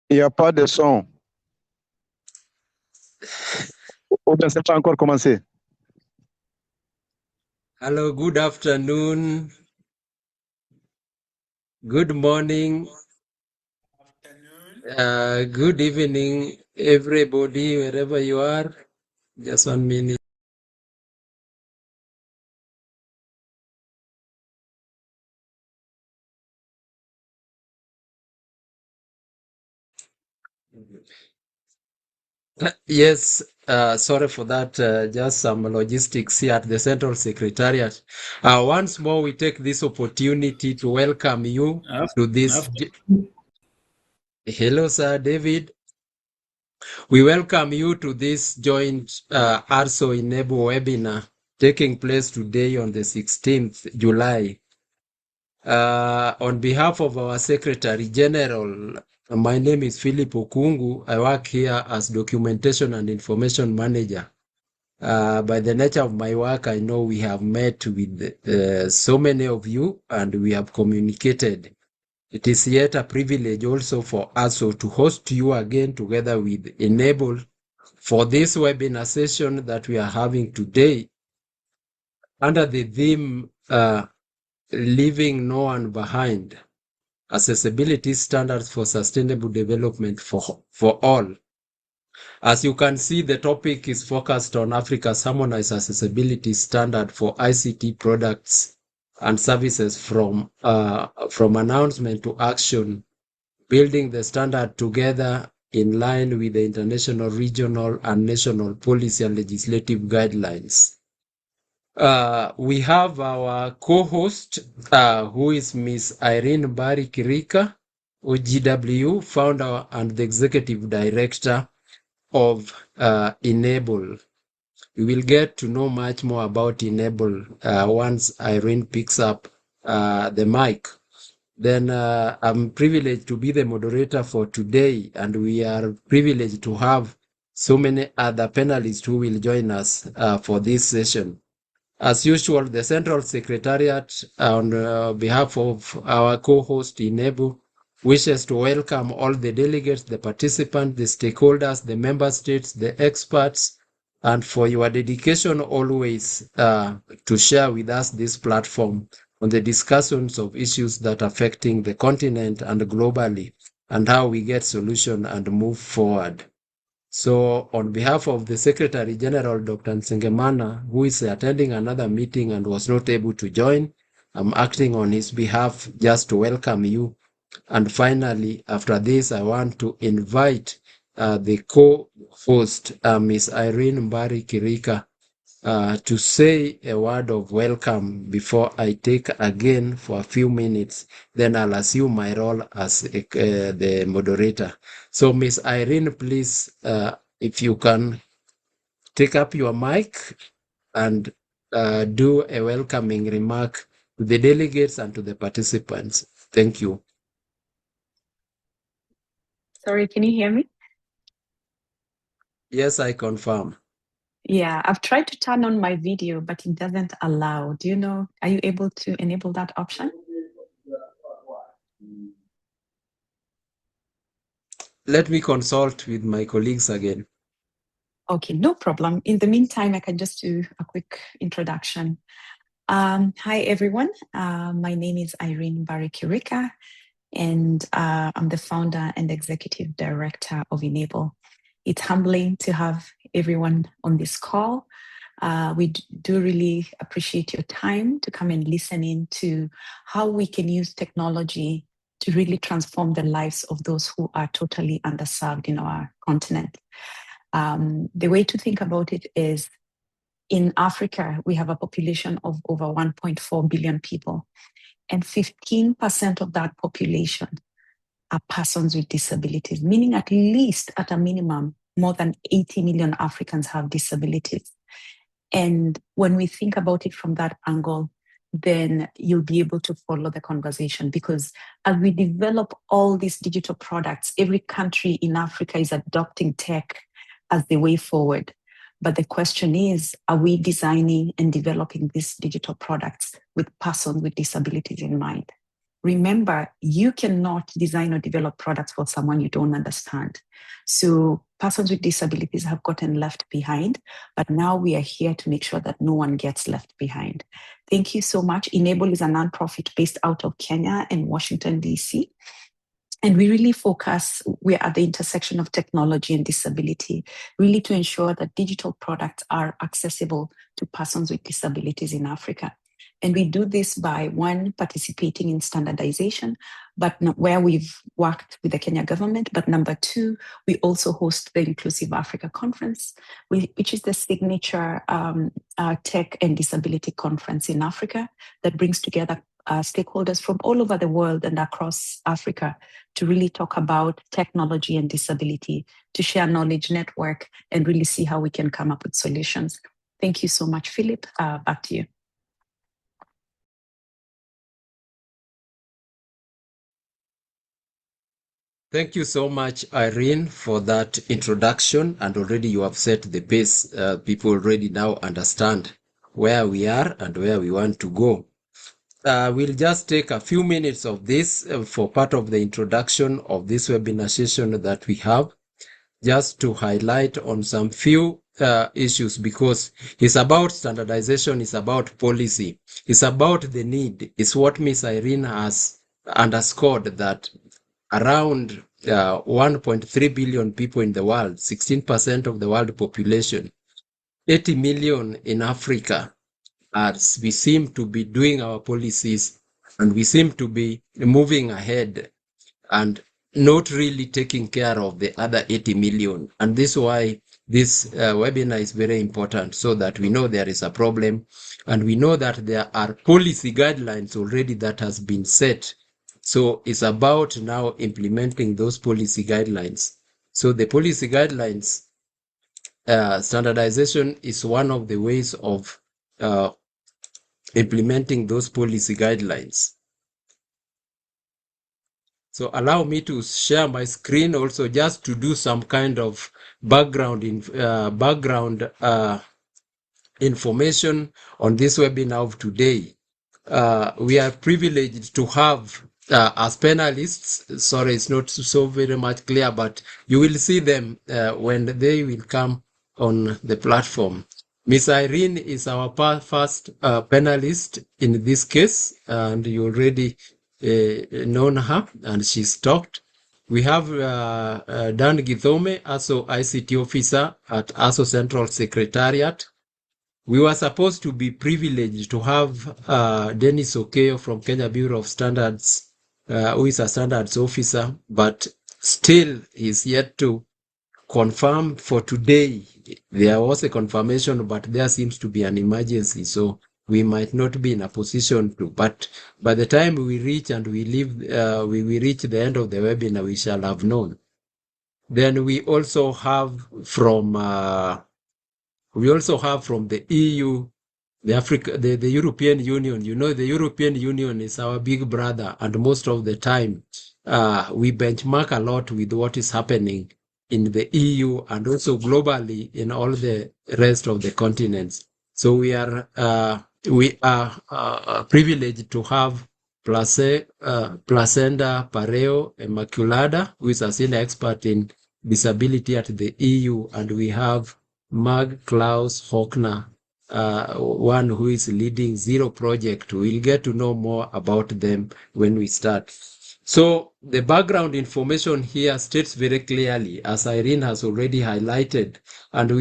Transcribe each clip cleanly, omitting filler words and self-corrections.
Il n'y a pas de son. Ou bien c'est pas encore commencé. Hello, good afternoon, good morning, good evening, everybody, wherever you are. Just 1 minute. Yes, sorry for that. Just some logistics here at the Central Secretariat. Once more, we take this opportunity to welcome you to this. Hello, Sir David. We welcome you to this joint ARSO inABLE webinar taking place today on the 16th July. On behalf of our Secretary General, my name is Philip Okungu. I work here as Documentation and Information Manager. By the nature of my work, I know we have met with so many of you and we have communicated. It is yet a privilege also for us to host you again together with inABLE for this webinar session that we are having today under the theme Leaving No One Behind, Accessibility Standards for Sustainable Development for All. As you can see, the topic is focused on Africa's Harmonized Accessibility Standard for ICT Products and Services from announcement to action, building the standard together in line with the international, regional, and national policy and legislative guidelines. We have our co-host, who is Ms. Irene Barry Kirika, OGW, founder and the executive director of inABLE. We will get to know much more about inABLE once Irene picks up the mic. Then I'm privileged to be the moderator for today, and we are privileged to have so many other panelists who will join us for this session. As usual, the Central Secretariat, on behalf of our co-host inABLE, wishes to welcome all the delegates, the participants, the stakeholders, the member states, the experts, and for your dedication always to share with us this platform on the discussions of issues that are affecting the continent and globally, and how we get solution and move forward. So on behalf of the Secretary General, Dr. Nsengemana, who is attending another meeting and was not able to join, I'm acting on his behalf just to welcome you. And finally, after this, I want to invite the co-host, Ms. Irene Mbari Kirika, to say a word of welcome before I take again for a few minutes. Then I'll assume my role as the moderator. So, Ms. Irene, please, if you can take up your mic and do a welcoming remark to the delegates and to the participants. Thank you. Sorry, can you hear me? Yes, I confirm. Yeah, I've tried to turn on my video, but it doesn't allow. Do you know, are you able to enable that option? Let me consult with my colleagues again. Okay, no problem. In the meantime, I can just do a quick introduction. Hi, everyone. My name is Irene Mbari Kirika, and I'm the founder and executive director of inABLE. It's humbling to have everyone on this call. We do really appreciate your time to come and listen in to how we can use technology to really transform the lives of those who are totally underserved in our continent. The way to think about it is, in Africa, we have a population of over 1.4 billion people, and 15% of that population are persons with disabilities, meaning at least, at a minimum, more than 80 million Africans have disabilities. And when we think about it from that angle, then you'll be able to follow the conversation, because as we develop all these digital products, every country in Africa is adopting tech as the way forward. But the question is, are we designing and developing these digital products with persons with disabilities in mind? remember, you cannot design or develop products for someone you don't understand. So persons with disabilities have gotten left behind, but now we are here to make sure that no one gets left behind. Thank you so much. inABLE is a nonprofit based out of Kenya and Washington, D.C. And we really focus, we're at the intersection of technology and disability, really to ensure that digital products are accessible to persons with disabilities in Africa. And we do this by, one, participating in standardization, but where we've worked with the Kenya government. But number two, we also host the Inclusive Africa Conference, which is the signature tech and disability conference in Africa that brings together stakeholders from all over the world and across Africa to really talk about technology and disability, to share knowledge, network, and really see how we can come up with solutions. Thank you so much, Philip. Back to you. Thank you so much, Irene, for that introduction. And already you have set the pace. People already now understand where we are and where we want to go. We'll just take a few minutes of this for part of the introduction of this webinar session that we have, just to highlight on some few issues, because it's about standardization, it's about policy, it's about the need. It's what Ms. Irene has underscored, that around 1.3 billion people in the world, 16% of the world population, 80 million in Africa, as we seem to be doing our policies and we seem to be moving ahead and not really taking care of the other 80 million. And this is why this webinar is very important, so that we know there is a problem and we know that there are policy guidelines already that has been set. So it's about now implementing those policy guidelines. So the policy guidelines, standardization is one of the ways of implementing those policy guidelines. So allow me to share my screen also, just to do some kind of background information on this webinar of today. We are privileged to have as panelists, sorry, it's not so very much clear, but you will see them when they will come on the platform. Ms. Irene is our first panelist in this case, and you already known her, and she's talked. We have Dan Githome, ARSO ICT officer at ARSO Central Secretariat. We were supposed to be privileged to have Dennis Okeyo from Kenya Bureau of Standards, who is a standards officer, but still is yet to confirm for today. There was a confirmation, but there seems to be an emergency, so we might not be in a position to. But by the time we reach and we reach the end of the webinar, we shall have known. Then we also have from the EU, the European Union. You know, the European Union is our big brother, and most of the time we benchmark a lot with what is happening in the EU and also globally in all the rest of the continents. So we are privileged to have Placenda Pareo Immaculada, who is a senior expert in disability at the EU, and we have Mag Klaus Hockner, one who is leading Zero Project. We'll get to know more about them when we start. So the background information here states very clearly, as Irene has already highlighted, and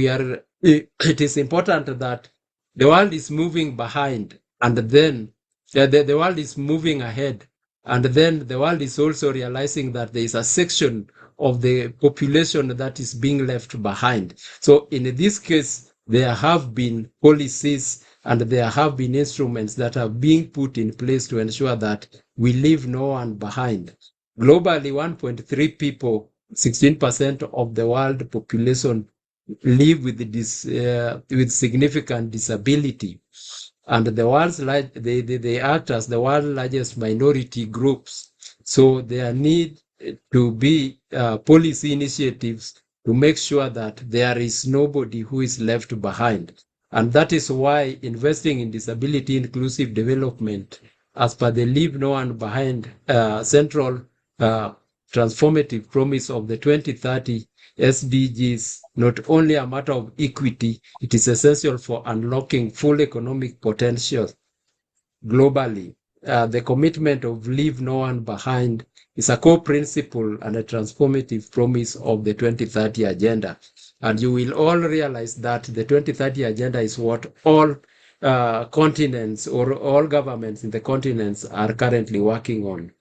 it is important that the world is moving behind, and then the world is moving ahead, and then the world is also realizing that there is a section of the population that is being left behind. So in this case, there have been policies and there have been instruments that are being put in place to ensure that we leave no one behind. Globally, 1.3 people, 16% of the world population, live with significant disability, and they act as the world's largest minority groups. So there need to be policy initiatives to make sure that there is nobody who is left behind. And that is why investing in disability inclusive development as per the Leave No One Behind central transformative promise of the 2030 SDGs, not only a matter of equity, it is essential for unlocking full economic potential globally. The commitment of Leave No One Behind is a core principle and a transformative promise of the 2030 Agenda. And you will all realize that the 2030 Agenda is what all continents or all governments in the continents are currently working on.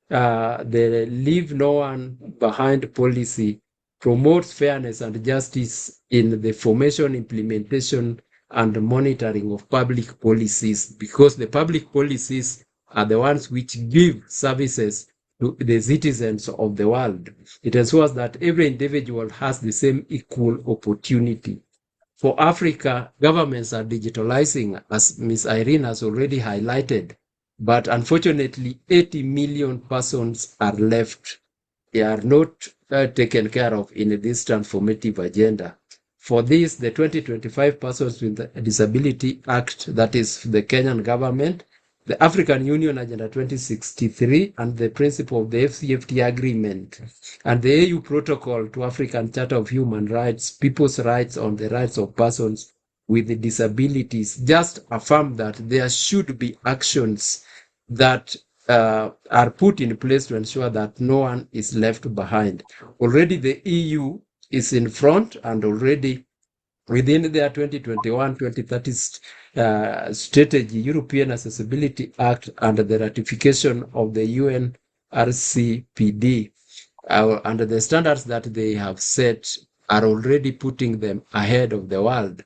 The Leave No One Behind policy promotes fairness and justice in the formation, implementation, and monitoring of public policies, because the public policies are the ones which give services to the citizens of the world. It ensures that every individual has the same equal opportunity. For Africa, governments are digitalizing, as Ms. Irene has already highlighted, but unfortunately, 80 million persons are left. They are not taken care of in this transformative agenda. For this, the 2025 Persons with Disability Act, that is the Kenyan government, the African Union Agenda 2063, and the principle of the FCFT agreement, and the AU Protocol to African Charter of Human Rights, People's Rights on the Rights of Persons with Disabilities, just affirm that there should be actions that are put in place to ensure that no one is left behind. Already the EU is in front, and already within their 2021-2030 strategy, European Accessibility Act, and the ratification of the UN RCPD, and the standards that they have set are already putting them ahead of the world.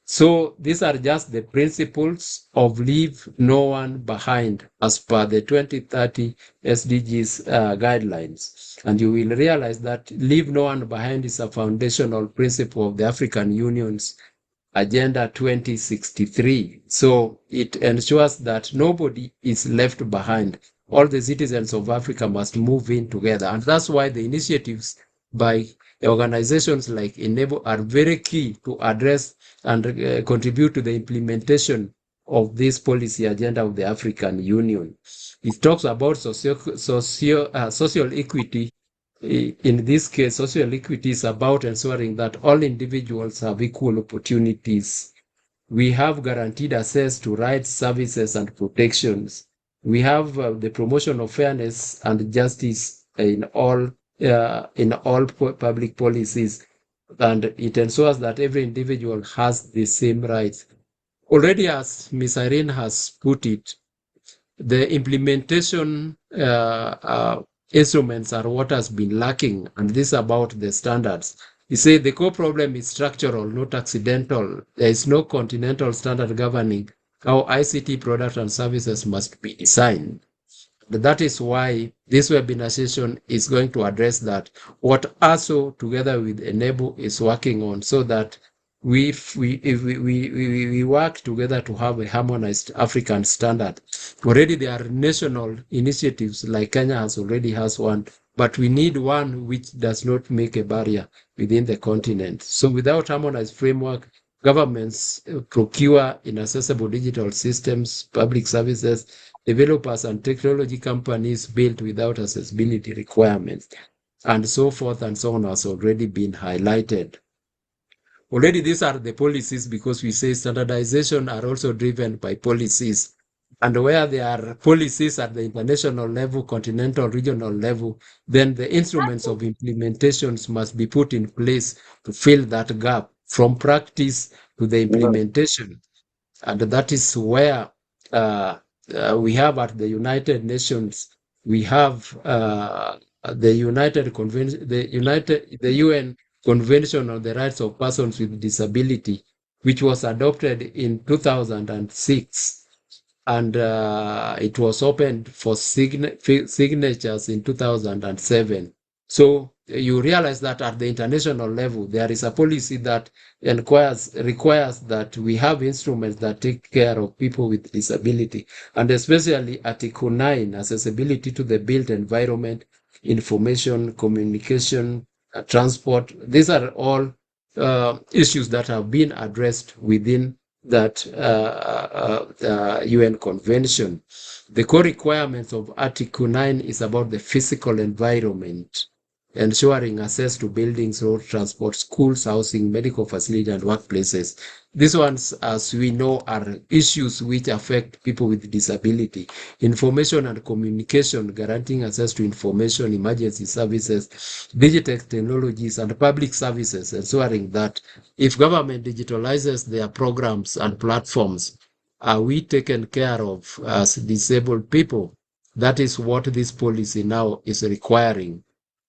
So these are just the principles of Leave No One Behind as per the 2030 SDGs guidelines. And you will realize that Leave No One Behind is a foundational principle of the African Union's Agenda 2063. So it ensures that nobody is left behind. All the citizens of Africa must move in together. And that's why the initiatives by organizations like inABLE are very key to address and contribute to the implementation of this policy agenda of the African Union. It talks about social equity. In this case, social equity is about ensuring that all individuals have equal opportunities. We have guaranteed access to rights, services, and protections. We have the promotion of fairness and justice in all public policies, and it ensures that every individual has the same rights. Already, as Ms. Irene has put it, the implementation instruments are what has been lacking, and this is about the standards. You say the core problem is structural, not accidental. There is no continental standard governing how ICT products and services must be designed. That is why this webinar session is going to address that, what ARSO together with inABLE is working on, so that we work together to have a harmonized African standard. Already there are national initiatives, like Kenya already has one, but we need one which does not make a barrier within the continent. So without harmonized framework, governments procure inaccessible digital systems, public services, developers and technology companies built without accessibility requirements, and so forth and so on has already been highlighted. Already these are the policies, because we say standardization are also driven by policies. And where there are policies at the international level, continental, regional level, then the instruments of implementations must be put in place to fill that gap from practice to the implementation. And that is where we have at the United Nations, we have the UN Convention on the Rights of Persons with Disability, which was adopted in 2006, and it was opened for signatures in 2007. So you realize that at the international level, there is a policy that requires that we have instruments that take care of people with disability, and especially Article 9, accessibility to the built environment, information, communication, transport. These are all issues that have been addressed within that UN convention. The core requirements of Article 9 is about the physical environment, ensuring access to buildings, road transport, schools, housing, medical facilities, and workplaces. These ones, as we know, are issues which affect people with disability. Information and communication, guaranteeing access to information, emergency services, digital technologies, and public services, ensuring that if government digitalizes their programs and platforms, are we taken care of as disabled people? That is what this policy now is requiring.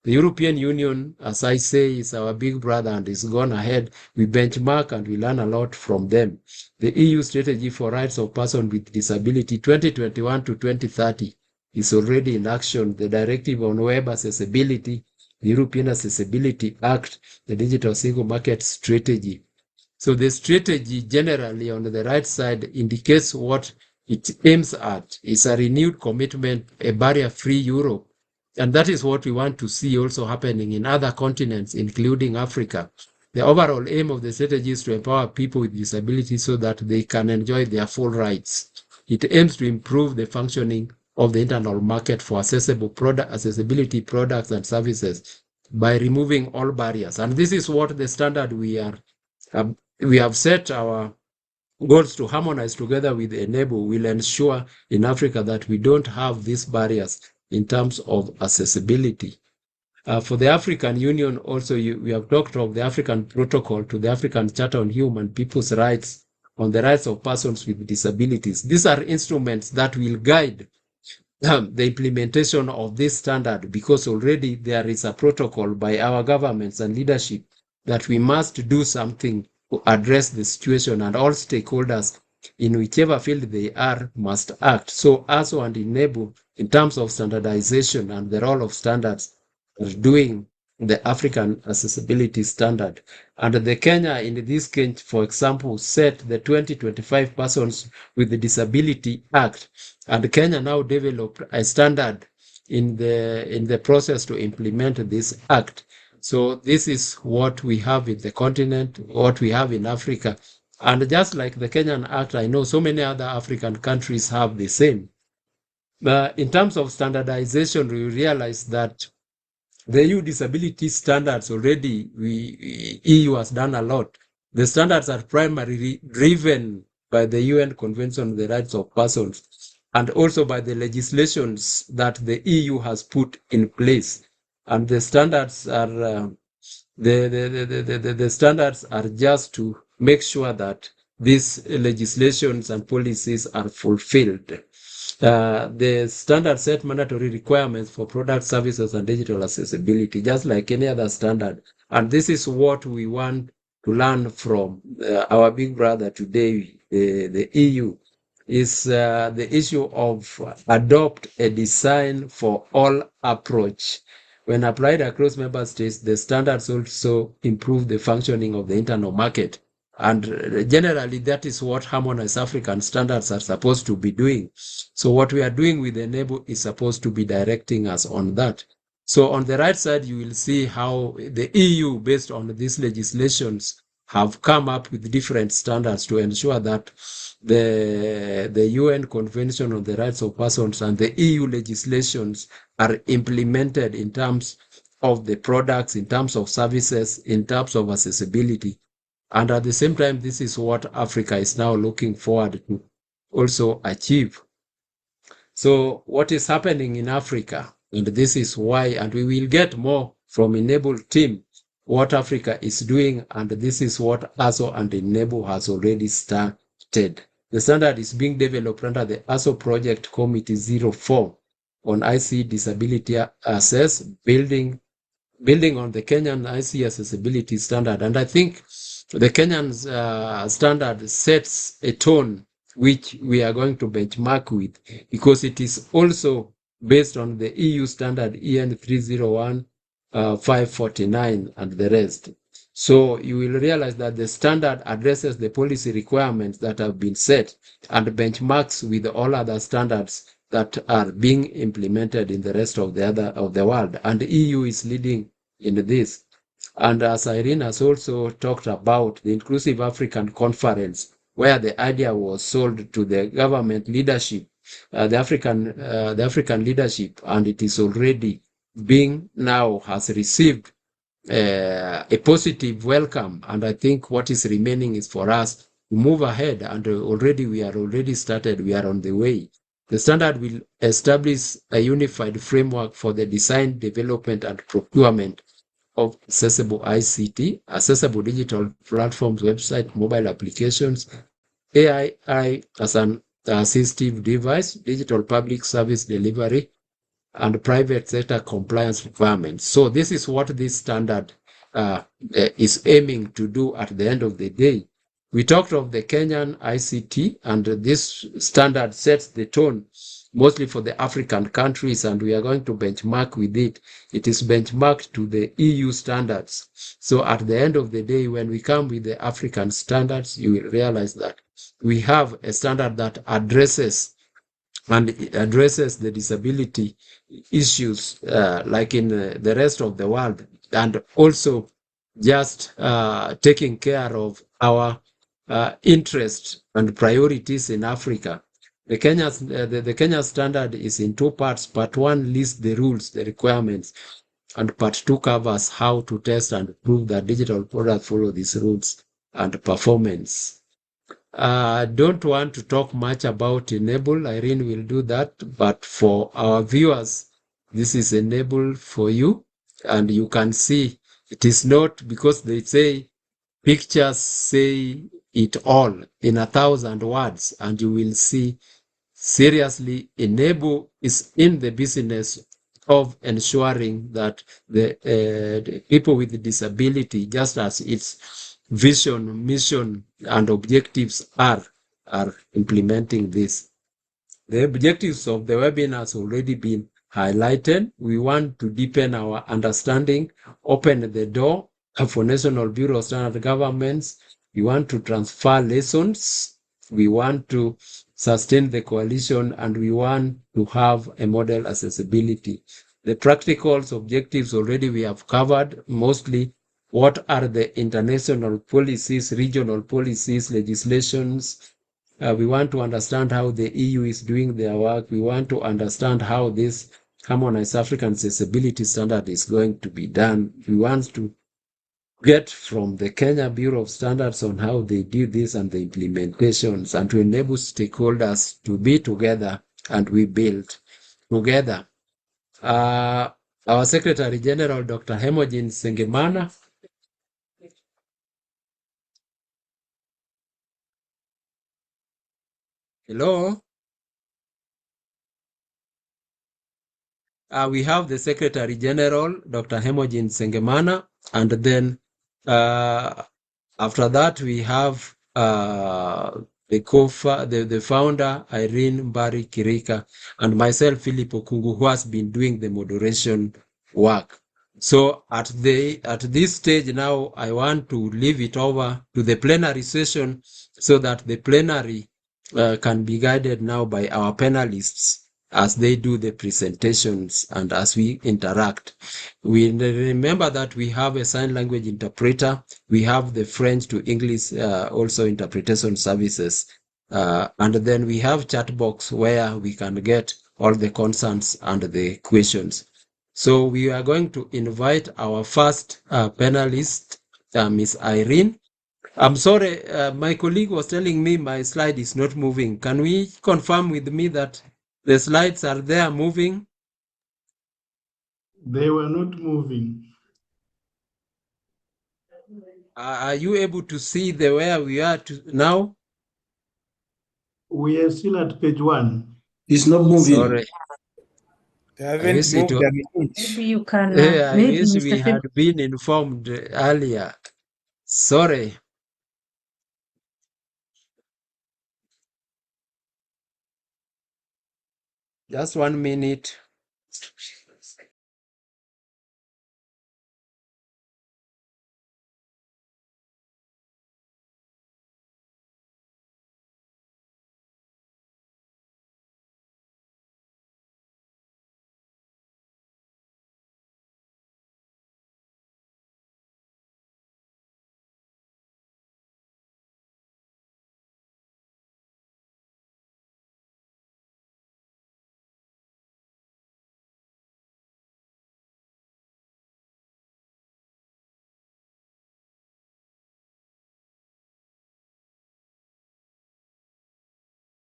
The European Union, as I say, is our big brother and is gone ahead. We benchmark and we learn a lot from them. The EU Strategy for Rights of Persons with Disability 2021 to 2030 is already in action. The Directive on Web Accessibility, the European Accessibility Act, the Digital Single Market Strategy. So the strategy generally on the right side indicates what it aims at. It's a renewed commitment, a barrier-free Europe. And that is what we want to see also happening in other continents, including Africa. The overall aim of the strategy is to empower people with disabilities so that they can enjoy their full rights. It aims to improve the functioning of the internal market for accessibility products and services by removing all barriers. And this is what the standard we have set our goals to harmonize together with inABLE will ensure in Africa that we don't have these barriers in terms of accessibility. For the African Union also, we have talked of the African Protocol to the African Charter on Human People's Rights on the rights of persons with disabilities. These are instruments that will guide the implementation of this standard, because already there is a protocol by our governments and leadership that we must do something to address the situation, and all stakeholders in whichever field they are must act. So ARSO and inABLE, in terms of standardization and the role of standards, are doing the African Accessibility Standard. And the Kenya, in this case, for example, set the 2025 Persons with the Disability Act, and Kenya now developed a standard in the process to implement this act. So this is what we have in the continent, what we have in Africa. And just like the Kenyan Act, I know so many other African countries have the same. In terms of standardization, we realize that the EU disability standards already, EU has done a lot. The standards are primarily driven by the UN Convention on the Rights of Persons and also by the legislations that the EU has put in place. And the standards are the standards are just to make sure that these legislations and policies are fulfilled. The standard set mandatory requirements for product, services, and digital accessibility, just like any other standard. And this is what we want to learn from our big brother today, the EU, is the issue of adopt a design for all approach. When applied across member states, the standards also improve the functioning of the internal market. And generally, that is what harmonized African standards are supposed to be doing. So what we are doing with inABLE is supposed to be directing us on that. So on the right side, you will see how the EU, based on these legislations, have come up with different standards to ensure that the UN Convention on the Rights of Persons and the EU legislations are implemented in terms of the products, in terms of services, in terms of accessibility. And at the same time, this is what Africa is now looking forward to also achieve. So what is happening in Africa, and this is why, and we will get more from inABLE team, what Africa is doing, and this is what ARSO and inABLE has already started. The standard is being developed under the ARSO Project Committee 04 on IC Disability Access, building on the Kenyan IC Accessibility Standard. And I think the Kenyan standard sets a tone which we are going to benchmark with, because it is also based on the EU standard EN 301, 549 and the rest. So you will realize that the standard addresses the policy requirements that have been set and benchmarks with all other standards that are being implemented in the rest of the world. And the EU is leading in this. And as Irene has also talked about, the Inclusive African Conference where the idea was sold to the government leadership, the African leadership, and it is already being now has received a positive welcome. And I think what is remaining is for us to move ahead, and we are already started. We are on the way. The standard will establish a unified framework for the design, development, and procurement of accessible ICT, accessible digital platforms, website, mobile applications, AI as an assistive device, digital public service delivery, and private sector compliance requirements. So this is what this standard is aiming to do at the end of the day. We talked of the Kenyan ICT, and this standard sets the tone mostly for the African countries, and we are going to benchmark with it. It is benchmarked to the EU standards. So at the end of the day, when we come with the African standards, you will realize that we have a standard that addresses the disability issues like in the rest of the world, and also just taking care of our interests and priorities in Africa. The Kenya standard is in two parts. Part one lists the rules, the requirements, and part two covers how to test and prove that digital products follow these rules and performance. Don't want to talk much about inABLE. Irene will do that. But for our viewers, this is inABLE for you. And you can see it is not, because they say pictures say it all in 1,000 words. And you will see, seriously, inABLE is in the business of ensuring that the people with disability, just as its vision, mission, and objectives are implementing this. The objectives of the webinar has already been highlighted. We want to deepen our understanding, open the door for National Bureau of Standard Governments. We want to transfer lessons. We want to sustain the coalition, and we want to have a model accessibility. The practical objectives already we have covered, mostly what are the international policies, regional policies, legislations. We want to understand how the EU is doing their work. We want to understand how this Harmonized African Accessibility Standard is going to be done. We want to get from the Kenya Bureau of Standards on how they do this and the implementations, and to enable stakeholders to be together and we build together. Our Secretary General, Dr. Hermogen Sengemana. Hello. We have the Secretary General, Dr. Hermogen Sengemana, and then after that we have the founder, Irene Mbari Kirika, and myself, Philip Okungu, who has been doing the moderation work. So at this stage now, I want to leave it over to the plenary session so that the plenary can be guided now by our panelists as they do the presentations and as we interact. We remember that we have a sign language interpreter. We have the French to English also interpretation services. And then we have chat box where we can get all the concerns and the questions. So we are going to invite our first panelist, Miss Irene. I'm sorry, my colleague was telling me my slide is not moving. Can we confirm with me that the slides are there moving? They were not moving. Are you able to see where we are now? We are still at page 1. It's not moving. Sorry. They haven't moved an inch. Maybe you can. I Maybe wish Mr. we had been informed earlier. Sorry. Just 1 minute.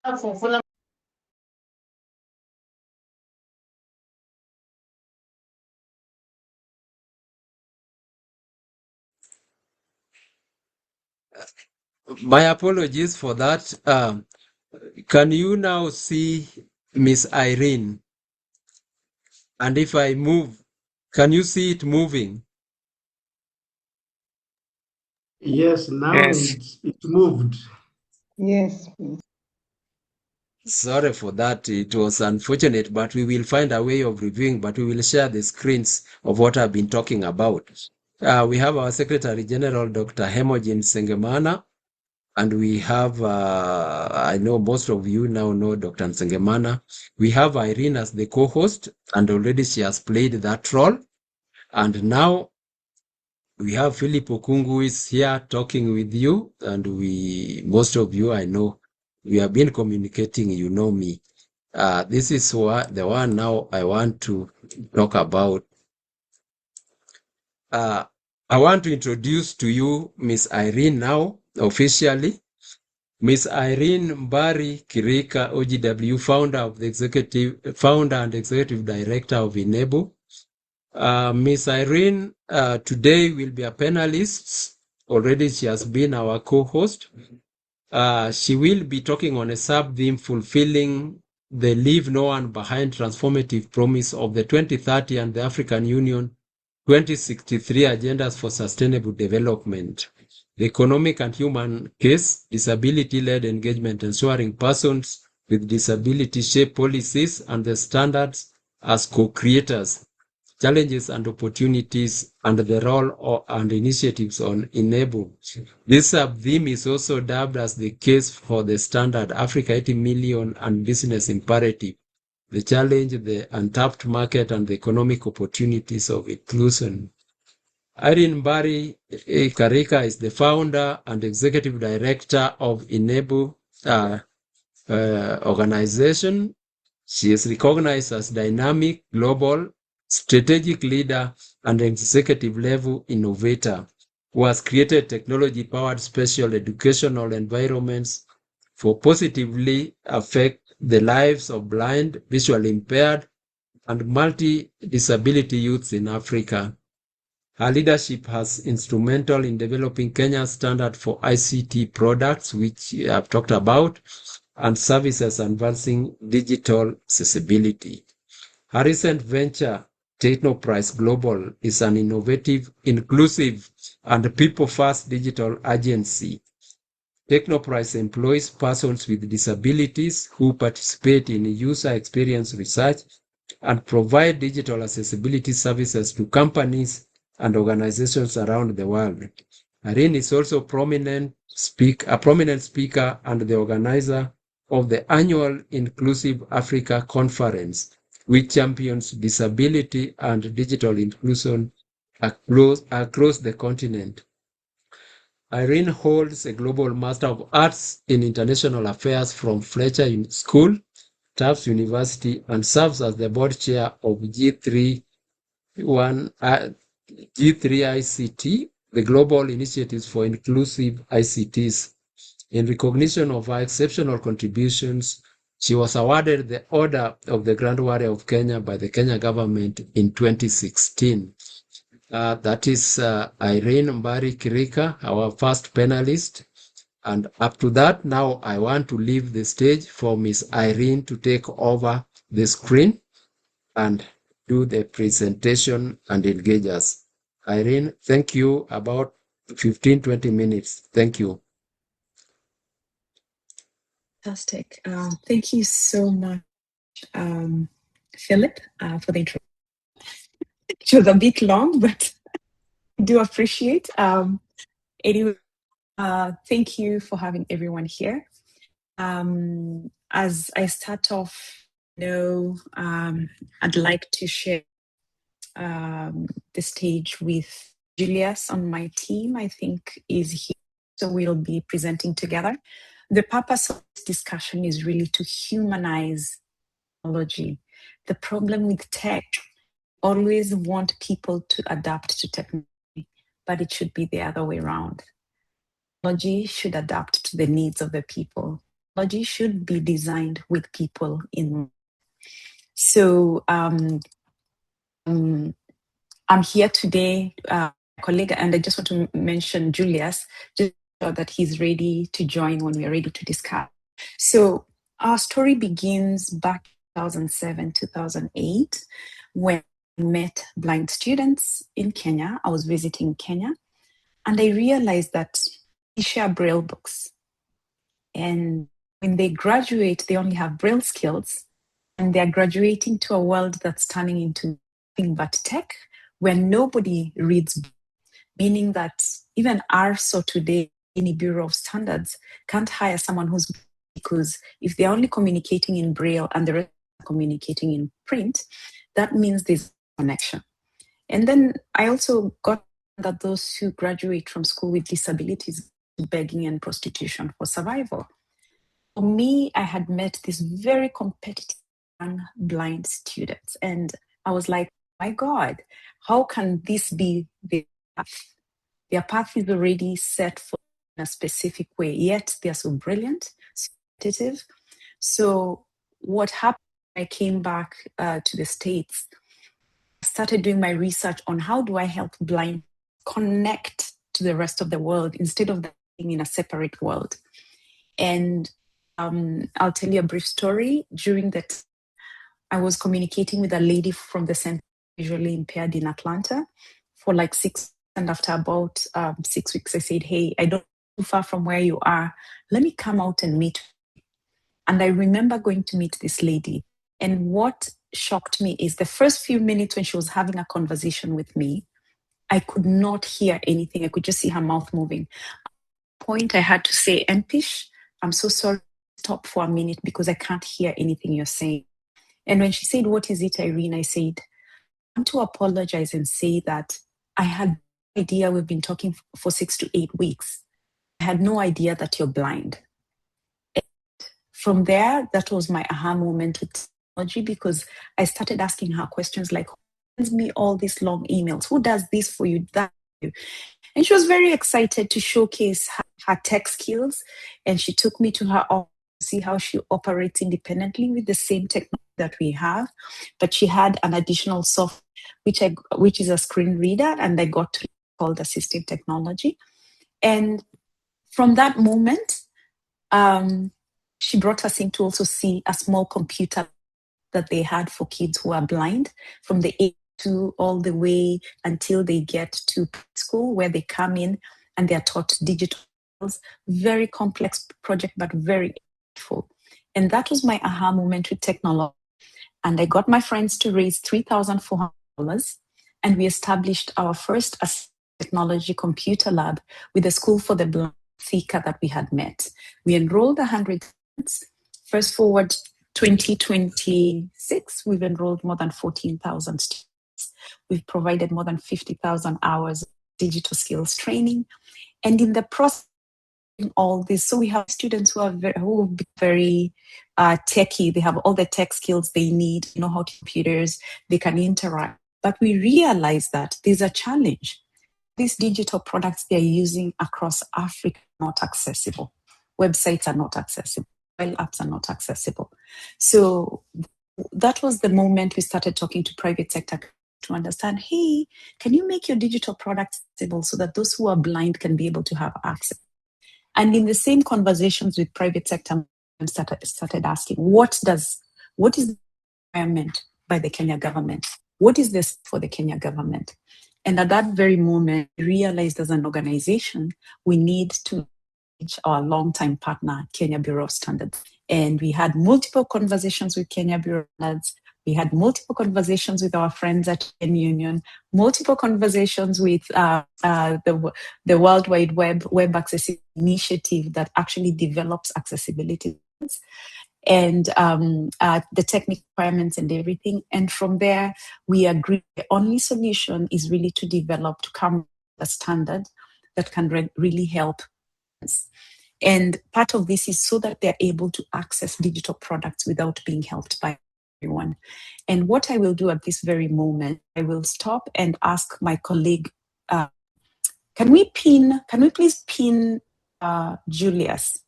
My apologies for that. Can you now see Miss Irene? And if I move, can you see it moving? Yes, now Yes. it moved. Yes, please. Sorry for that. It was unfortunate, but we will find a way of reviewing, but we will share the screens of what I've been talking about. We have our Secretary General, Dr. Hemojin Sengemana, and we have, I know most of you now know Dr. Sengemana. We have Irene as the co-host, and already she has played that role. And now we have Philip Okungu is here talking with you, and most of you, I know, we have been communicating, you know me. This is the one now I want to talk about. I want to introduce to you Miss Irene now, officially. Miss Irene Mbari Kirika, OGW, founder and executive director of inABLE. Miss Irene today will be a panelist. Already she has been our co-host. She will be talking on a sub-theme fulfilling the Leave No One Behind transformative promise of the 2030 and the African Union 2063 agendas for sustainable development. The economic and human case, disability-led engagement, ensuring persons with disability shape policies and the standards as co-creators, challenges and opportunities, and the role and initiatives on inABLE. This sub-theme is also dubbed as the case for the standard Africa 80 million and business imperative, the challenge, the untapped market, and the economic opportunities of inclusion. Irene Mbari Karika is the founder and executive director of inABLE organization. She is recognized as dynamic, global, strategic leader and executive level innovator who has created technology-powered special educational environments for positively affect the lives of blind, visually impaired, and multi-disability youths in Africa. Her leadership has instrumental in developing Kenya's standard for ICT products, which I've talked about, and services advancing digital accessibility. Her recent venture, Technoprise Global, is an innovative, inclusive, and people-first digital agency. Technoprise employs persons with disabilities who participate in user experience research and provide digital accessibility services to companies and organizations around the world. Irene is also a prominent speaker and the organizer of the annual Inclusive Africa Conference, which champions disability and digital inclusion across the continent. Irene holds a Global Master of Arts in International Affairs from Fletcher School, Tufts University, and serves as the board chair of G3ICT, the Global Initiatives for Inclusive ICTs. In recognition of her exceptional contributions, she was awarded the Order of the Grand Warrior of Kenya by the Kenya government in 2016. That is Irene Mbari Kirika, our first panelist. And up to that, now I want to leave the stage for Miss Irene to take over the screen and do the presentation and engage us. Irene, thank you. About 15-20 minutes. Thank you. Fantastic. Thank you so much, Philip, for the intro. It was a bit long, but I do appreciate. Anyway, thank you for having everyone here. As I start off, I'd like to share the stage with Julius on my team, I think is here. So we'll be presenting together. The purpose of this discussion is really to humanize technology. The problem with tech, always want people to adapt to technology, but it should be the other way around. Technology should adapt to the needs of the people. technology should be designed with people in mind. So I'm here today, colleague, and I just want to mention Julius, just so that he's ready to join when we're ready to discuss. So our story begins back in 2007, 2008, when I met blind students in Kenya. I was visiting Kenya, and I realized that they share Braille books. And when they graduate, they only have Braille skills, and they're graduating to a world that's turning into nothing but tech, where nobody reads, meaning that even ARSO today, any Bureau of Standards, can't hire someone who's, because if they're only communicating in Braille and the rest are communicating in print, that means there's a connection. And then I also got that those who graduate from school with disabilities, begging and prostitution for survival. For me, I had met these very competitive young blind students, and I was like, my God, how can this be their path? Their path is already set for in a specific way, yet they're so brilliant, so competitive. So what happened when I came back to the States, I started doing my research on how do I help blind connect to the rest of the world instead of being in a separate world. And I'll tell you a brief story. During that, I was communicating with a lady from the Center Visually Impaired in Atlanta for like 6 weeks. And after about 6 weeks, I said, hey, I don't too far from where you are. Let me come out and meet you. And I remember going to meet this lady. And what shocked me is the first few minutes when she was having a conversation with me, I could not hear anything. I could just see her mouth moving. At that point, I had to say, Empish, I'm so sorry. Stop for a minute because I can't hear anything you're saying. And when she said, what is it, Irene? I said, I want to apologize and say that I had no idea we've been talking for 6 to 8 weeks. I had no idea that you're blind. And from there, that was my aha moment with technology, because I started asking her questions like, who sends me all these long emails? Who does this for you, that for you? And she was very excited to showcase her tech skills. And she took me to her office to see how she operates independently with the same technology that we have. But she had an additional software, which is a screen reader, and I got to called assistive technology. And from that moment, she brought us in to also see a small computer that they had for kids who are blind from the age 2 all the way until they get to school, where they come in and they are taught digital skills. Very complex project, but very useful. And that was my aha moment with technology. And I got my friends to raise $3,400, and we established our first technology computer lab with the School for the Blind Thika that we had met. We enrolled 100 students. Fast forward 2026, we've enrolled more than 14,000 students. We've provided more than 50,000 hours of digital skills training. And in the process of all this, so we have students who are very techy. They have all the tech skills they need, know how to computers, they can interact. But we realize that there's a challenge. These digital products they're using across Africa are not accessible. Websites are not accessible. Mobile apps are not accessible. So that was the moment we started talking to private sector to understand, hey, can you make your digital products accessible so that those who are blind can be able to have access? And in the same conversations with private sector, started asking, what is the requirement by the Kenya government? What is this for the Kenya government? And at that very moment, we realized as an organization, we need to reach our longtime partner, Kenya Bureau of Standards. And we had multiple conversations with Kenya Bureau of Standards. We had multiple conversations with our friends at Kenya Union, multiple conversations with the World Wide Web Accessibility Initiative that actually develops accessibility and the technical requirements and everything. And from there, we agreed the only solution is really to develop, to come with a standard that can really help us. And part of this is so that they're able to access digital products without being helped by everyone. And what I will do at this very moment, I will stop and ask my colleague, can we please pin Julius?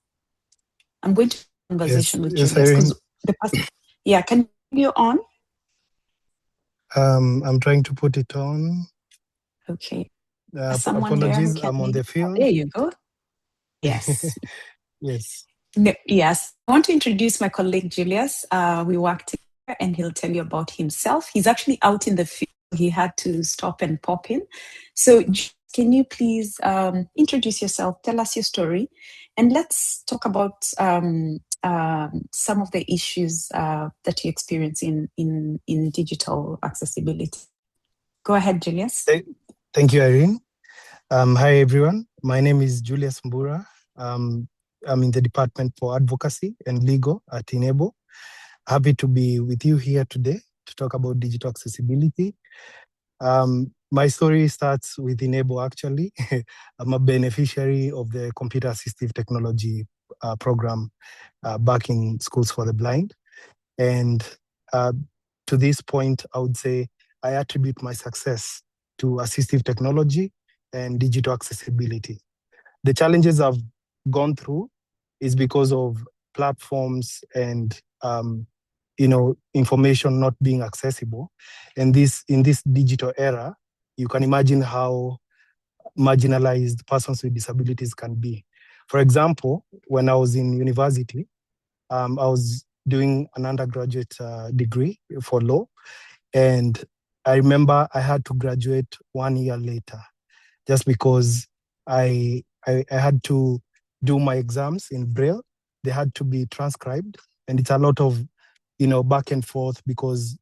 I'm going to conversation with Yes, Julius. Irene. Yeah, can you on? I'm trying to put it on. Okay. Someone Apologies, there can I'm on the field. There you go. Yes. Yes. No, yes. I want to introduce my colleague Julius. We work together and he'll tell you about himself. He's actually out in the field. He had to stop and pop in. So can you please introduce yourself, tell us your story, and let's talk about some of the issues that you experience in digital accessibility. Go ahead, Julius. Thank you, Irene. Hi, everyone. My name is Julius Mbura. I'm in the Department for Advocacy and Legal at inABLE. Happy to be with you here today to talk about digital accessibility. My story starts with inABLE, actually. I'm a beneficiary of the Computer Assistive Technology program back in Schools for the Blind. And to this point, I would say I attribute my success to assistive technology and digital accessibility. The challenges I've gone through is because of platforms and information not being accessible. And in this digital era, you can imagine how marginalized persons with disabilities can be. For example, when I was in university, I was doing an undergraduate degree for law, and I remember I had to graduate 1 year later, just because I had to do my exams in Braille. They had to be transcribed, and it's a lot of back and forth because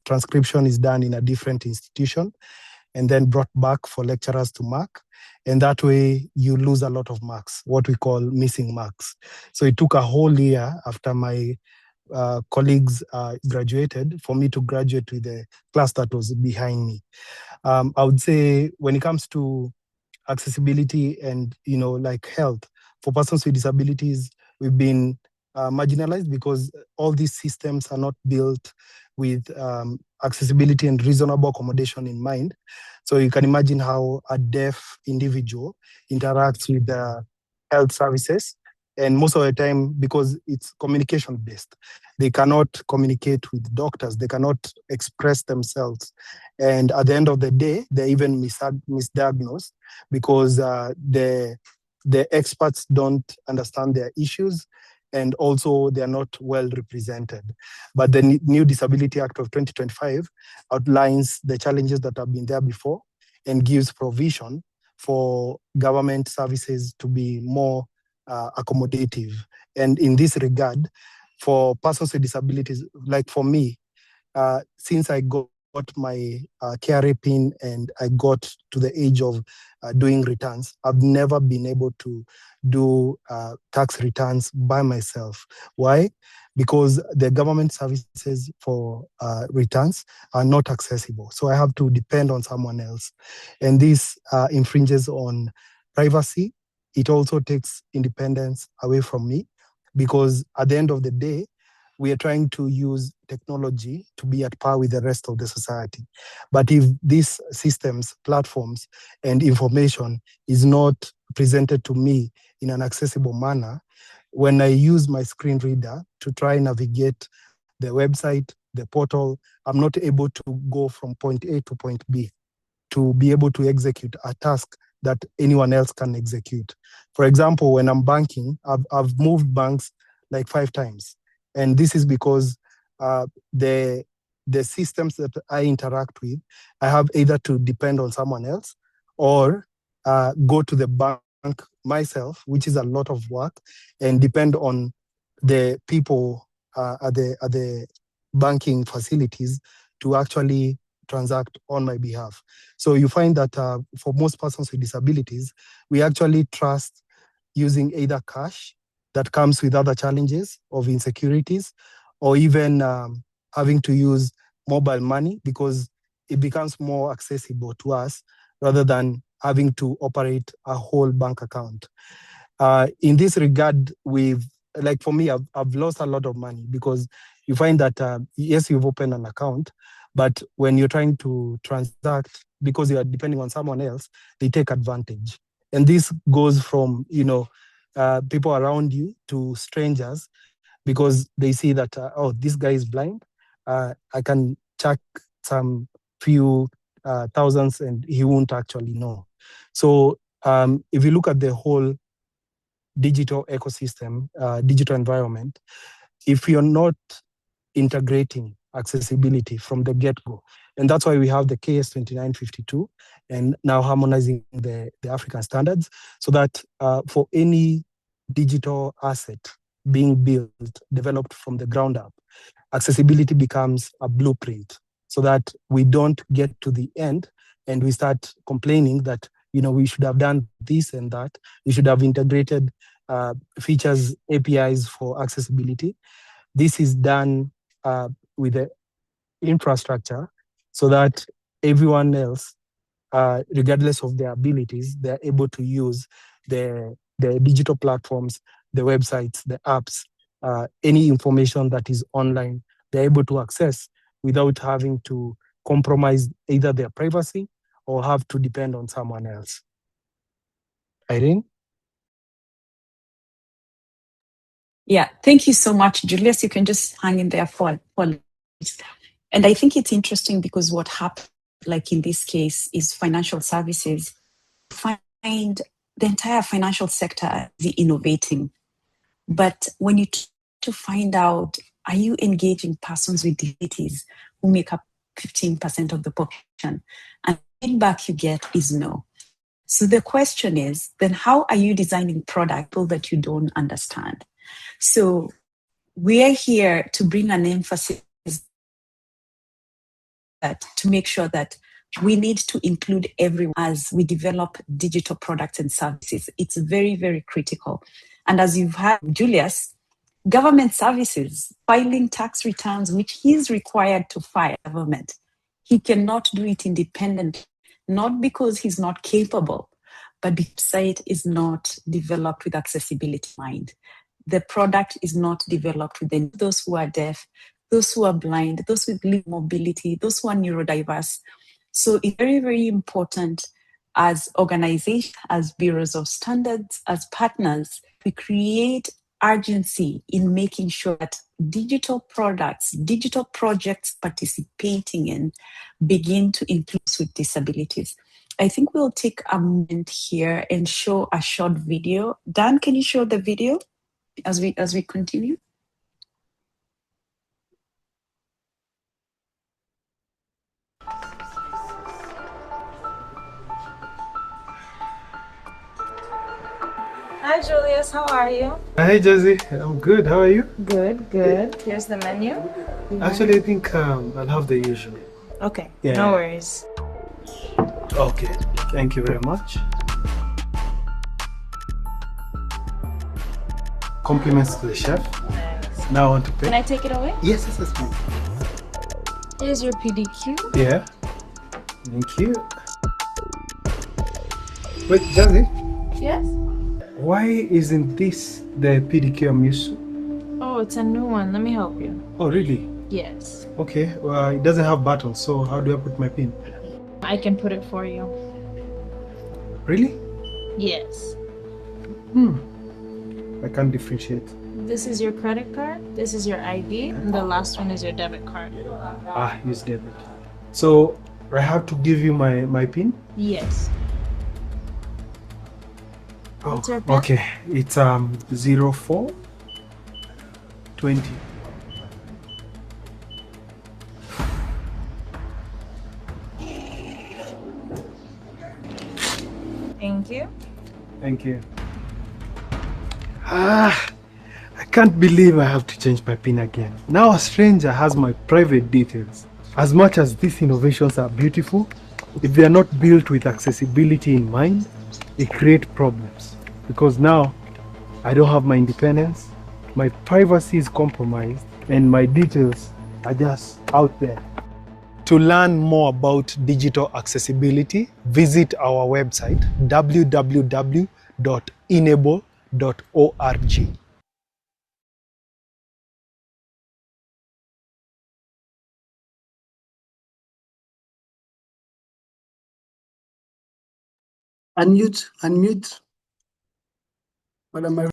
transcription is done in a different institution and then brought back for lecturers to mark. And that way you lose a lot of marks, what we call missing marks. So it took a whole year after my colleagues graduated for me to graduate with the class that was behind me. I would say when it comes to accessibility and like health for persons with disabilities, we've been marginalized because all these systems are not built with accessibility and reasonable accommodation in mind. So you can imagine how a deaf individual interacts with the health services. And most of the time, because it's communication based, they cannot communicate with doctors, they cannot express themselves. And at the end of the day, they're even misdiagnosed because the experts don't understand their issues, and also they are not well represented. But the new Disability Act of 2025 outlines the challenges that have been there before and gives provision for government services to be more accommodative. And in this regard, for persons with disabilities, like for me, since I got my KRA PIN and I got to the age of doing returns, I've never been able to do tax returns by myself. Why? Because the government services for returns are not accessible. So I have to depend on someone else. And this infringes on privacy. It also takes independence away from me, because at the end of the day, we are trying to use technology to be at par with the rest of the society. But if these systems, platforms, and information is not presented to me in an accessible manner, when I use my screen reader to try and navigate the website, the portal, I'm not able to go from point A to point B to be able to execute a task that anyone else can execute. For example, when I'm banking, I've moved banks like 5 times. And this is because the systems that I interact with, I have either to depend on someone else or go to the bank myself, which is a lot of work, and depend on the people at the banking facilities to actually transact on my behalf. So you find that for most persons with disabilities, we actually trust using either cash that comes with other challenges of insecurities, or even having to use mobile money because it becomes more accessible to us rather than having to operate a whole bank account. In this regard, like for me, I've lost a lot of money because you find that, yes, you've opened an account, but when you're trying to transact, because you are depending on someone else, they take advantage. And this goes from, people around you to strangers because they see that, oh, this guy is blind. I can check some few thousands and he won't actually know. So if you look at the whole digital ecosystem, digital environment, if you're not integrating accessibility from the get-go, and that's why we have the KS 2952 and now harmonizing the African standards, so that for any digital asset being built, developed from the ground up, accessibility becomes a blueprint, so that we don't get to the end and we start complaining that, you know, we should have done this and that. We should have integrated features, APIs for accessibility. This is done with the infrastructure, so that everyone else, regardless of their abilities, they're able to use the digital platforms, the websites, the apps, any information that is online, they're able to access without having to compromise either their privacy or have to depend on someone else. Irene? Yeah, thank you so much, Julius. You can just hang in there for and I think it's interesting because what happened, like in this case, is financial services find the entire financial sector is innovating. But when you to find out, are you engaging persons with disabilities who make up 15% of the population? And the feedback you get is no. So the question is, then how are you designing products that you don't understand? So we're here to bring an emphasis that to make sure that we need to include everyone as we develop digital products and services. It's very, very critical. And as you've had, Julius, government services, filing tax returns, which he's required to file government, he cannot do it independently, not because he's not capable, but the site is not developed with accessibility in mind. The product is not developed with those who are deaf, those who are blind, those with limited mobility, those who are neurodiverse. So it's very, very important as organizations, as bureaus of standards, as partners, we create urgency in making sure that digital products, digital projects participating in begin to include with disabilities. I think we'll take a moment here and show a short video. Dan, can you show the video as we continue? Hi Julius, how are you? Hi Josie, I'm good. How are you? Good, good. Here's the menu. Actually, I think I'll have the usual. Okay, Yeah. no worries. Okay, thank you very much. Compliments to the chef. Nice. Now I want to pay. Can I take it away? Yes, please. Here's your PDQ. Yeah. Thank you. Wait, Josie, Yes? why isn't this the PDQ I'm used to? Oh, it's a new one. Let me help you. Oh, really? Yes. Okay, well, it doesn't have buttons, so how do I put my pin? I can put it for you. Really? Yes. I can't differentiate. This is your credit card, this is your ID, and the last one is your debit card. Use debit. So I have to give you my pin? Yes. Oh, What's your PIN? okay. It's 0420. Thank you. Thank you. I can't believe I have to change my PIN again. Now a stranger has my private details. As much as these innovations are beautiful, if they are not built with accessibility in mind, they create problems. Because now I don't have my independence, my privacy is compromised, and my details are just out there. To learn more about digital accessibility, visit our website www.inable.org. Unmute. Madam.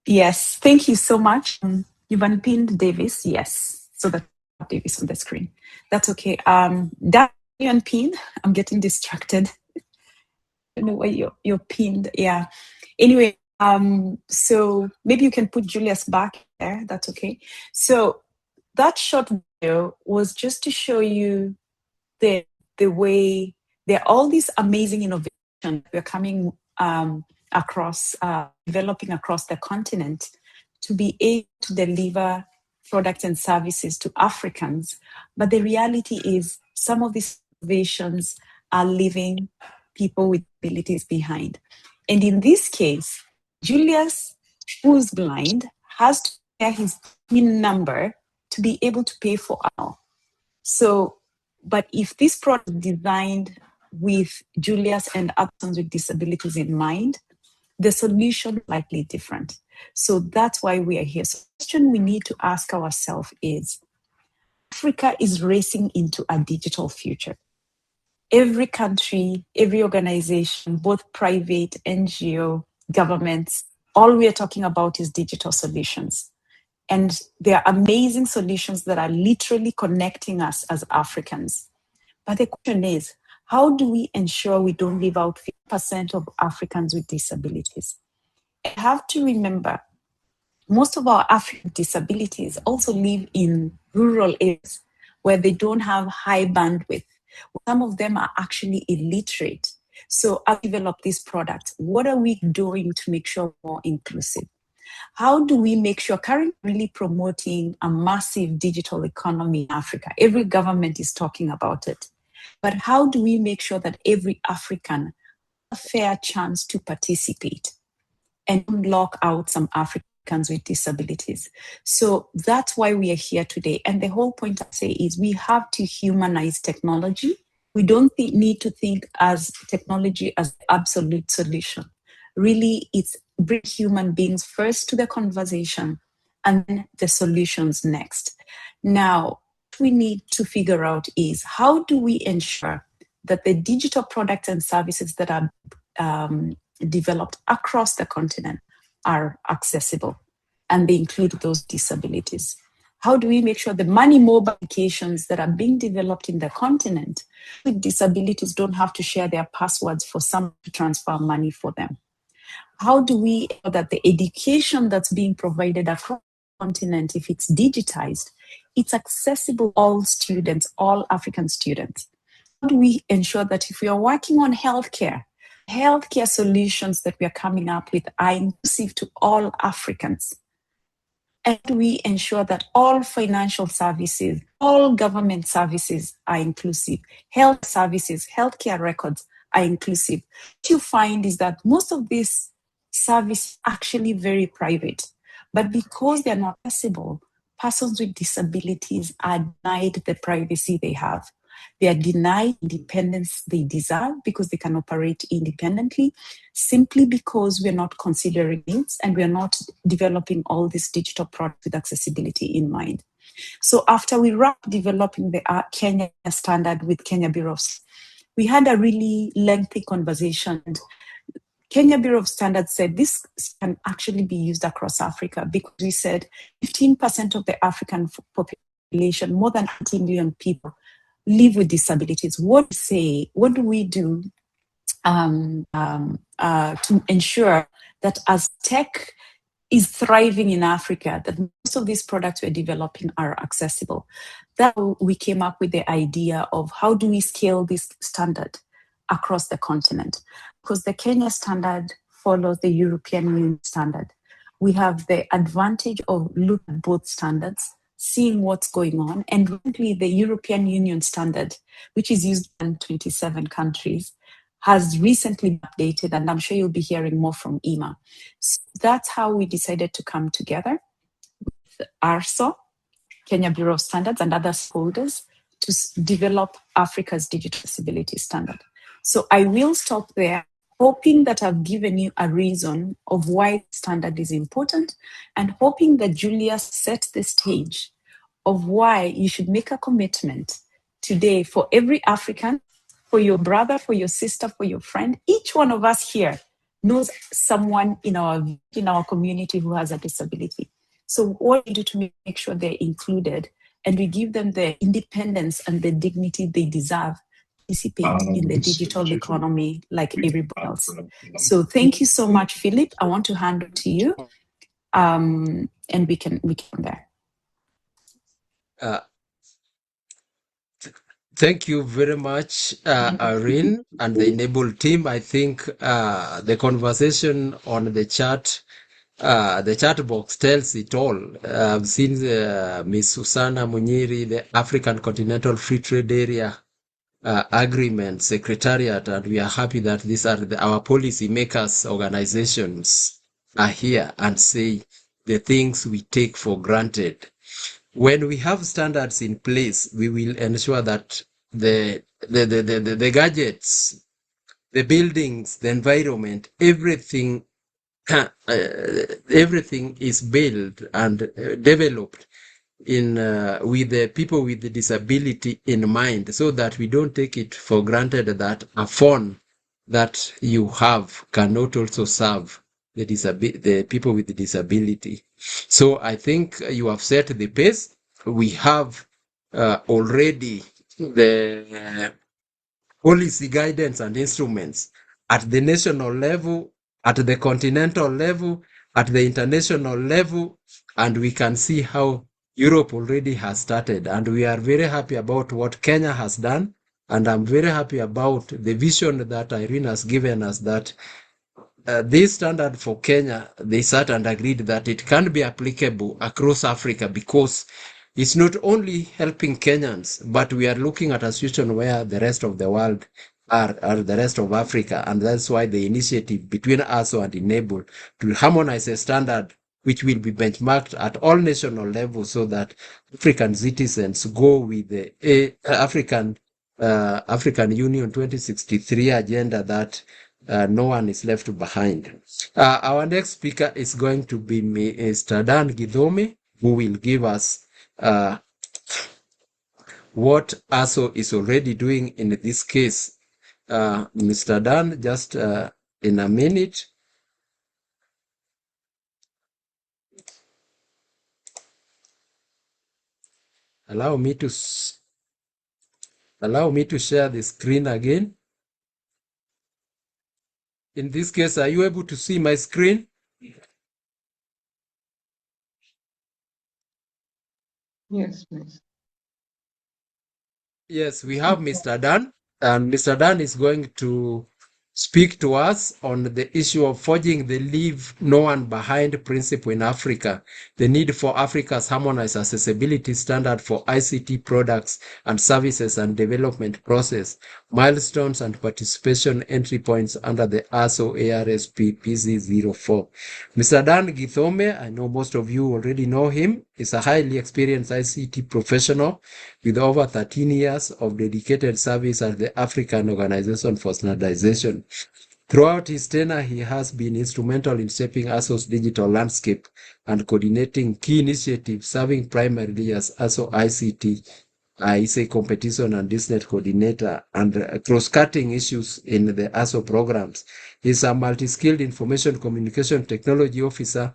Yes, thank you so much. You've unpinned Davis, yes, so that Davis on the screen. That's okay. That you unpin, I'm getting distracted. I don't know where you're pinned. Yeah. Anyway, so maybe you can put Julius back there. That's okay. So that short video was just to show you the way there are all these amazing innovations we're coming across, developing across the continent to be able to deliver products and services to Africans. But the reality is some of these innovations are leaving people with abilities behind. And in this case, Julius, who's blind, has to share his PIN number to be able to pay for our. So, but if this product is designed with Julius and others with disabilities in mind, the solution is likely different. So that's why we are here. So the question we need to ask ourselves is, Africa is racing into a digital future. Every country, every organization, both private, NGO, governments, all we are talking about is digital solutions. And there are amazing solutions that are literally connecting us as Africans. But the question is, how do we ensure we don't leave out 50% of Africans with disabilities? I have to remember, most of our African disabilities also live in rural areas where they don't have high bandwidth. Some of them are actually illiterate. So as we develop these products, what are we doing to make sure we're more inclusive? How do we make sure, currently really promoting a massive digital economy in Africa? Every government is talking about it. But how do we make sure that every African has a fair chance to participate and lock out some Africans with disabilities? So that's why we are here today. And the whole point I say is we have to humanize technology. We don't need to think as technology as the absolute solution. Really, it's bring human beings first to the conversation and then the solutions next. Now, what we need to figure out is how do we ensure that the digital products and services that are developed across the continent are accessible and they include those disabilities? How do we make sure the money mobile applications that are being developed in the continent with disabilities don't have to share their passwords for someone to transfer money for them? How do we ensure that the education that's being provided across the continent, if it's digitized, it's accessible to all students, all African students? How do we ensure that if we are working on healthcare solutions that we are coming up with are inclusive to all Africans? And we ensure that all financial services, all government services are inclusive. Health services, healthcare records are inclusive. What you find is that most of these services are actually very private. But because they're not accessible, persons with disabilities are denied the privacy they have. They are denied independence they deserve because they can operate independently, simply because we're not considering needs and we're not developing all these digital products with accessibility in mind. So after we wrapped developing the Kenya standard with Kenya Bureau of Standards, we had a really lengthy conversation. Kenya Bureau of Standards said this can actually be used across Africa because we said 15% of the African population, more than 80 million people, live with disabilities. What do we do to ensure that as tech is thriving in Africa, that most of these products we're developing are accessible? That we came up with the idea of how do we scale this standard across the continent? Because the Kenya standard follows the European Union standard. We have the advantage of looking at both standards, seeing what's going on. And recently, the European Union standard, which is used in 27 countries, has recently been updated, and I'm sure you'll be hearing more from Ima. So that's how we decided to come together with ARSO, Kenya Bureau of Standards, and other stakeholders to develop Africa's digital accessibility standard. So I will stop there, hoping that I've given you a reason of why the standard is important, and hoping that Julia set the stage of why you should make a commitment today for every African, for your brother, for your sister, for your friend, each one of us here knows someone in our community who has a disability. So what we do to make sure they're included, and we give them the independence and the dignity they deserve, participate in the digital economy like everybody else. So thank you so much, Philip. I want to hand it to you, and we can there. Thank you very much, Irene and the inABLE team. I think the conversation on the chat box tells it all. I've seen Ms. Susana Munyiri, the African Continental Free Trade Area Agreement Secretariat, and we are happy that these are our policy makers organizations are here and say the things we take for granted. When we have standards in place, we will ensure that the gadgets, the buildings, the environment, everything is built and developed in with the people with the disability in mind, so that we don't take it for granted that a phone that you have cannot also serve the people with the disability. So I think you have set the pace. We have already the policy guidance and instruments at the national level, at the continental level, at the international level, and we can see how Europe already has started. And we are very happy about what Kenya has done. And I'm very happy about the vision that Irene has given us, that this standard for Kenya, they sat and agreed that it can be applicable across Africa, because it's not only helping Kenyans, but we are looking at a situation where the rest of the world are the rest of Africa. And that's why the initiative between ARSO and inABLE to harmonize a standard which will be benchmarked at all national levels, so that African citizens go with the African Union 2063 agenda, that no one is left behind. Our next speaker is going to be Mr. Dan Githome, who will give us what ARSO is already doing in this case. Mr. Dan, just in a minute. Allow me to share the screen again. In this case, are you able to see my screen? Yes, please. Yes, we have Mr. Dan, and Mr. Dan is going to speak to us on the issue of forging the leave no one behind principle in Africa, the need for Africa's harmonized accessibility standard for ICT products and services and development process, milestones and participation entry points under the ARSO ARSP PC04. Mr. Dan Githome, I know most of you already know him, is a highly experienced ICT professional with over 13 years of dedicated service at the African Organization for Standardization. Throughout his tenure, he has been instrumental in shaping ARSO's digital landscape and coordinating key initiatives, serving primarily as ARSO ICT competition and DISNET coordinator, and cross-cutting issues in the ARSO programs. He's a multi-skilled information communication technology officer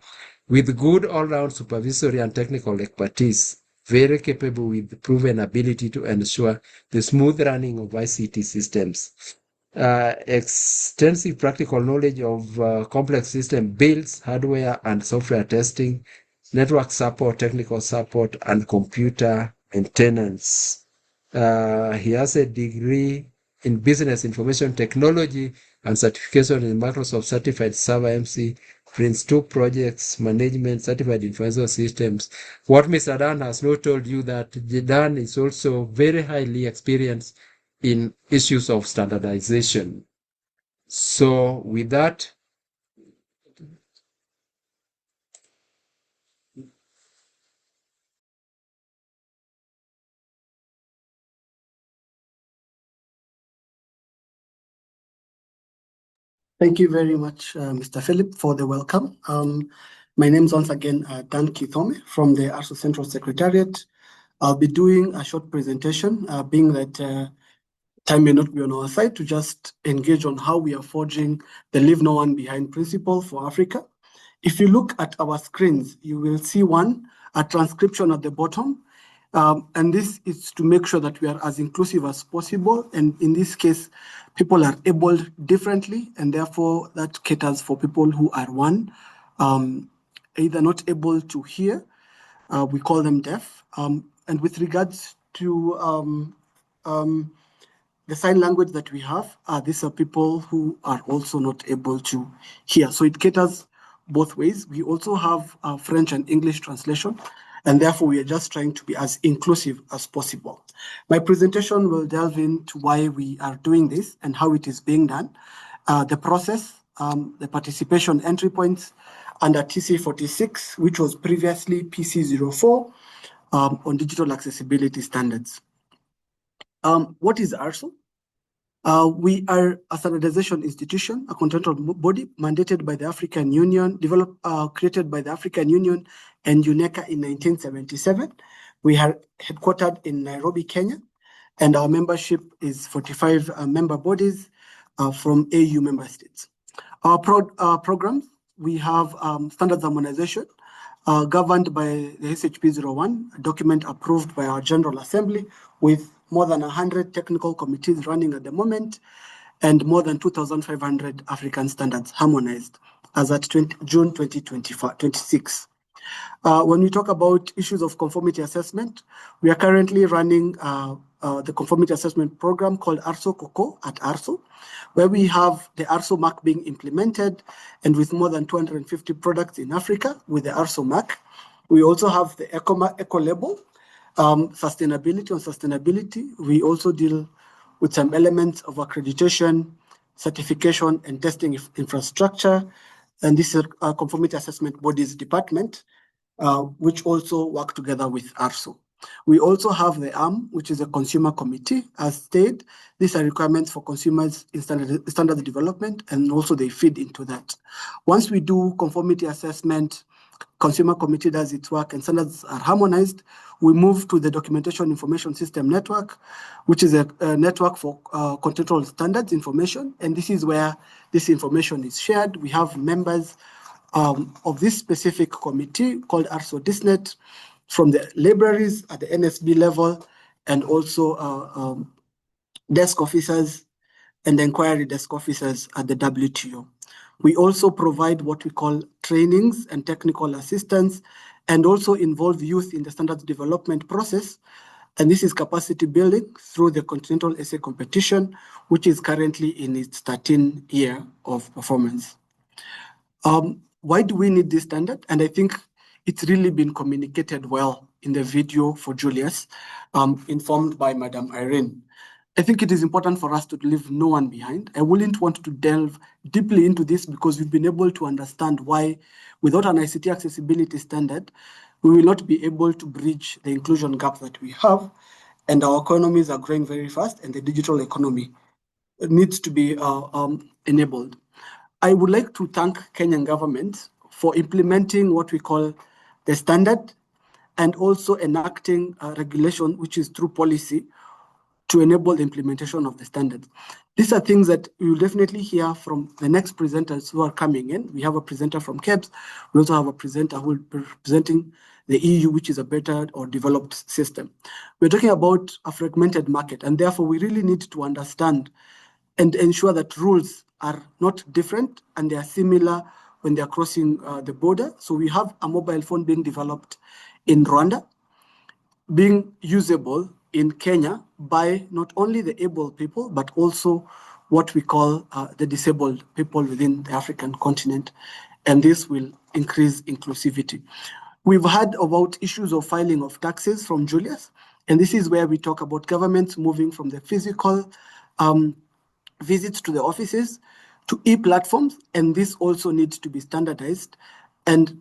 with good all-round supervisory and technical expertise, very capable with proven ability to ensure the smooth running of ICT systems. Extensive practical knowledge of complex system builds, hardware and software testing, network support, technical support, and computer maintenance. He has a degree in business information technology and certification in Microsoft Certified Server MC, Prince 2 projects, management, certified information systems. What Mr. Dan has not told you, that Dan is also very highly experienced in issues of standardization. So with that, Thank you very much, Mr. Philip, for the welcome. My name is once again Dan Githome from the ARSO Central Secretariat. I'll be doing a short presentation, being that time may not be on our side to just engage on how we are forging the Leave No One Behind principle for Africa. If you look at our screens, you will see a transcription at the bottom. And this is to make sure that we are as inclusive as possible. And in this case, people are abled differently, and therefore that caters for people who are either not able to hear, we call them deaf. And with regards to the sign language that we have, these are people who are also not able to hear. So it caters both ways. We also have French and English translation, and therefore we are just trying to be as inclusive as possible. My presentation will delve into why we are doing this and how it is being done, the process, the participation entry points under TC46, which was previously PC04, on digital accessibility standards. What is ARSO? We are a standardization institution, a continental body mandated by the African Union, created by the African Union and UNECA in 1977. We are headquartered in Nairobi, Kenya, and our membership is 45 member bodies from AU member states. Our programs, we have standards harmonization, governed by the SHP 01, a document approved by our General Assembly with more than 100 technical committees running at the moment, and more than 2,500 African standards harmonized as at June 2026. When we talk about issues of conformity assessment, we are currently running the conformity assessment program called ARSO COCO at ARSO, where we have the ARSO mark being implemented, and with more than 250 products in Africa with the ARSO mark. We also have the eco label, sustainability. On sustainability, we also deal with some elements of accreditation, certification, and testing infrastructure. And this is a conformity assessment bodies department, which also work together with ARSO. We also have the ARM, which is a consumer committee. As stated, these are requirements for consumers in standard development, and also they feed into that. Once we do conformity assessment, consumer committee does its work, and standards are harmonized, we move to the documentation information system network, which is a network for continental standards information. And this is where this information is shared. We have members of this specific committee called ARSO DISNET from the libraries at the NSB level, and also desk officers and inquiry desk officers at the WTO. We also provide what we call trainings and technical assistance, and also involve youth in the standards development process. And this is capacity building through the Continental Essay Competition, which is currently in its 13th year of performance. Why do we need this standard? And I think it's really been communicated well in the video for Julius, informed by Madam Irene. I think it is important for us to leave no one behind. I wouldn't want to delve deeply into this because we've been able to understand why, without an ICT accessibility standard, we will not be able to bridge the inclusion gap that we have. And our economies are growing very fast, and the digital economy needs to be enabled. I would like to thank Kenyan government for implementing what we call the standard, and also enacting regulation, which is through policy, to enable the implementation of the standards. These are things that you will definitely hear from the next presenters who are coming in. We have a presenter from KEBS. We also have a presenter who will be presenting the EU, which is a better or developed system. We're talking about a fragmented market, and therefore we really need to understand and ensure that rules are not different and they are similar when they are crossing the border. So we have a mobile phone being developed in Rwanda, being usable in Kenya by not only the able people, but also what we call the disabled people within the African continent. And this will increase inclusivity. We've heard about issues of filing of taxes from Julius, and this is where we talk about governments moving from the physical visits to the offices to e-platforms, and this also needs to be standardized and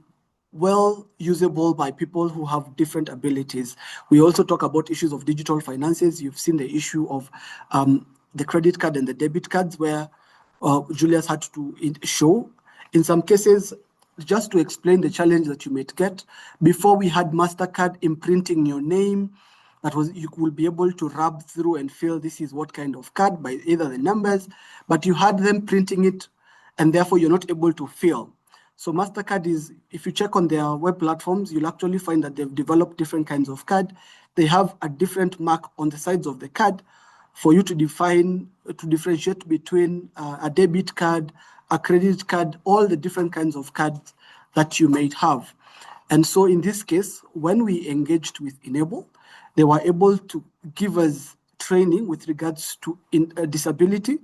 well usable by people who have different abilities. We also talk about issues of digital finances. You've seen the issue of the credit card and the debit cards, where Julius had to show, in some cases, just to explain the challenge that you might get. Before, we had MasterCard imprinting your name that was you will be able to rub through and feel this is what kind of card by either the numbers, but you had them printing it, and therefore you're not able to feel. So MasterCard is, if you check on their web platforms, you'll actually find that they've developed different kinds of card. They have a different mark on the sides of the card for you to differentiate between a debit card, a credit card, all the different kinds of cards that you may have. And so in this case, when we engaged with inABLE, they were able to give us training with regards to disability,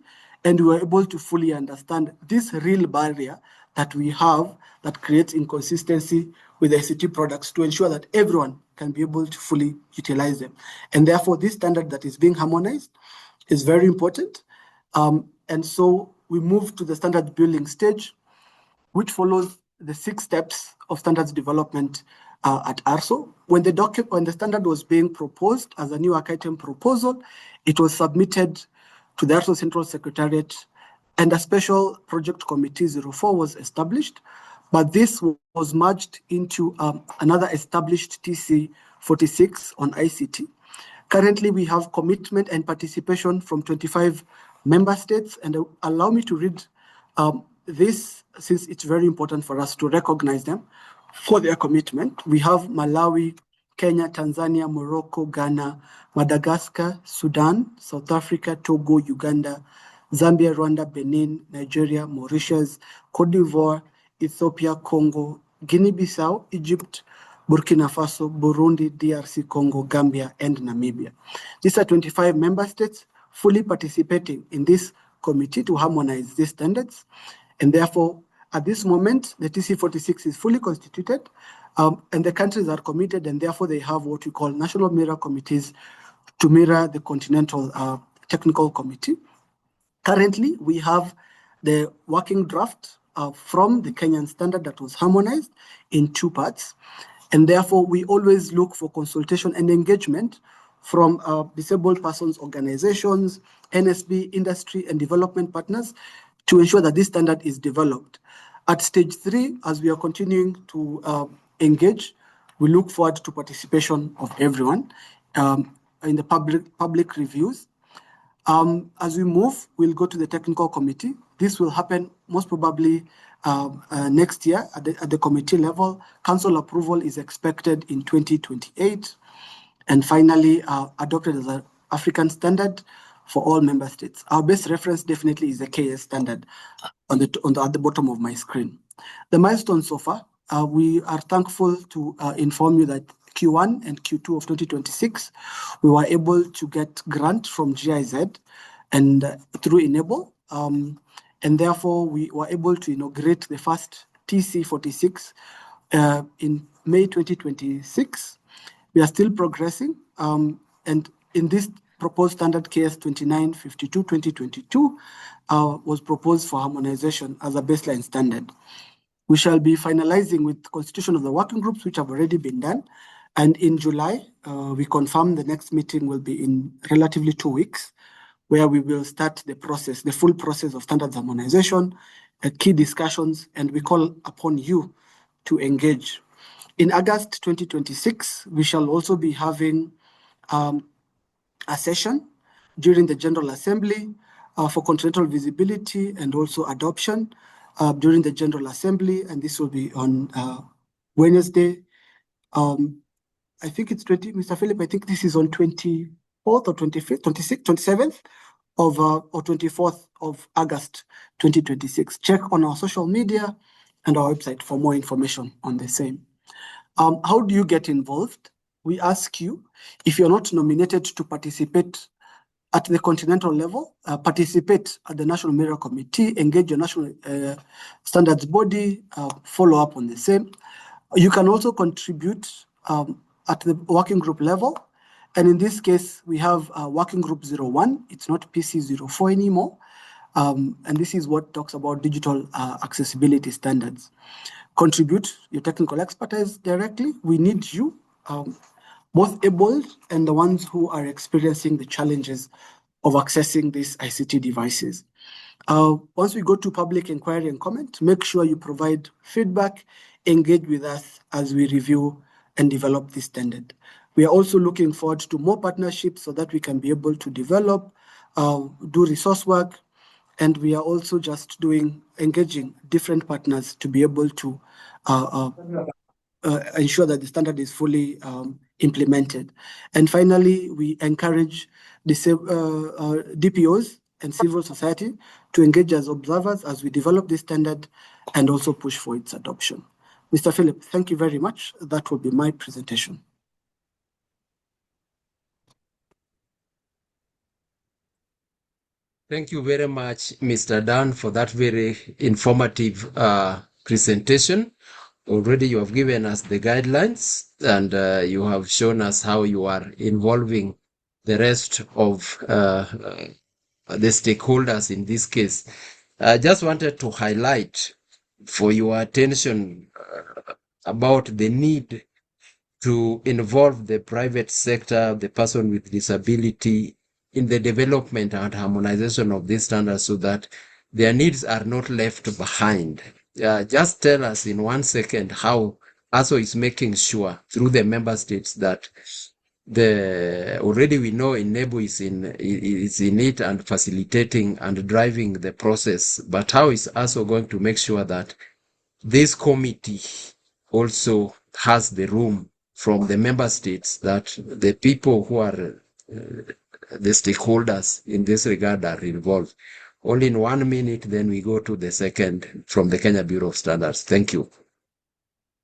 and we were able to fully understand this real barrier that we have that creates inconsistency with ICT products to ensure that everyone can be able to fully utilize them. And therefore, this standard that is being harmonized is very important. And so we move to the standard building stage, which follows the 6 steps of standards development at ARSO. When the standard was being proposed as a new work item proposal, it was submitted to the ARSO Central Secretariat, and a special project committee 04 was established, but this was merged into another established TC 46 on ICT. Currently, we have commitment and participation from 25 member states, and allow me to read this, since it's very important for us to recognize them for their commitment. We have Malawi, Kenya, Tanzania, Morocco, Ghana, Madagascar, Sudan, South Africa, Togo, Uganda, Zambia, Rwanda, Benin, Nigeria, Mauritius, Cote d'Ivoire, Ethiopia, Congo, Guinea-Bissau, Egypt, Burkina Faso, Burundi, DRC, Congo, Gambia, and Namibia. These are 25 member states fully participating in this committee to harmonize these standards. And therefore, at this moment, the TC46 is fully constituted, and the countries are committed, and therefore they have what we call national mirror committees to mirror the Continental Technical Committee. Currently, we have the working draft from the Kenyan standard that was harmonized in 2 parts. And therefore, we always look for consultation and engagement from disabled persons organizations, NSB, industry, and development partners to ensure that this standard is developed. At stage 3, as we are continuing to engage, we look forward to participation of everyone in the public reviews. As we move, we'll go to the technical committee. This will happen most probably next year at the committee level. Council approval is expected in 2028. And finally, adopted as an African standard for all member states. Our best reference definitely is the KS standard at the bottom of my screen. The milestones so far, we are thankful to inform you that Q1 and Q2 of 2026, we were able to get grant from GIZ and through inABLE. And therefore, we were able to inaugurate the first TC46 in May 2026. We are still progressing. And in this proposed standard KS 2952/2022 was proposed for harmonization as a baseline standard. We shall be finalizing with constitution of the working groups, which have already been done. And in July, we confirm the next meeting will be in relatively 2 weeks, where we will start the process, the full process of standards harmonization, key discussions, and we call upon you to engage. In August 2026, we shall also be having a session during the General Assembly for continental visibility and also adoption during the General Assembly, and this will be on Wednesday. I think it's Mr. Philip, I think this is on 24th or 25th, 26th, 27th of or 24th of August 2026. Check on our social media and our website for more information on the same. How do you get involved? We ask you, if you're not nominated to participate at the continental level, participate at the National Mirror Committee, engage your national standards body, follow up on the same. You can also contribute at the working group level. And in this case, we have working group 01. It's not PC 04 anymore. And this is what talks about digital accessibility standards. Contribute your technical expertise directly. We need you, both able and the ones who are experiencing the challenges of accessing these ICT devices. Once we go to public inquiry and comment, make sure you provide feedback, engage with us as we review and develop this standard. We are also looking forward to more partnerships so that we can be able to develop, do resource work, and we are also just engaging different partners to be able to ensure that the standard is fully implemented. And finally, we encourage DPOs and civil society to engage as observers as we develop this standard and also push for its adoption. Mr. Philip, thank you very much. That will be my presentation. Thank you very much, Mr. Dan, for that very informative presentation. Already you have given us the guidelines and you have shown us how you are involving the rest of the stakeholders in this case. I just wanted to highlight for your attention about the need to involve the private sector, the person with disability in the development and harmonization of these standards so that their needs are not left behind. Just tell us in 1 second how ARSO is making sure through the member states that already we know inABLE is in it and facilitating and driving the process, but how is ARSO going to make sure that this committee also has the room from the member states that the people who are the stakeholders in this regard are involved? Only in 1 minute, then we go to the second from the Kenya Bureau of Standards. Thank you.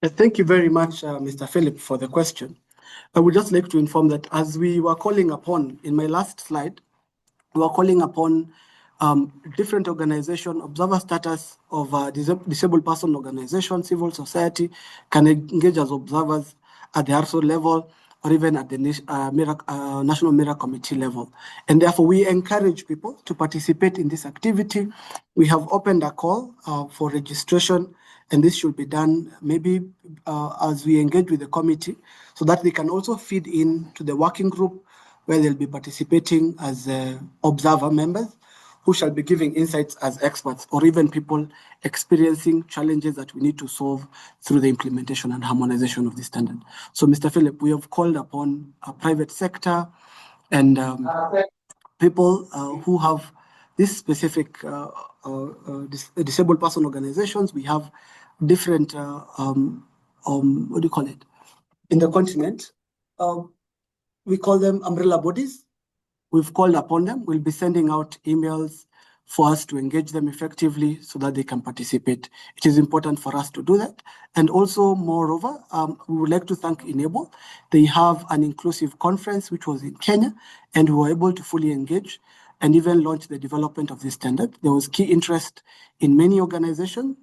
Thank you very much, Mr. Philip, for the question. I would just like to inform that as we were calling upon in my last slide, we were calling upon different organization, observer status of disabled person organization, civil society can engage as observers at the ARSO level or even at the National MIRA Committee level. And therefore, we encourage people to participate in this activity. We have opened a call for registration, and this should be done maybe as we engage with the committee so that they can also feed in to the working group where they'll be participating as observer members who shall be giving insights as experts or even people experiencing challenges that we need to solve through the implementation and harmonization of the standard. So, Mr. Philip, we have called upon a private sector and people who have this specific disabled person organizations. We have different, what do you call it? In the continent, we call them umbrella bodies. We've called upon them. We'll be sending out emails for us to engage them effectively so that they can participate. It is important for us to do that. And also, moreover, we would like to thank inABLE. They have an inclusive conference, which was in Kenya, and we were able to fully engage and even launch the development of this standard. There was key interest in many organizations,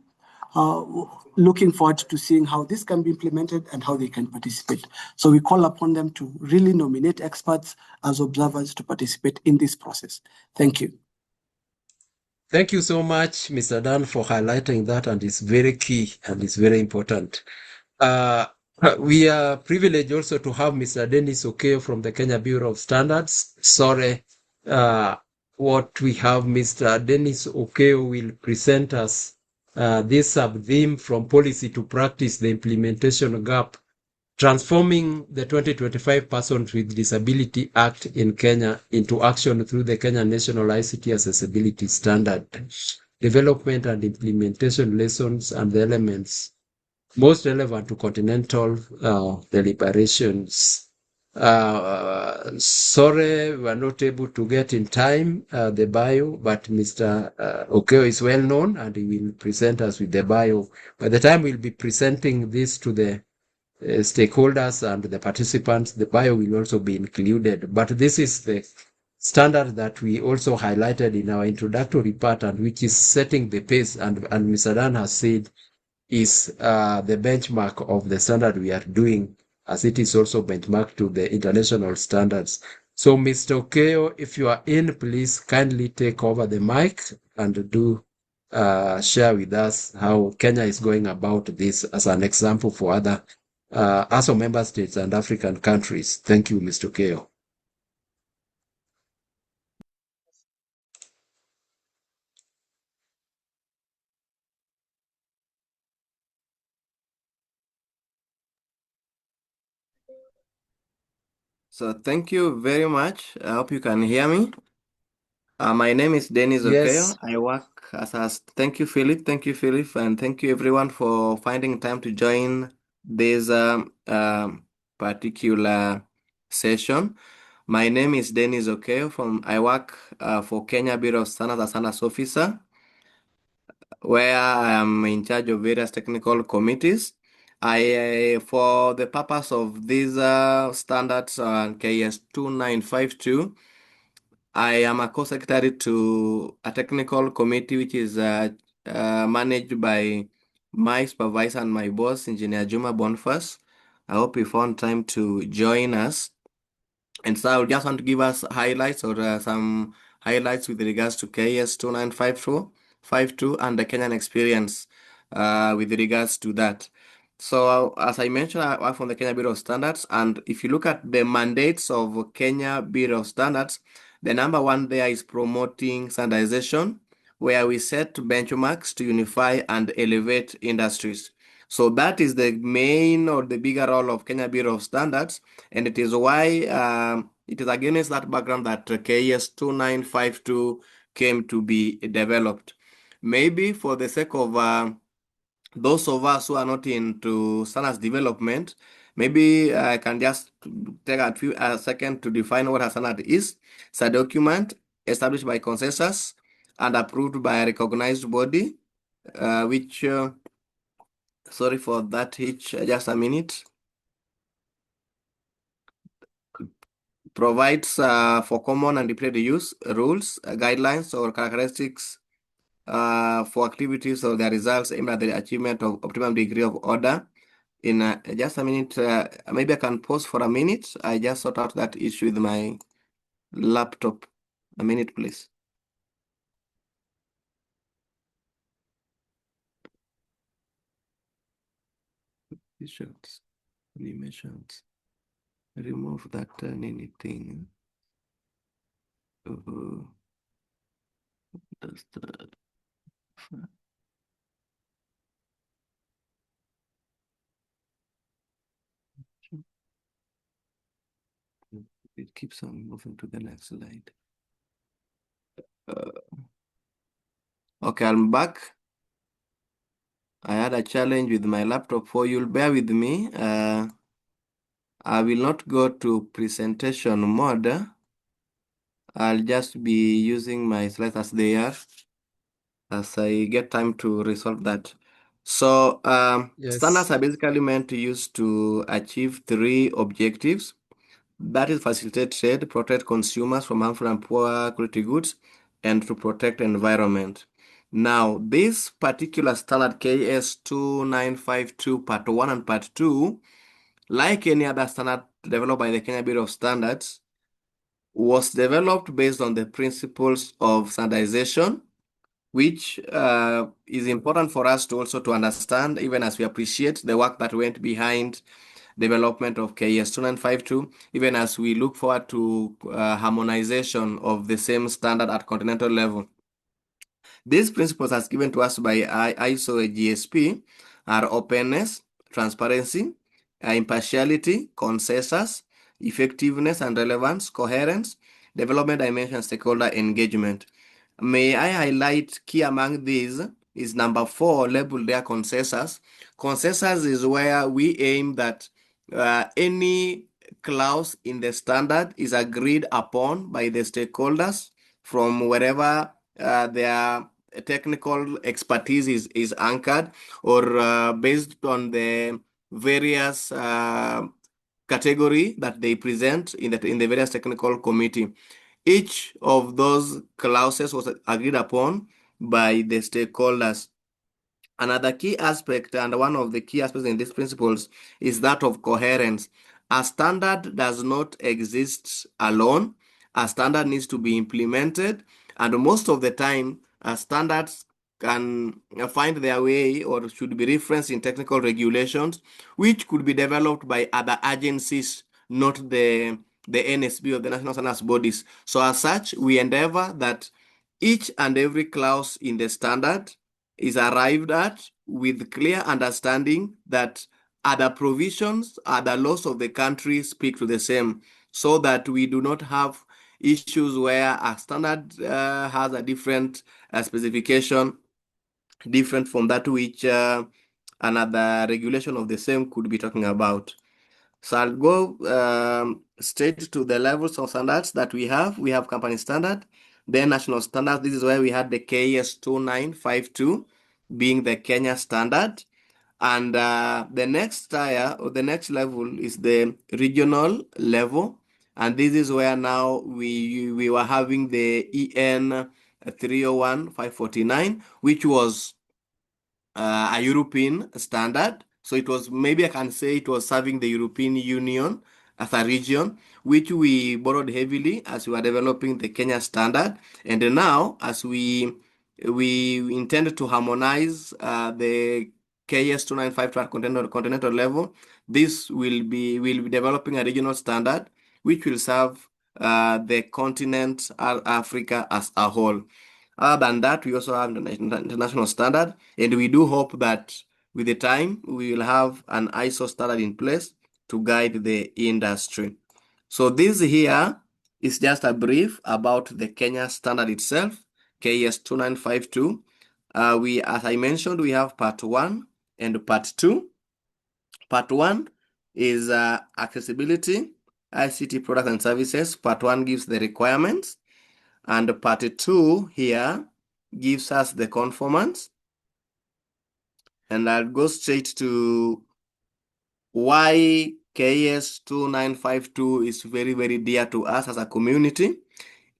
looking forward to seeing how this can be implemented and how they can participate. So we call upon them to really nominate experts as observers to participate in this process. Thank you. Thank you so much, Mr. Dan, for highlighting that, and it's very key and it's very important. We are privileged also to have Mr. Dennis Okeo from the Kenya Bureau of Standards. Sorry, what we have, Mr. Dennis Okeo will present us this sub-theme from policy to practice, the implementation gap, transforming the 2025 Persons with Disability Act in Kenya into action through the Kenya National ICT Accessibility Standard, development and implementation lessons and the elements most relevant to continental deliberations. Sorry, we are not able to get in time the bio, but Mr. Okeo is well known and he will present us with the bio. By the time we'll be presenting this to the stakeholders and the participants, the bio will also be included. But this is the standard that we also highlighted in our introductory part and which is setting the pace, and Mr. Dan has said is the benchmark of the standard we are doing, as it is also benchmarked to the international standards. So, Mr. Okeo, if you are in, please kindly take over the mic and do share with us how Kenya is going about this as an example for other ARSO member states and African countries. Thank you, Mr. Okeo. So thank you very much. I hope you can hear me. My name is Dennis Yes. Okeyo. I work thank you, Philip. Thank you, Philip. And thank you, everyone, for finding time to join this particular session. My name is Dennis Okeyo. I work for Kenya Bureau of Standards as Standards Officer, where I am in charge of various technical committees. For the purpose of these standards KS 2952, I am a co-secretary to a technical committee which is managed by my supervisor and my boss, Engineer Juma Boniface. I hope you found time to join us. And so I just want to give us highlights or some highlights with regards to KS 2952 and the Kenyan experience with regards to that. So as I mentioned, I work from the Kenya Bureau of Standards, and if you look at the mandates of Kenya Bureau of Standards, the number one there is promoting standardization, where we set benchmarks to unify and elevate industries. So that is the main or the bigger role of Kenya Bureau of Standards, and it is why it is against that background that KS 2952 came to be developed. Maybe for the sake of those of us who are not into standards development, maybe I can just take a second to define what a standard is. It's a document established by consensus and approved by a recognized body, which, sorry for that hitch, just a minute, provides for common and repeated use rules, guidelines, or characteristics for activities or their results aimed at the achievement of optimum degree of order. In just a minute, maybe I can pause for a minute. I just sort out that issue with my laptop. A minute, please. Visuals, animations. Remove that anything. Does that? It keeps on moving to the next slide. Okay, I'm back. I had a challenge with my laptop, so you'll bear with me. I will not go to presentation mode. I'll just be using my slides as they are as I get time to resolve that. So standards Yes. are basically meant to use to achieve three objectives. That is facilitate trade, protect consumers from harmful and poor quality goods, and to protect environment. Now, this particular standard KS 2952 Part 1 and Part 2, like any other standard developed by the Kenya Bureau of Standards, was developed based on the principles of standardization, which is important for us to also to understand, even as we appreciate the work that went behind development of KS 2952, even as we look forward to harmonization of the same standard at continental level. These principles as given to us by ISO GSP are openness, transparency, impartiality, consensus, effectiveness and relevance, coherence, development dimension, stakeholder engagement. May I highlight key among these is number 4, labeled there consensus. Consensus is where we aim that any clause in the standard is agreed upon by the stakeholders from wherever their technical expertise is anchored, or based on the various category that they present in the various technical committee. Each of those clauses was agreed upon by the stakeholders. Another key aspect, and one of the key aspects in these principles, is that of coherence. A standard does not exist alone. A standard needs to be implemented, and most of the time, standards can find their way or should be referenced in technical regulations, which could be developed by other agencies, not the NSB or the National Standards Bodies. So as such, we endeavor that each and every clause in the standard is arrived at with clear understanding that other provisions, other laws of the country speak to the same. so that we do not have issues where a standard has a different specification, different from that which another regulation of the same could be talking about. So I'll go straight to the levels of standards that we have. We have company standard, then national standard. This is where we had the KS 2952 being the Kenya standard. And the next tier or the next level is the regional level. And this is where now we were having the EN 301-549, which was a European standard. So it was, maybe I can say it was serving the European Union as a region, which we borrowed heavily as we were developing the Kenya standard. And now, as we intended to harmonize the KS 295 to our continental level, this will be developing a regional standard which will serve the continent Africa as a whole. Other than that, we also have the international standard, and we do hope that with the time we will have an ISO standard in place to guide the industry. So this here is just a brief about the Kenya standard itself, KS 2952. As I mentioned, we have part 1 and part 2. Part 1 is accessibility, ICT products and services. Part 1 gives the requirements, and part 2 here gives us the conformance. And I'll go straight to why KS 2952 is very, very dear to us as a community.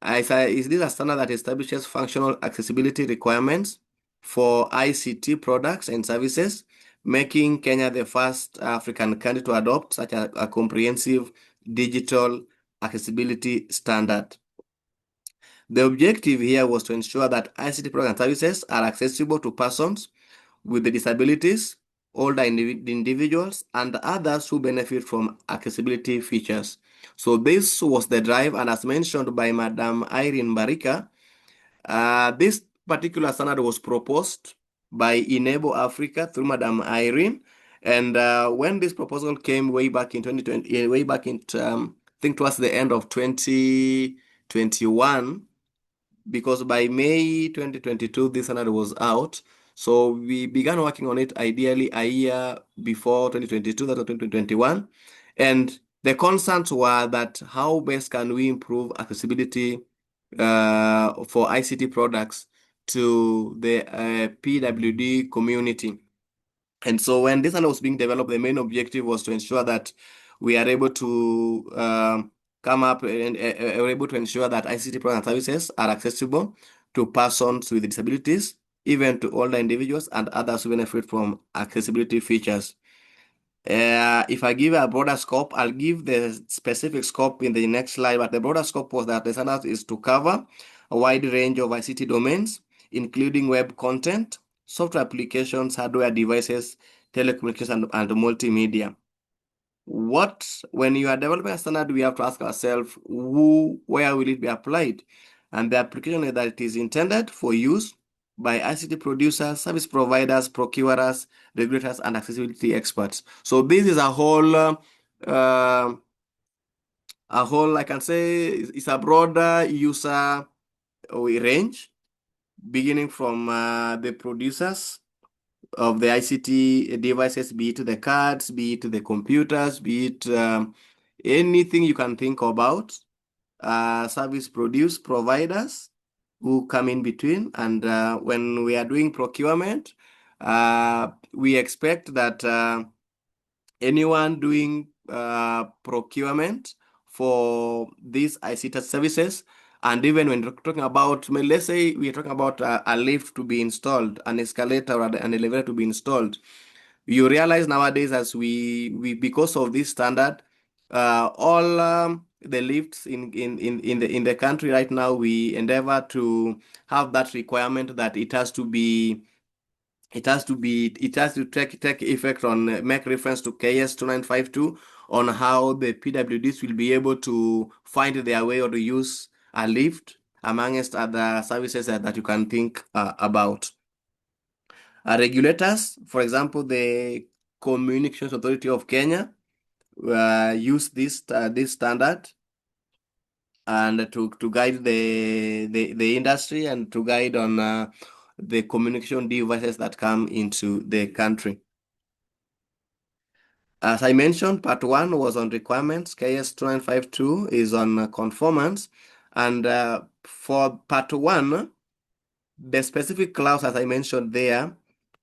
Is this a standard that establishes functional accessibility requirements for ICT products and services, making Kenya the first African country to adopt such a comprehensive digital accessibility standard. The objective here was to ensure that ICT products and services are accessible to persons with the disabilities, older individuals, and others who benefit from accessibility features. So this was the drive, and as mentioned by Madam Irene Barika, this particular standard was proposed by inABLE Africa through Madam Irene. And when this proposal came way back in 2020, way back in, I think towards the end of 2021, because by May 2022, this standard was out. So we began working on it ideally a year before 2022, that was 2021. And the concerns were that how best can we improve accessibility for ICT products to the PWD community. And so when this standard was being developed, the main objective was to ensure that we are able to come up and are able to ensure that ICT products and services are accessible to persons with disabilities, even to older individuals and others who benefit from accessibility features. If I give a broader scope, I'll give the specific scope in the next slide, but the broader scope was that the standard is to cover a wide range of ICT domains, including web content, software applications, hardware devices, telecommunications, and multimedia. When you are developing a standard, we have to ask ourselves, where will it be applied? And the application is that it is intended for use by ICT producers, service providers, procurers, regulators, and accessibility experts. So this is a whole, I can say, it's a broader user range, beginning from the producers of the ICT devices, be it the cards, be it the computers, be it anything you can think about, service providers who come in between. And when we are doing procurement, we expect that anyone doing procurement for these ICT services, and even when we're talking about, let's say we're talking about a lift to be installed, an escalator or an elevator to be installed, you realize nowadays as we because of this standard, all the lifts in the country right now, we endeavor to have that requirement that it has to take effect on, make reference to KS 2952 on how the PWDs will be able to find their way or to use a lift, amongst other services that you can think about. Regulators, for example, the Communications Authority of Kenya, use this standard and to guide the industry and to guide on the communication devices that come into the country. As I mentioned, part 1 was on requirements. KS 2952 is on conformance. And for part 1, the specific clause, as I mentioned there,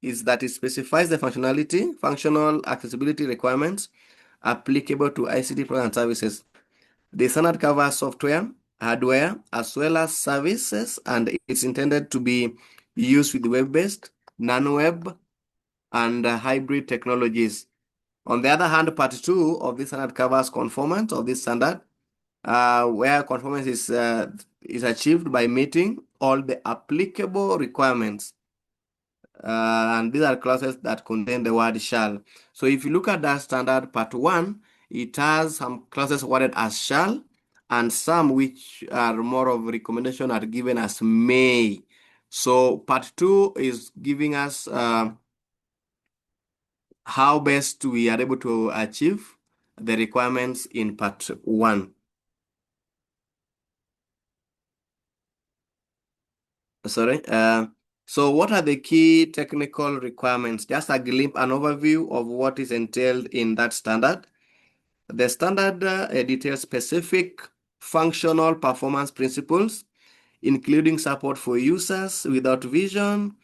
is that it specifies the functional accessibility requirements applicable to ICT products and services. The standard covers software, hardware, as well as services, and it's intended to be used with web-based, non-web, and hybrid technologies. On the other hand, part 2 of this standard covers conformance of this standard, where conformance is achieved by meeting all the applicable requirements. And these are clauses that contain the word shall. So if you look at that standard part 1, it has some clauses worded as shall, and some which are more of recommendation are given as may. So part 2 is giving us how best we are able to achieve the requirements in part 1. Sorry. So what are the key technical requirements? Just a glimpse, an overview of what is entailed in that standard. The standard details specific functional performance principles, including support for users without vision,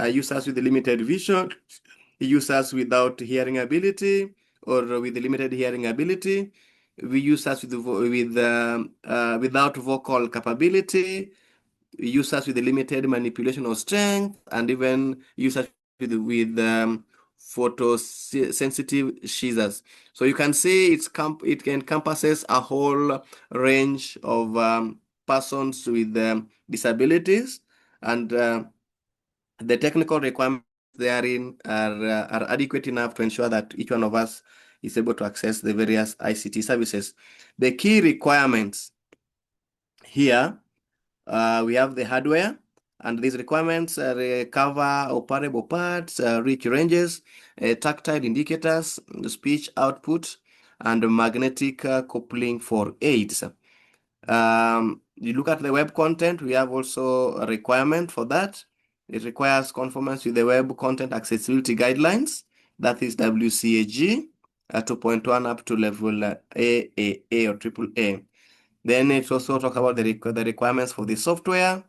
users with limited vision, users without hearing ability or with limited hearing ability, users without vocal capability, users with limited manipulation of strength, and even users with photosensitive seizures. So you can see it encompasses a whole range of persons with disabilities, and the technical requirements therein are adequate enough to ensure that each one of us is able to access the various ICT services. The key requirements here, we have the hardware, and these requirements cover operable parts, reach ranges, tactile indicators, speech output, and magnetic coupling for aids. You look at the web content, we have also a requirement for that. It requires conformance with the Web Content Accessibility Guidelines, that is WCAG 2.1 up to level AAA or AAA. Then it also talks about the requirements for the software,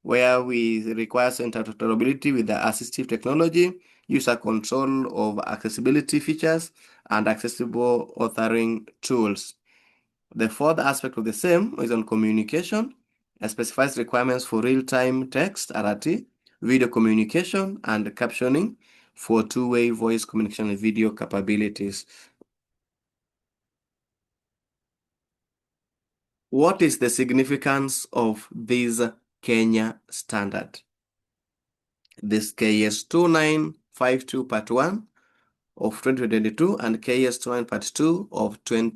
where we require interoperability with the assistive technology, user control of accessibility features, and accessible authoring tools. The fourth aspect of the same is on communication. It specifies requirements for real-time text, RT, video communication, and captioning for two-way voice communication and video capabilities. What is the significance of this Kenya standard? This KS 2952 part 1 of 2022 and KS 29 part 2 of part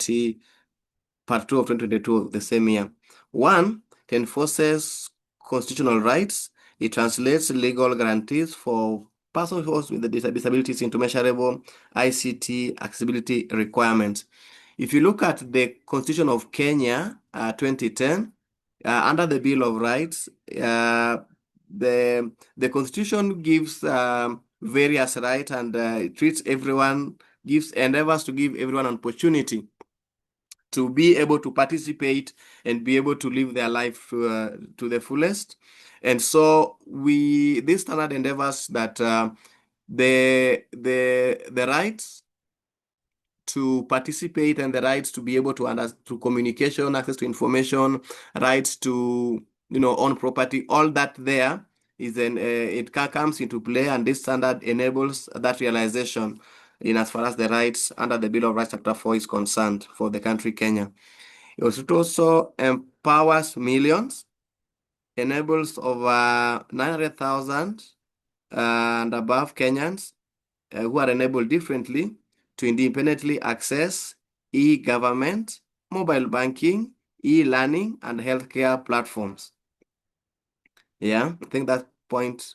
2 of 2022 of the same year. 1, it enforces constitutional rights. It translates legal guarantees for persons with disabilities into measurable ICT accessibility requirements. If you look at the Constitution of Kenya 2010, under the Bill of Rights, the Constitution gives various rights, and it treats everyone, endeavors to give everyone an opportunity to be able to participate and be able to live their life to the fullest. And so this standard endeavors that the rights to participate and the rights to be able to communication, access to information, rights to own property, all that there is it comes into play, and this standard enables that realization in as far as the rights under the Bill of Rights Chapter 4 is concerned for the country Kenya. It also empowers millions, enables over 900,000 and above Kenyans who are enabled differently to independently access e-government, mobile banking, e-learning, and healthcare platforms. Yeah, I think that point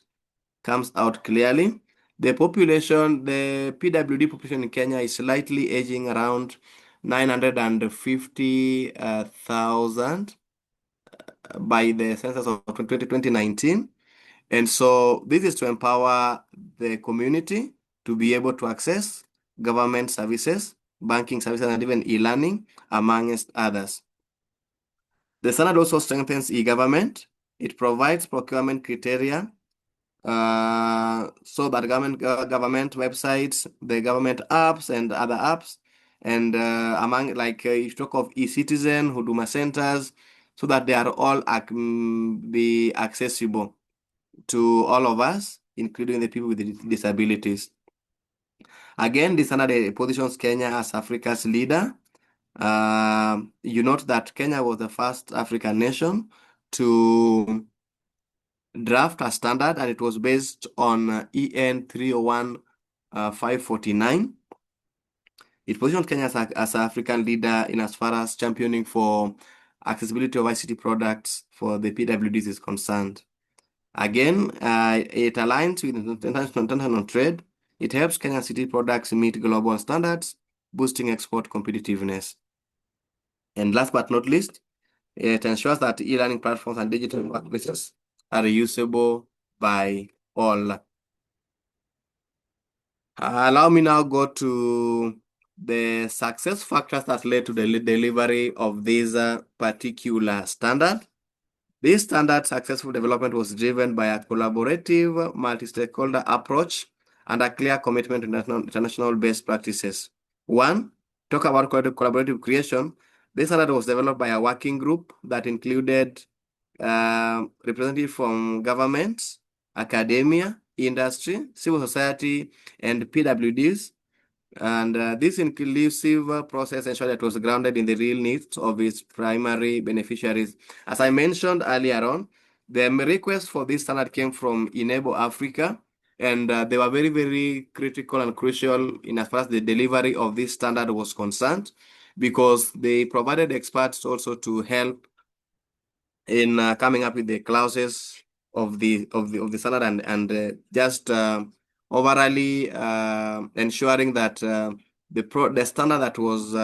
comes out clearly. The PWD population in Kenya is slightly aging around 950,000 by the census of 2019. And so this is to empower the community to be able to access government services, banking services, and even e-learning, amongst others. The standard also strengthens e-government. It provides procurement criteria so that government websites, the government apps, and other apps, and among if you talk of e-citizen, Huduma centers, so that they are all be accessible to all of us, including the people with disabilities. Again, this standard positions Kenya as Africa's leader. You note that Kenya was the first African nation to draft a standard, and it was based on EN 301 549. It positions Kenya as an African leader in as far as championing for accessibility of ICT products for the PWDs is concerned. Again, it aligns with international trade. It helps Kenyan ICT products meet global standards, boosting export competitiveness. And last but not least, it ensures that e-learning platforms and digital workplaces are usable by all. Allow me now go to the success factors that led to the delivery of this particular standard. This standard successful development was driven by a collaborative, multi-stakeholder approach and a clear commitment to international best practices. One, talk about collaborative creation. This standard was developed by a working group that included representatives from governments, academia, industry, civil society, and PWDs. And this inclusive process ensured that it was grounded in the real needs of its primary beneficiaries. As I mentioned earlier on, the request for this standard came from inABLE Africa, and they were very, very critical and crucial in as far as the delivery of this standard was concerned, because they provided experts also to help in coming up with the clauses of the standard and just overall ensuring that the standard that was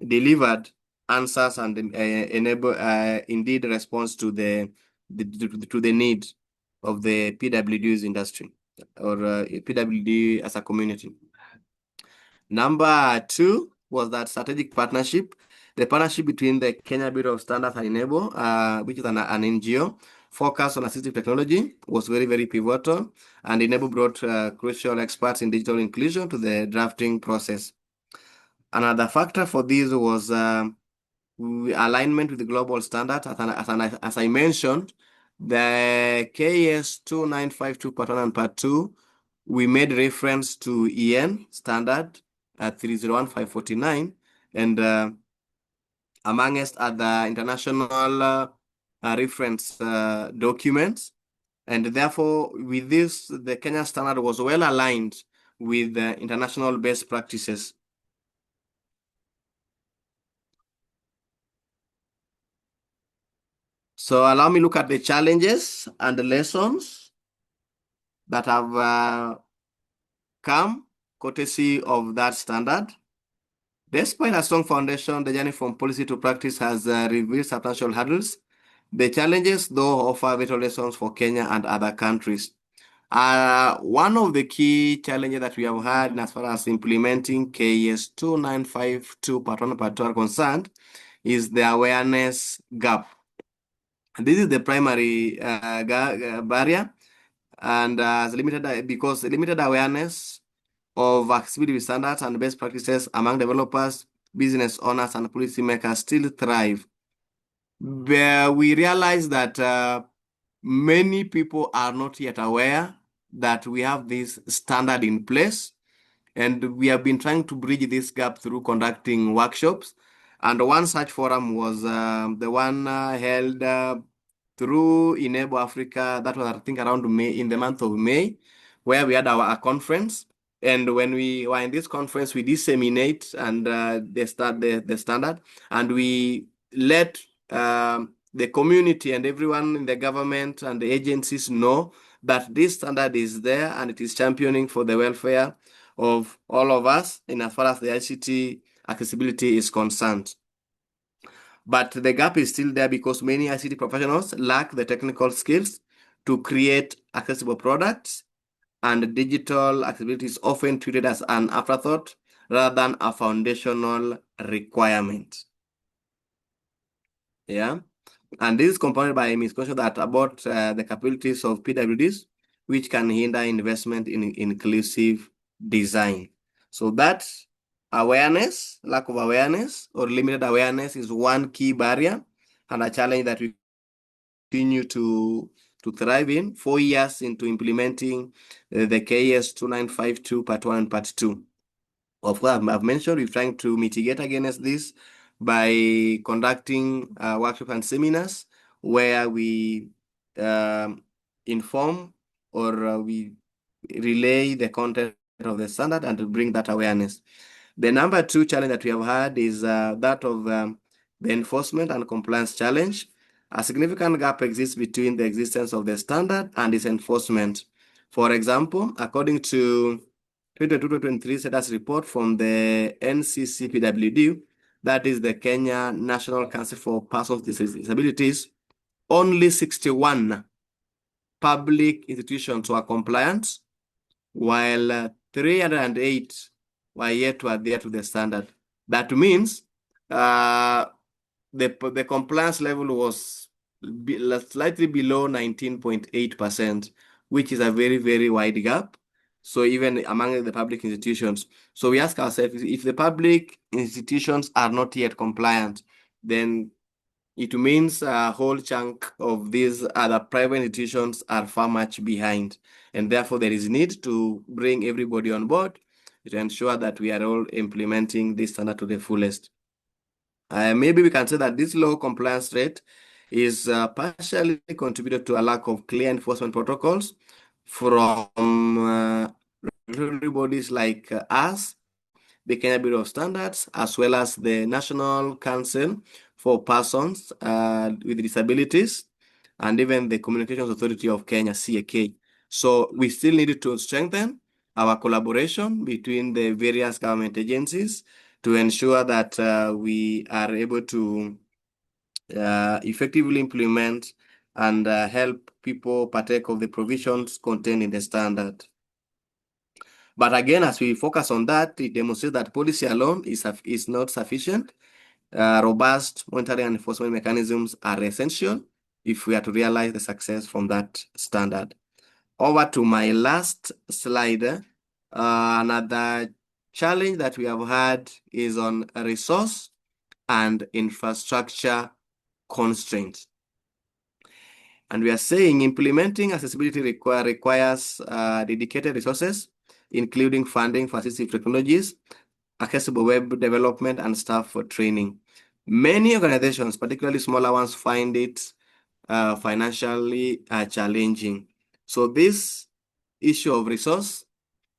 delivered answers and enable indeed response to the need of the PWDs industry or PWD as a community. Number two was that strategic partnership. The partnership between the Kenya Bureau of Standards and inABLE, which is an NGO, focused on assistive technology, was very, very pivotal, and inABLE brought crucial experts in digital inclusion to the drafting process. Another factor for this was alignment with the global standard. As I mentioned, the KS 2952 Part 1 and Part 2, we made reference to EN standard at 301549, and amongst other international reference documents. And therefore, with this, the Kenya standard was well aligned with international best practices. So allow me look at the challenges and the lessons that have come courtesy of that standard. Despite a strong foundation, the journey from policy to practice has revealed substantial hurdles. The challenges, though, offer vital lessons for Kenya and other countries. One of the key challenges that we have had as far as implementing KS 2952 Part 1 and Part 2 are concerned is the awareness gap. This is the primary barrier, and because limited awareness of accessibility standards and best practices among developers, business owners, and policymakers still thrive. Where we realize that many people are not yet aware that we have this standard in place, and we have been trying to bridge this gap through conducting workshops. And one such forum was the one held through inABLE Africa. That was, I think, around May, in the month of May, where we had our conference. And when we were in this conference, we disseminate and the standard, and we let the community and everyone in the government and the agencies know that this standard is there and it is championing for the welfare of all of us in as far as the ICT accessibility is concerned. But the gap is still there because many ICT professionals lack the technical skills to create accessible products, and digital accessibility is often treated as an afterthought rather than a foundational requirement. Yeah. And this is compounded by a misconception that about the capabilities of PWDs, which can hinder investment in inclusive design. So that awareness, lack of awareness or limited awareness is one key barrier and a challenge that we continue to thrive in 4 years into implementing the KS 2952 Part 1 and Part 2. Of course, I've mentioned we're trying to mitigate against this by conducting workshops and seminars where we inform or we relay the content of the standard and to bring that awareness. The number 2 challenge that we have had is that of the enforcement and compliance challenge. A significant gap exists between the existence of the standard and its enforcement. For example, according to 2022-2023 status report from the NCCPWD, that is the Kenya National Council for Persons with Disabilities, only 61 public institutions were compliant, while 308 were yet to adhere to the standard. That means the compliance level was slightly below 19.8%, which is a very, very wide gap. So even among the public institutions. So we ask ourselves, if the public institutions are not yet compliant, then it means a whole chunk of these other private institutions are far much behind. And therefore, there is need to bring everybody on board to ensure that we are all implementing this standard to the fullest. Maybe we can say that this low compliance rate is partially contributed to a lack of clear enforcement protocols from regulatory bodies like us, the Kenya Bureau of Standards, as well as the National Council for Persons with Disabilities, and even the Communications Authority of Kenya, CAK. So we still need to strengthen our collaboration between the various government agencies to ensure that we are able to effectively implement and help people partake of the provisions contained in the standard. But again, as we focus on that, it demonstrates that policy alone is not sufficient. Robust monitoring and enforcement mechanisms are essential if we are to realize the success from that standard. Over to my last slide. Another challenge that we have had is on resource and infrastructure constraints. And we are saying implementing accessibility requires dedicated resources, including funding for assistive technologies, accessible web development, and staff for training. Many organizations, particularly smaller ones, find it financially challenging. So this issue of resource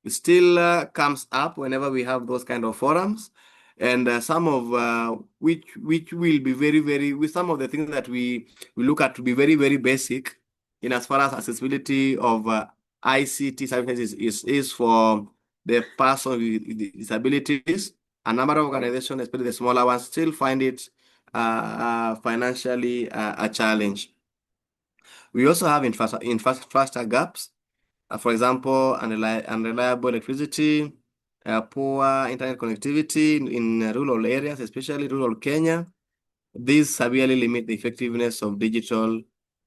still comes up whenever we have those kind of forums, and some of which will be very, with some of the things that we look at to be very, very basic in as far as accessibility of ICT services is for the person with disabilities. A number of organizations, especially the smaller ones, still find it financially a challenge. We also have infrastructure gaps. For example, unreliable electricity, poor internet connectivity in rural areas, especially rural Kenya. These severely limit the effectiveness of digital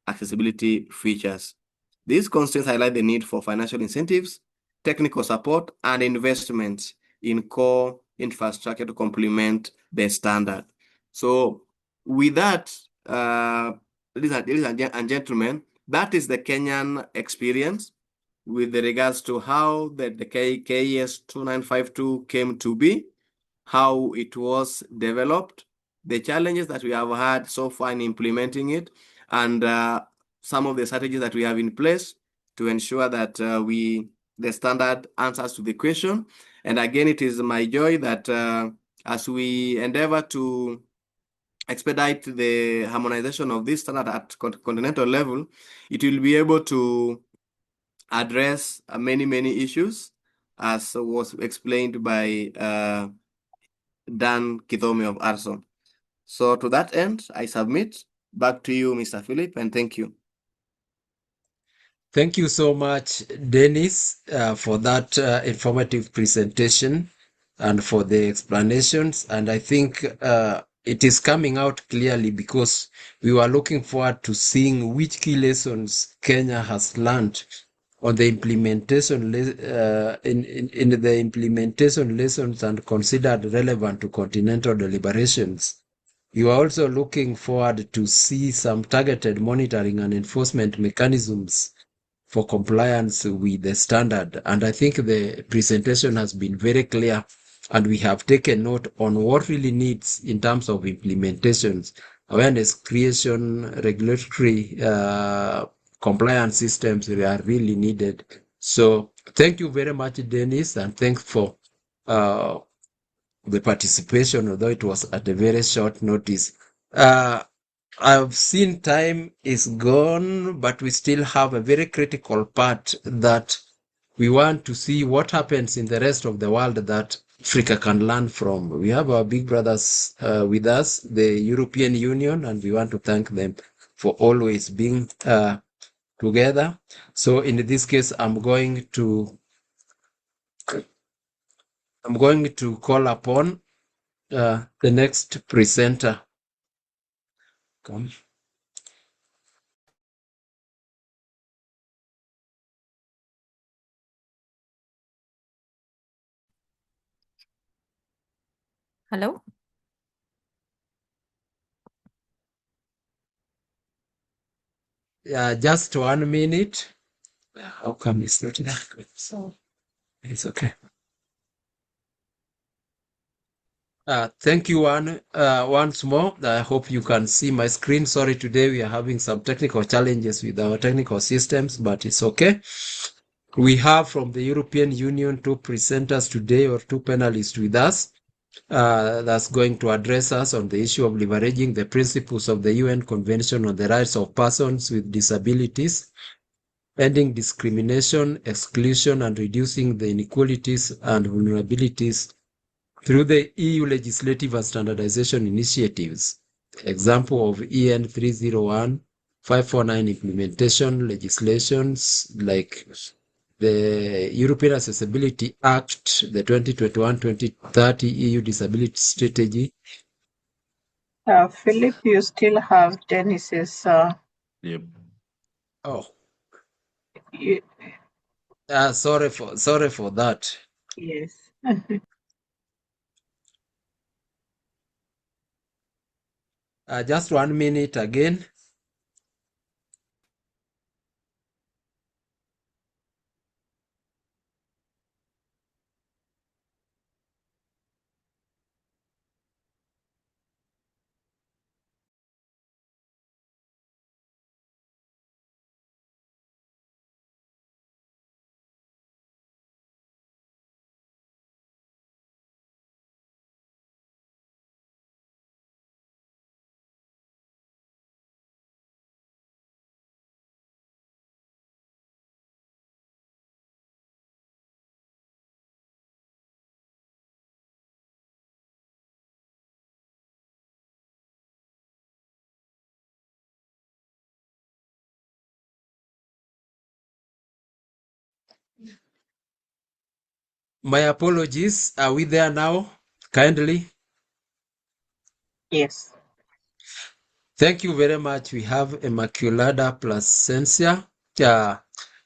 accessibility features. These constraints highlight the need for financial incentives, technical support, and investment in core infrastructure to complement the standard. So with that, ladies and gentlemen, that is the Kenyan experience with regards to how the KS 2952 came to be, how it was developed, the challenges that we have had so far in implementing it, and some of the strategies that we have in place to ensure that the standard answers to the question. And again, it is my joy that as we endeavor to expedite the harmonization of this standard at continental level, it will be able to address many issues, as was explained by Dan Kithomi of ARSO. So to that end, I submit. Back to you, Mr. Philip, and thank you. Thank you so much, Dennis, for that informative presentation and for the explanations. And I think it is coming out clearly because we were looking forward to seeing which key lessons Kenya has learned on the implementation in the implementation lessons and considered relevant to continental deliberations. You are also looking forward to see some targeted monitoring and enforcement mechanisms for compliance with the standard. And I think the presentation has been very clear, and we have taken note on what really needs in terms of implementations, awareness creation, regulatory compliance systems are really needed. So thank you very much, Dennis, and thanks for the participation, although it was at a very short notice. I've seen time is gone, but we still have a very critical part that we want to see what happens in the rest of the world that Africa can learn from. We have our big brothers with us, the European Union, and we want to thank them for always being together. So in this case, I'm going to call upon the next presenter. Come. Hello? Just 1 minute. How come it's not that good? So it's okay. Thank you once more. I hope you can see my screen. Sorry, today we are having some technical challenges with our technical systems, but it's okay. We have from the European Union 2 presenters today, or 2 panelists with us. That's going to address us on the issue of leveraging the principles of the UN Convention on the Rights of Persons with Disabilities, ending discrimination, exclusion, and reducing the inequalities and vulnerabilities through the EU legislative and standardization initiatives. Example of EN 301-549 implementation legislations like the European Accessibility Act, the 2021-2030 EU Disability Strategy. Philip, you still have Dennis's. Yep. Oh. You, Sorry for that. yes. Just 1 minute again. My apologies. Are we there now? Kindly. Yes. Thank you very much. We have Immaculada Plasencia,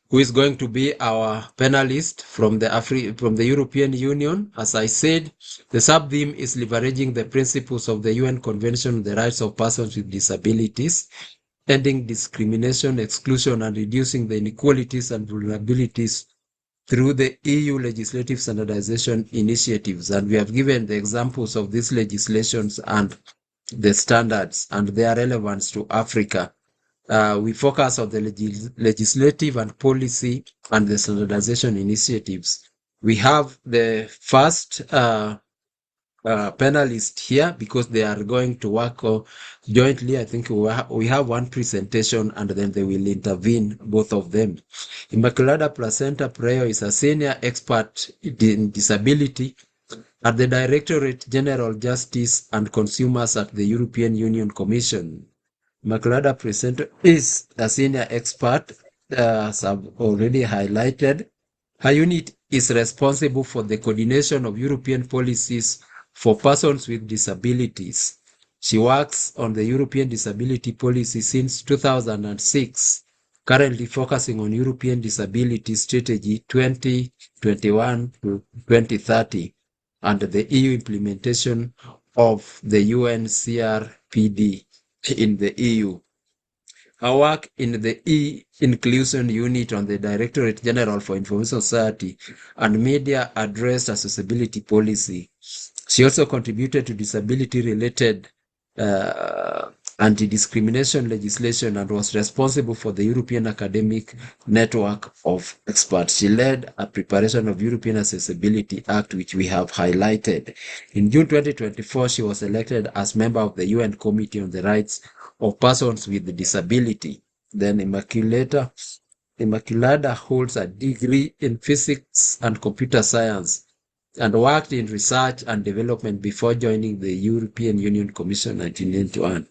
who is going to be our panelist from the European Union. As I said, the sub-theme is leveraging the principles of the UN Convention on the Rights of Persons with Disabilities, ending discrimination, exclusion, and reducing the inequalities and vulnerabilities through the EU legislative standardization initiatives. And we have given the examples of these legislations and the standards and their relevance to Africa. We focus on the legislative and policy and the standardization initiatives. We have the first panelist here because they are going to work jointly. I think we have one presentation and then they will intervene, both of them. Immaculada Placenta Preo is a senior expert in disability At the Directorate General Justice and Consumers at the European Union Commission, Immaculada Presento is a senior expert, as I've already highlighted. Her unit is responsible for the coordination of European policies for persons with disabilities. She works on the European Disability Policy since 2006, currently focusing on European Disability Strategy 2021 to 2030 and the EU implementation of the UNCRPD in the EU. Her work in the E-Inclusion Unit on the Directorate General for Information Society and Media addressed accessibility policy. She also contributed to disability-related anti-discrimination legislation and was responsible for the European Academic Network of Experts. She led a preparation of European Accessibility Act, which we have highlighted. In June 2024, she was elected as member of the UN Committee on the Rights of Persons with Disability. Then Immaculada holds a degree in physics and computer science and worked in research and development before joining the European Union Commission in 1991.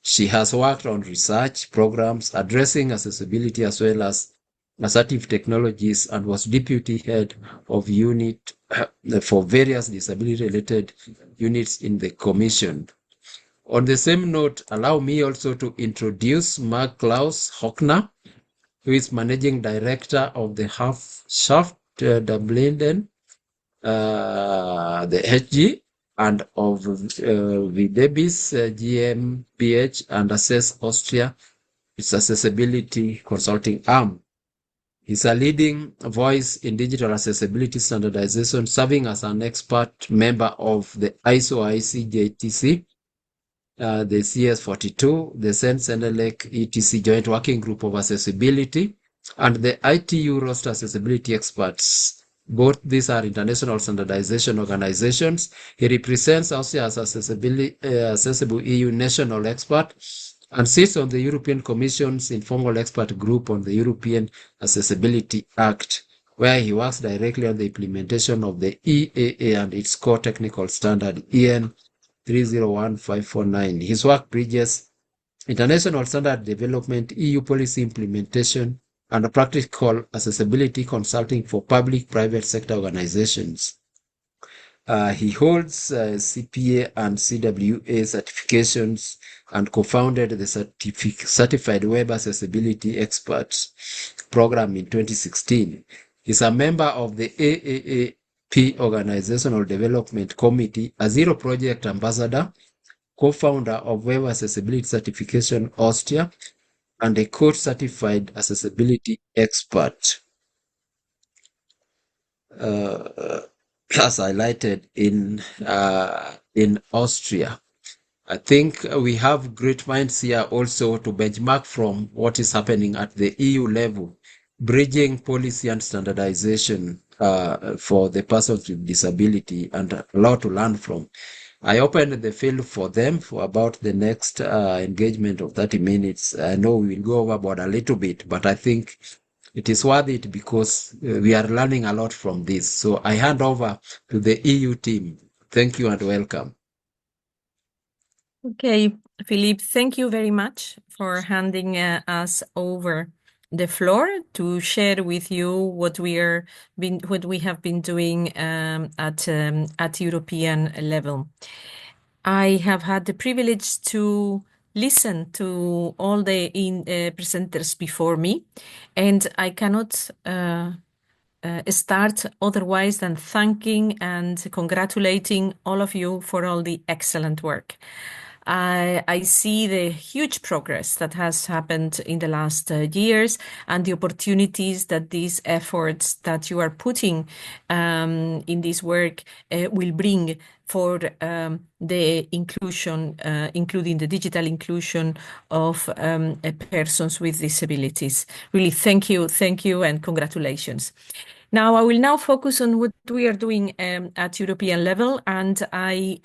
She has worked on research programs addressing accessibility as well as assertive technologies and was deputy head of unit for various disability-related units in the Commission. On the same note, allow me also to introduce Mark Klaus Hockner, who is Managing Director of the Shaft Dublin, the HG, and of VDEBIS GmbH and Assess Austria, its accessibility consulting arm. He's a leading voice in digital accessibility standardization, serving as an expert member of the ISO ICJTC, the CS42, the Senelec ETC Joint Working Group of Accessibility, and the ITU Roster Accessibility Experts. Both these are international standardization organizations. He represents Austria as Accessible EU National Expert and sits on the European Commission's informal expert group on the European Accessibility Act, where he works directly on the implementation of the EAA and its core technical standard, EN 301549. His work bridges international standard development, EU policy implementation, and practical accessibility consulting for public-private sector organizations. He holds CPA and CWA certifications and co-founded the Certified Web Accessibility Experts program in 2016. He's a member of the AAAP Organizational Development Committee, a Zero Project Ambassador, co-founder of Web Accessibility Certification Austria, and a court-certified accessibility expert, as highlighted in Austria. I think we have great minds here also to benchmark from what is happening at the EU level, bridging policy and standardization for the persons with disability, and a lot to learn from. I opened the field for them for about the next engagement of 30 minutes. I know we will go overboard a little bit, but I think it is worth it because we are learning a lot from this. So I hand over to the EU team. Thank you and welcome. Okay, Philippe, thank you very much for handing us over the floor to share with you what we have been doing at European level. I have had the privilege to listen to all the presenters before me, and I cannot start otherwise than thanking and congratulating all of you for all the excellent work. I see the huge progress that has happened in the last years and the opportunities that these efforts that you are putting in this work will bring for the inclusion, including the digital inclusion of persons with disabilities. Really, thank you, and congratulations. Now, I will now focus on what we are doing at European level, and I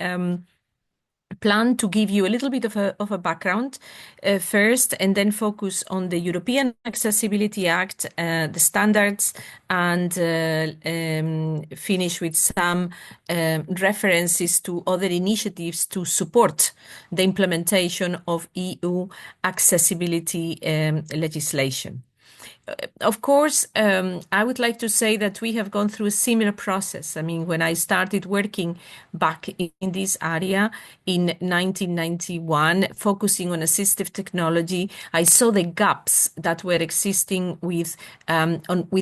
plan to give you a little bit of a background first, and then focus on the European Accessibility Act, the standards, and finish with some references to other initiatives to support the implementation of EU accessibility legislation. Of course, I would like to say that we have gone through a similar process. I mean, when I started working back in this area in 1991, focusing on assistive technology, I saw the gaps that were existing with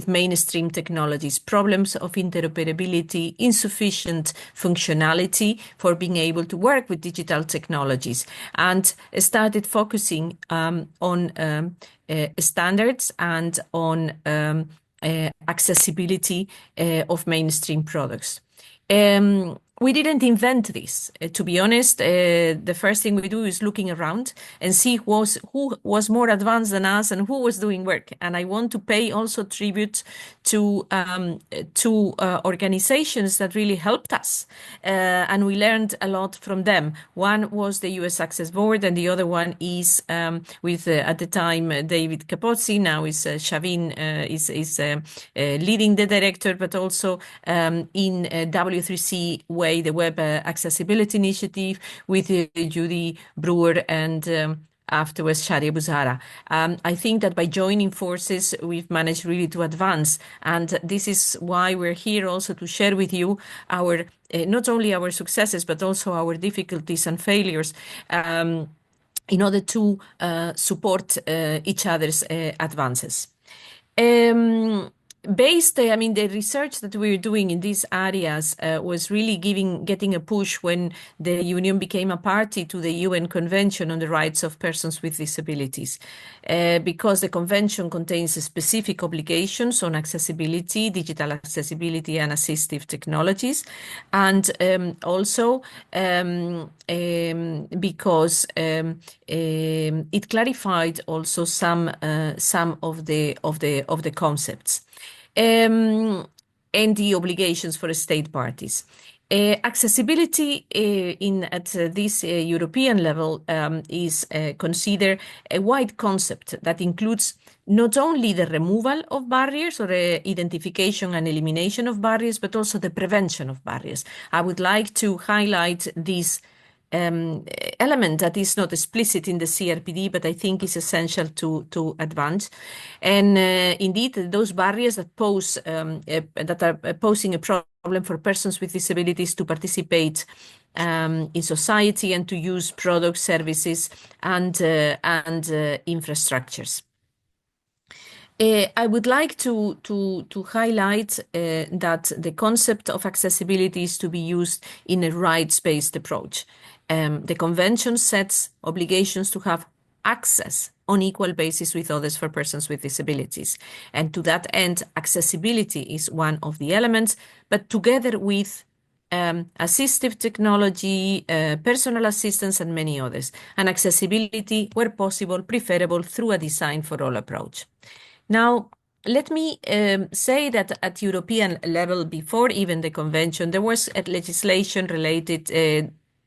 mainstream technologies, problems of interoperability, insufficient functionality for being able to work with digital technologies, and started focusing on standards and on accessibility of mainstream products. We didn't invent this. To be honest, the first thing we do is looking around and see who was more advanced than us and who was doing work. And I want to pay also tribute to organizations that really helped us. And we learned a lot from them. One was the US Access Board, and the other one is with, at the time, David Capozzi. Now is Shavin is leading the director, but also in W3C way, the Web Accessibility Initiative with Judy Brewer and afterwards Shadia Buzara. I think that by joining forces, we've managed really to advance. And this is why we're here also to share with you our not only our successes, but also our difficulties and failures in order to support each other's advances. The research that we were doing in these areas was really getting a push when the Union became a party to the UN Convention on the Rights of Persons with Disabilities, because the convention contains specific obligations on accessibility, digital accessibility, and assistive technologies, and also because it clarified also some of the concepts. And the obligations for state parties. Accessibility at this European level is considered a wide concept that includes not only the removal of barriers or the identification and elimination of barriers, but also the prevention of barriers. I would like to highlight this element that is not explicit in the CRPD, but I think is essential to advance. And indeed, those barriers that that are posing a problem for persons with disabilities to participate in society and to use products, services, and infrastructures. I would like to highlight that the concept of accessibility is to be used in a rights-based approach. The convention sets obligations to have access on equal basis with others for persons with disabilities. And to that end, accessibility is one of the elements, but together with assistive technology, personal assistance, and many others. And accessibility, where possible, preferable through a design for all approach. Now, let me say that at European level, before even the convention, there was a legislation related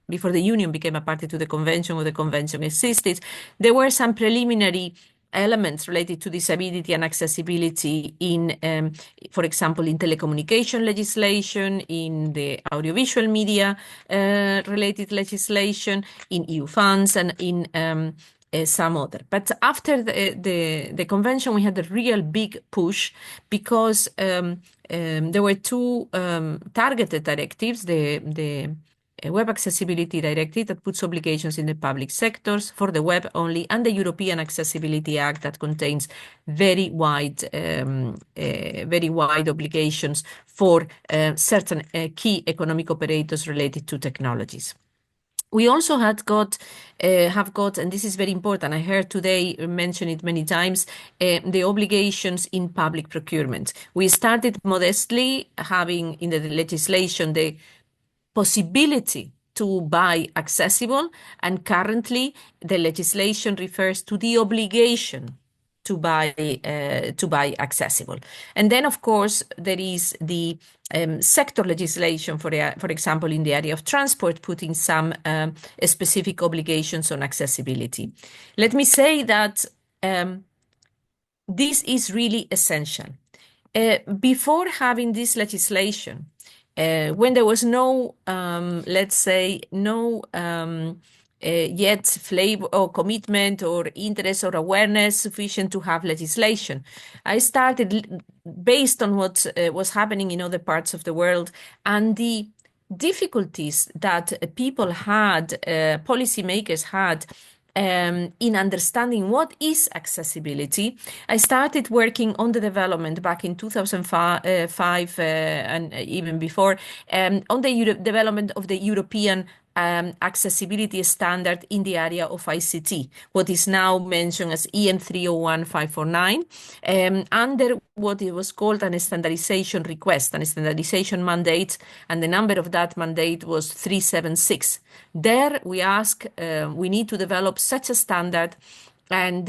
before the Union became a party to the convention or the convention existed, there were some preliminary elements related to disability and accessibility in, for example, in telecommunication legislation, in the audiovisual media related legislation, in EU funds, and in some other. But after the convention, we had a real big push because there were two targeted directives, the Web Accessibility Directive that puts obligations in the public sectors for the web only, and the European Accessibility Act that contains very wide obligations for certain key economic operators related to technologies. We also have got, and this is very important, I heard today mention it many times, the obligations in public procurement. We started modestly having in the legislation the possibility to buy accessible, and currently the legislation refers to the obligation to buy accessible. And then, of course, there is the sector legislation, for example, in the area of transport, putting some specific obligations on accessibility. Let me say that this is really essential. Before having this legislation, when there was no, let's say, no yet flavor or commitment or interest or awareness sufficient to have legislation, I started based on what was happening in other parts of the world and the difficulties that people had, policymakers had, in understanding what is accessibility. I started working on the development back in 2005 and even before on the development of the European accessibility standard in the area of ICT, what is now mentioned as EN 301-549, under what it was called an standardization request, an standardization mandate, and the number of that mandate was 376. There we ask, we need to develop such a standard, and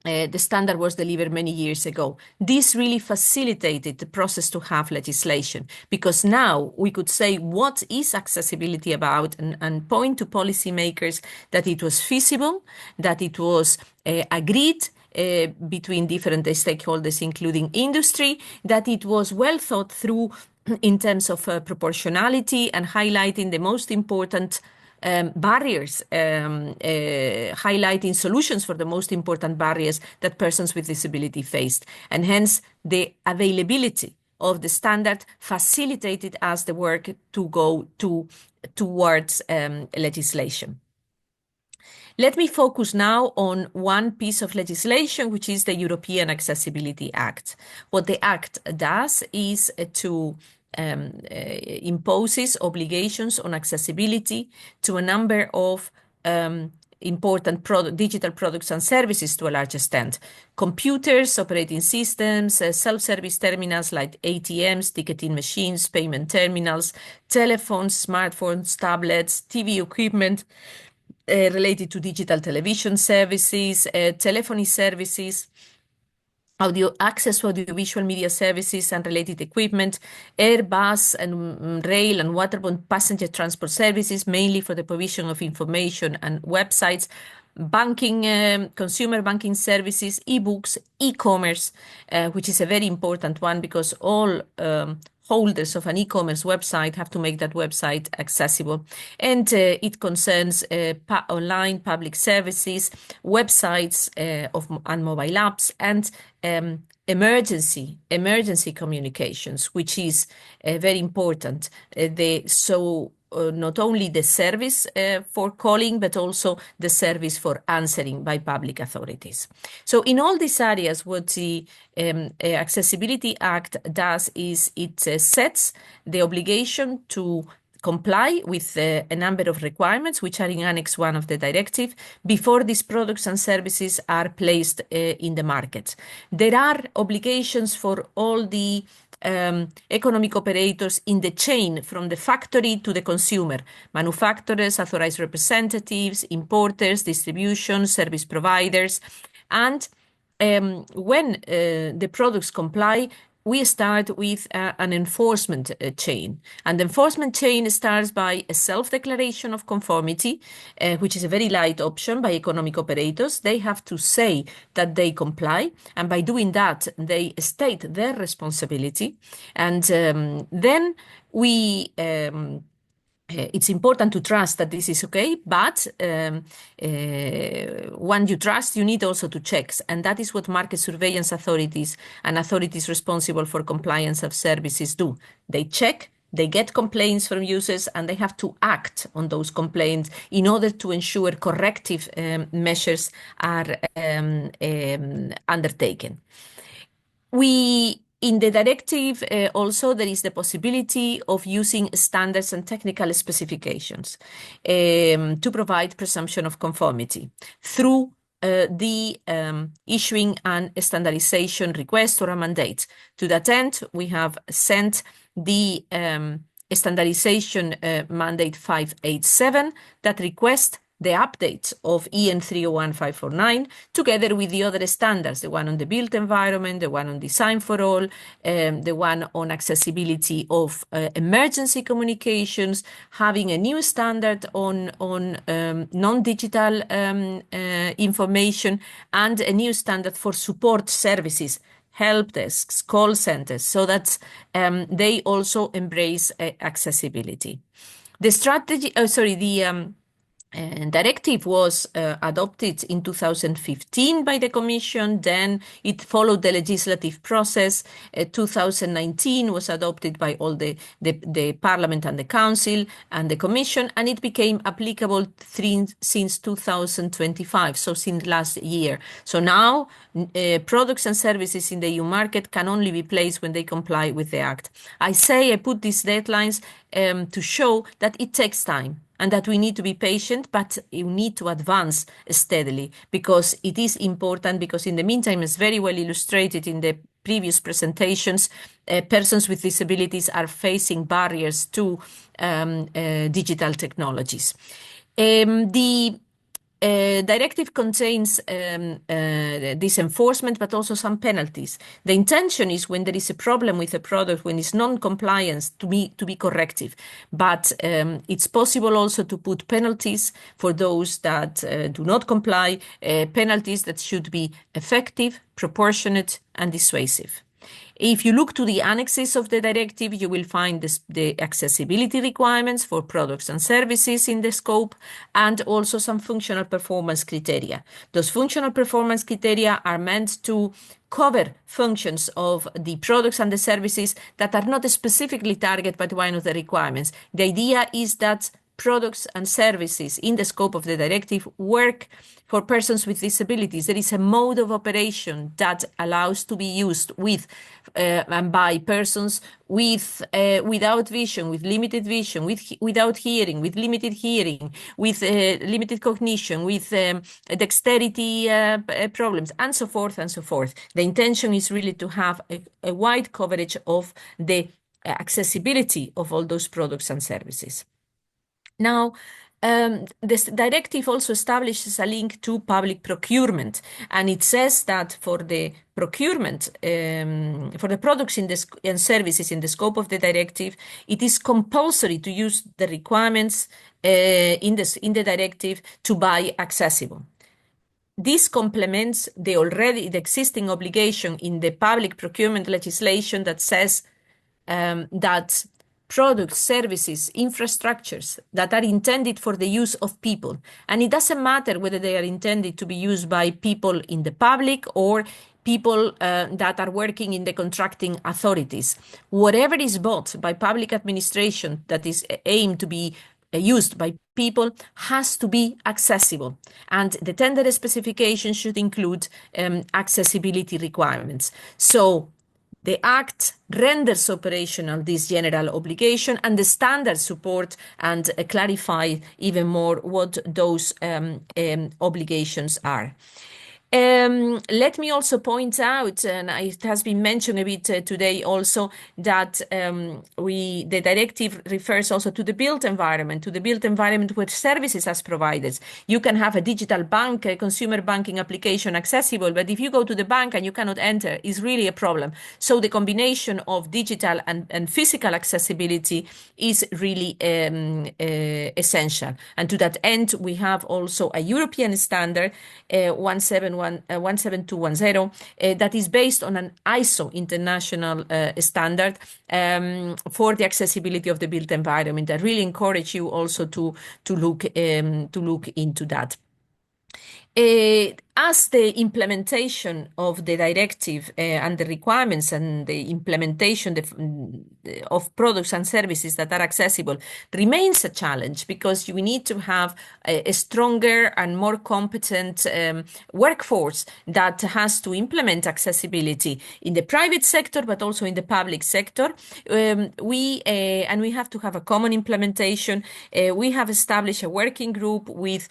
the standard was delivered many years ago. This really facilitated the process to have legislation, because now we could say what is accessibility about and point to policymakers that it was feasible, that it was agreed between different stakeholders, including industry, that it was well thought through in terms of proportionality and highlighting the most important barriers, highlighting solutions for the most important barriers that persons with disability faced. And hence, the availability of the standard facilitated us the work to go towards legislation. Let me focus now on one piece of legislation, which is the European Accessibility Act. What the Act does is to imposes obligations on accessibility to a number of important digital products and services to a large extent. Computers, operating systems, self-service terminals like ATMs, ticketing machines, payment terminals, telephones, smartphones, tablets, TV equipment related to digital television services, telephony services, access to audiovisual media services and related equipment, air, bus, and rail and waterborne passenger transport services, mainly for the provision of information and websites, banking, consumer banking services, e-books, e-commerce, which is a very important one because all holders of an e-commerce website have to make that website accessible. And it concerns online public services, websites and mobile apps, and emergency communications, which is very important. Not only the service for calling, but also the service for answering by public authorities. So in all these areas, what the Accessibility Act does is it sets the obligation to comply with a number of requirements, which are in Annex 1 of the directive, before these products and services are placed in the market. There are obligations for all the economic operators in the chain from the factory to the consumer, manufacturers, authorized representatives, importers, distribution, service providers. And when the products comply, we start with an enforcement chain. And the enforcement chain starts by a self-declaration of conformity, which is a very light option by economic operators. They have to say that they comply. And by doing that, they state their responsibility. And then we... it's important to trust that this is okay, but when you trust, you need also to check. And that is what market surveillance authorities and authorities responsible for compliance of services do. They check, they get complaints from users, and they have to act on those complaints in order to ensure corrective measures are undertaken. In the directive, also, there is the possibility of using standards and technical specifications to provide presumption of conformity through the issuing an standardization request or a mandate. To that end, we have sent the standardization mandate 587 that requests the update of EN 301549, together with the other standards, the one on the built environment, the one on design for all, the one on accessibility of emergency communications, having a new standard on non-digital information, and a new standard for support services, help desks, call centers, so that they also embrace accessibility. The strategy, directive was adopted in 2015 by the Commission. Then it followed the legislative process. 2019 was adopted by all the Parliament and the Council and the Commission, and it became applicable since 2025, so since last year. So now products and services in the EU market can only be placed when they comply with the Act. I put these deadlines to show that it takes time, and that we need to be patient, but you need to advance steadily, because it is important, because in the meantime, as very well illustrated in the previous presentations, persons with disabilities are facing barriers to digital technologies. The directive contains this enforcement, but also some penalties. The intention is, when there is a problem with a product, when it's non-compliance, to be corrective. But it's possible also to put penalties for those that do not comply, penalties that should be effective, proportionate, and dissuasive. If you look to the annexes of the directive, you will find the accessibility requirements for products and services in the scope, and also some functional performance criteria. Those functional performance criteria are meant to cover functions of the products and the services that are not specifically targeted by one of the requirements. The idea is that products and services in the scope of the directive work for persons with disabilities. There is a mode of operation that allows to be used with and by persons without vision, with limited vision, without hearing, with limited hearing, with limited cognition, with dexterity problems, and so forth and so forth. The intention is really to have a wide coverage of the accessibility of all those products and services. Now, this directive also establishes a link to public procurement, and it says that for the procurement, for the products and services in the scope of the directive, it is compulsory to use the requirements in the directive to buy accessible. This complements the existing obligation in the public procurement legislation that says that products, services, infrastructures that are intended for the use of people, and it doesn't matter whether they are intended to be used by people in the public or people that are working in the contracting authorities. Whatever is bought by public administration that is aimed to be used by people has to be accessible, and the tender specification should include accessibility requirements. So the Act renders operational this general obligation, and the standards support and clarify even more what those obligations are. Let me also point out, and it has been mentioned a bit today also, that the directive refers also to the built environment, where services as provided. You can have a digital bank, a consumer banking application accessible, but if you go to the bank and you cannot enter, it's really a problem. So the combination of digital and physical accessibility is really essential. And to that end, we have also a European standard, 17210, that is based on an ISO international standard for the accessibility of the built environment. I really encourage you also to look into that. As the implementation of the directive and the requirements and the implementation of products and services that are accessible remains a challenge, because we need to have a stronger and more competent workforce that has to implement accessibility in the private sector, but also in the public sector. We have to have a common implementation. We have established a working group with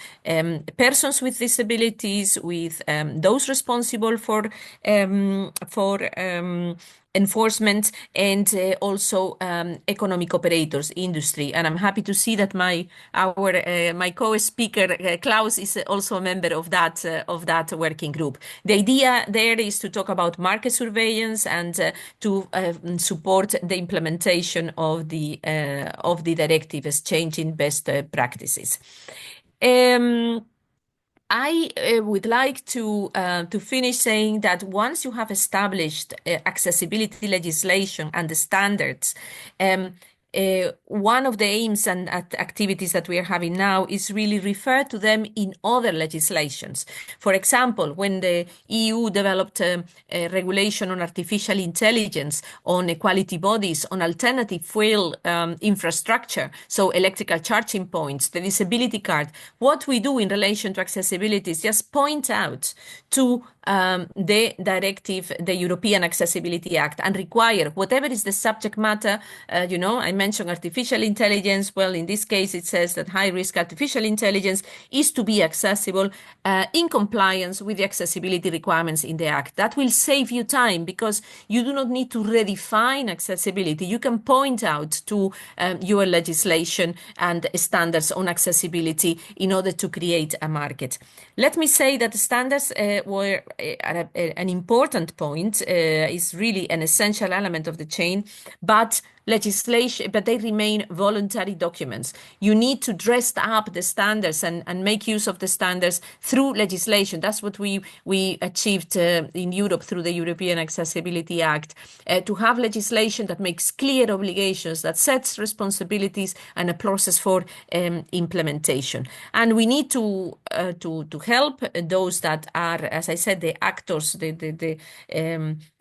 persons with disabilities, disabilities, with those responsible for enforcement, and also economic operators, industry. And I'm happy to see that my co-speaker Klaus is also a member of that working group. The idea there is to talk about market surveillance and to support the implementation of the directive, exchanging best practices. I would like to finish saying that once you have established accessibility legislation and the standards, one of the aims and activities that we are having now is really refer to them in other legislations. For example, when the EU developed a regulation on artificial intelligence, on equality bodies, on alternative fuel infrastructure, so electrical charging points, the disability card, what we do in relation to accessibility is just point out to the directive, the European Accessibility Act, and require whatever is the subject matter. I mentioned artificial intelligence. Well, in this case, it says that high-risk artificial intelligence is to be accessible in compliance with the accessibility requirements in the Act. That will save you time because you do not need to redefine accessibility. You can point out to your legislation and standards on accessibility in order to create a market. Let me say that the standards were an important point, is really an essential element of the chain, but they remain voluntary documents. You need to dress up the standards and make use of the standards through legislation. That's what we achieved in Europe through the European Accessibility Act, to have legislation that makes clear obligations, that sets responsibilities and a process for implementation. And we need to help those that are, as I said, the actors,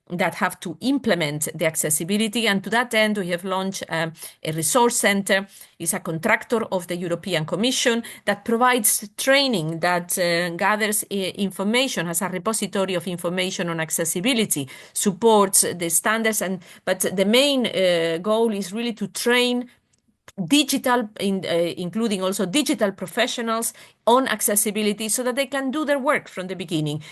that have to implement the accessibility. And to that end, we have launched a resource center. It's a contractor of the European Commission that provides training, that gathers information, has a repository of information on accessibility, supports the standards. But the main goal is really to train digital, including also digital professionals on accessibility so that they can do their work from the beginning.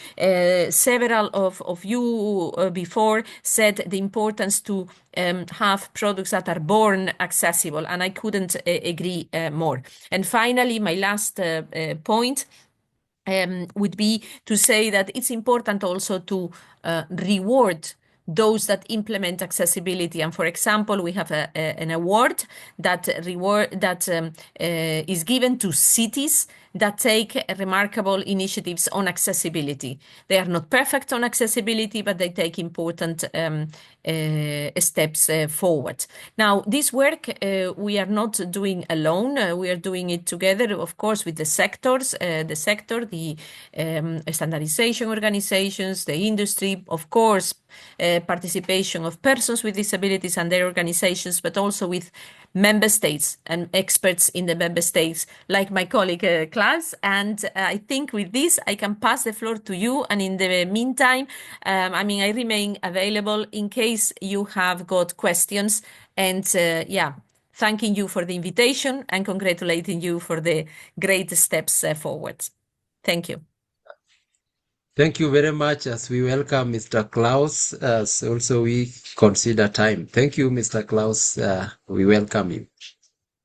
Several of you before said the importance to have products that are born accessible, and I couldn't agree more. And finally, my last point would be to say that it's important also to reward those that implement accessibility. And for example, we have an award that is given to cities that take remarkable initiatives on accessibility. They are not perfect on accessibility, but they take important steps forward. Now, this work we are not doing alone. We are doing it together, of course, with the sectors, the standardization organizations, the industry, of course, participation of persons with disabilities and their organizations, but also with member states and experts in the member states, like my colleague Klaus. And I think with this, I can pass the floor to you. And in the meantime, I remain available in case you have got questions. And thanking you for the invitation and congratulating you for the great steps forward. Thank you. Thank you very much, as we welcome Mr. Klaus, as also we consider time. Thank you, Mr. Klaus. We welcome you.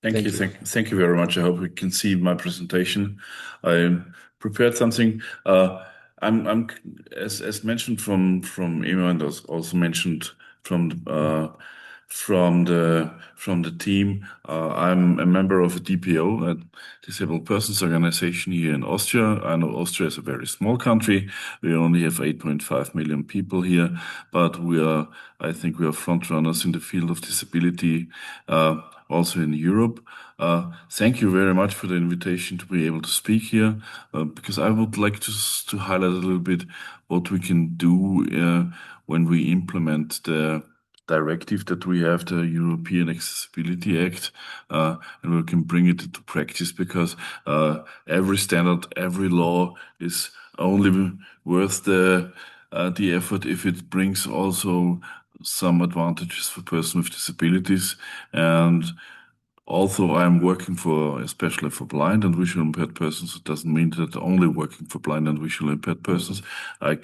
Thank you very much. I hope you can see my presentation. I prepared something. I'm as mentioned from Emma, and also mentioned from the team. I'm a member of a DPO, a Disabled Persons Organization here in Austria. I know Austria is a very small country. We only have 8.5 million people here, but I think we are front runners in the field of disability, also in Europe. Thank you very much for the invitation to be able to speak here, because I would like to highlight a little bit what we can do when we implement the directive that we have, the European Accessibility Act, and we can bring it into practice, because every standard, every law is only worth the effort if it brings also some advantages for persons with disabilities. And although I'm working for, especially for blind and visually impaired persons, it doesn't mean that only working for blind and visually impaired persons. I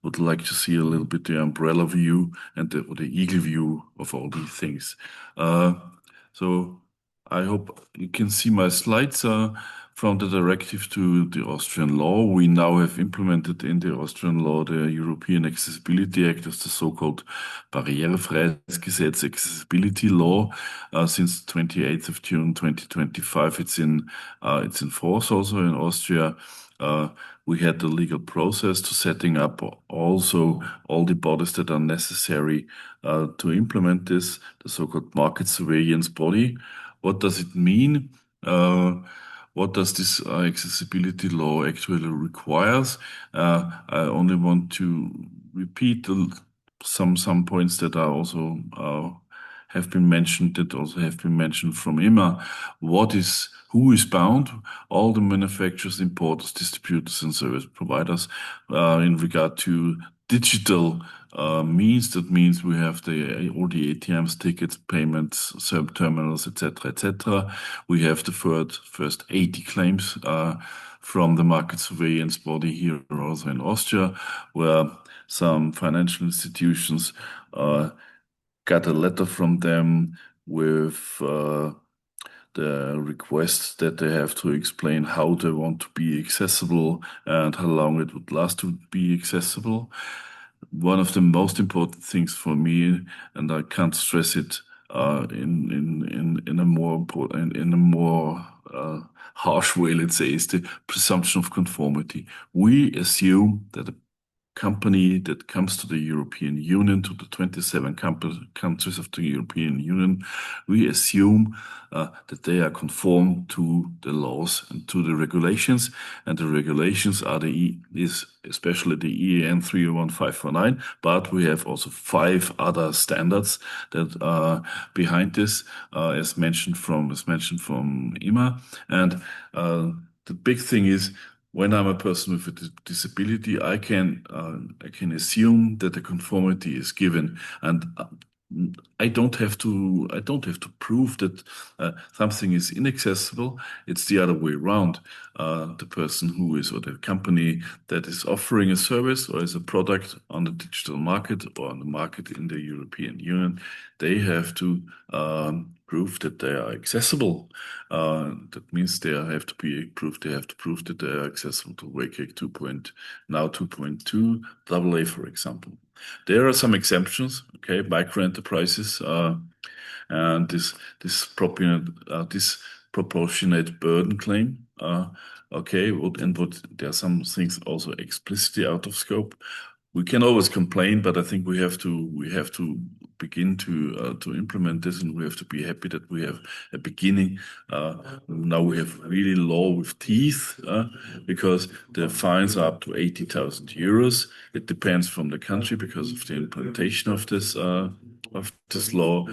would like to see a little bit the umbrella view and the eagle view of all these things. So I hope you can see my slides. From the directive to the Austrian law, we now have implemented in the Austrian law the European Accessibility Act as the so-called Barrierefreiheitsgesetz accessibility law. Since 28th of June 2025, it's in force also in Austria. We had the legal process to setting up also all the bodies that are necessary to implement this, the so-called market surveillance body. What does it mean? What does this accessibility law actually requires? I only want to repeat some points that are also have been mentioned, that also have been mentioned from Emma. Who is bound? All the manufacturers, importers, distributors, and service providers in regard to digital means. That means we have all the ATMs, tickets, payments, terminals, etc., etc. We have the first 80 claims from the market surveillance body here also in Austria, where some financial institutions got a letter from them with the request that they have to explain how they want to be accessible and how long it would last to be accessible. One of the most important things for me, and I can't stress it in a more harsh way, let's say, is the presumption of conformity. We assume that a company that comes to the European Union, to the 27 countries of the European Union, we assume that they are conform to the laws and to the regulations, and the regulations are especially the EAN 301549, but we have also 5 other standards that are behind this, as mentioned from Emma. And the big thing is, when I'm a person with a disability, I can assume that the conformity is given, and I don't have to prove that something is inaccessible. It's the other way around. The person who is, or the company that is offering a service or is a product on the digital market or on the market in the European Union, they have to prove that they are accessible. That means they have to prove that they are accessible to WCAG 2.2 AA, for example. There are some exemptions, okay, micro enterprises, and this disproportionate burden claim, okay, there are some things also explicitly out of scope. We can always complain, but I think we have to begin to implement this, and we have to be happy that we have a beginning. Now we have really law with teeth, because the fines are up to 80,000 euros. It depends from the country because of the implementation of this law,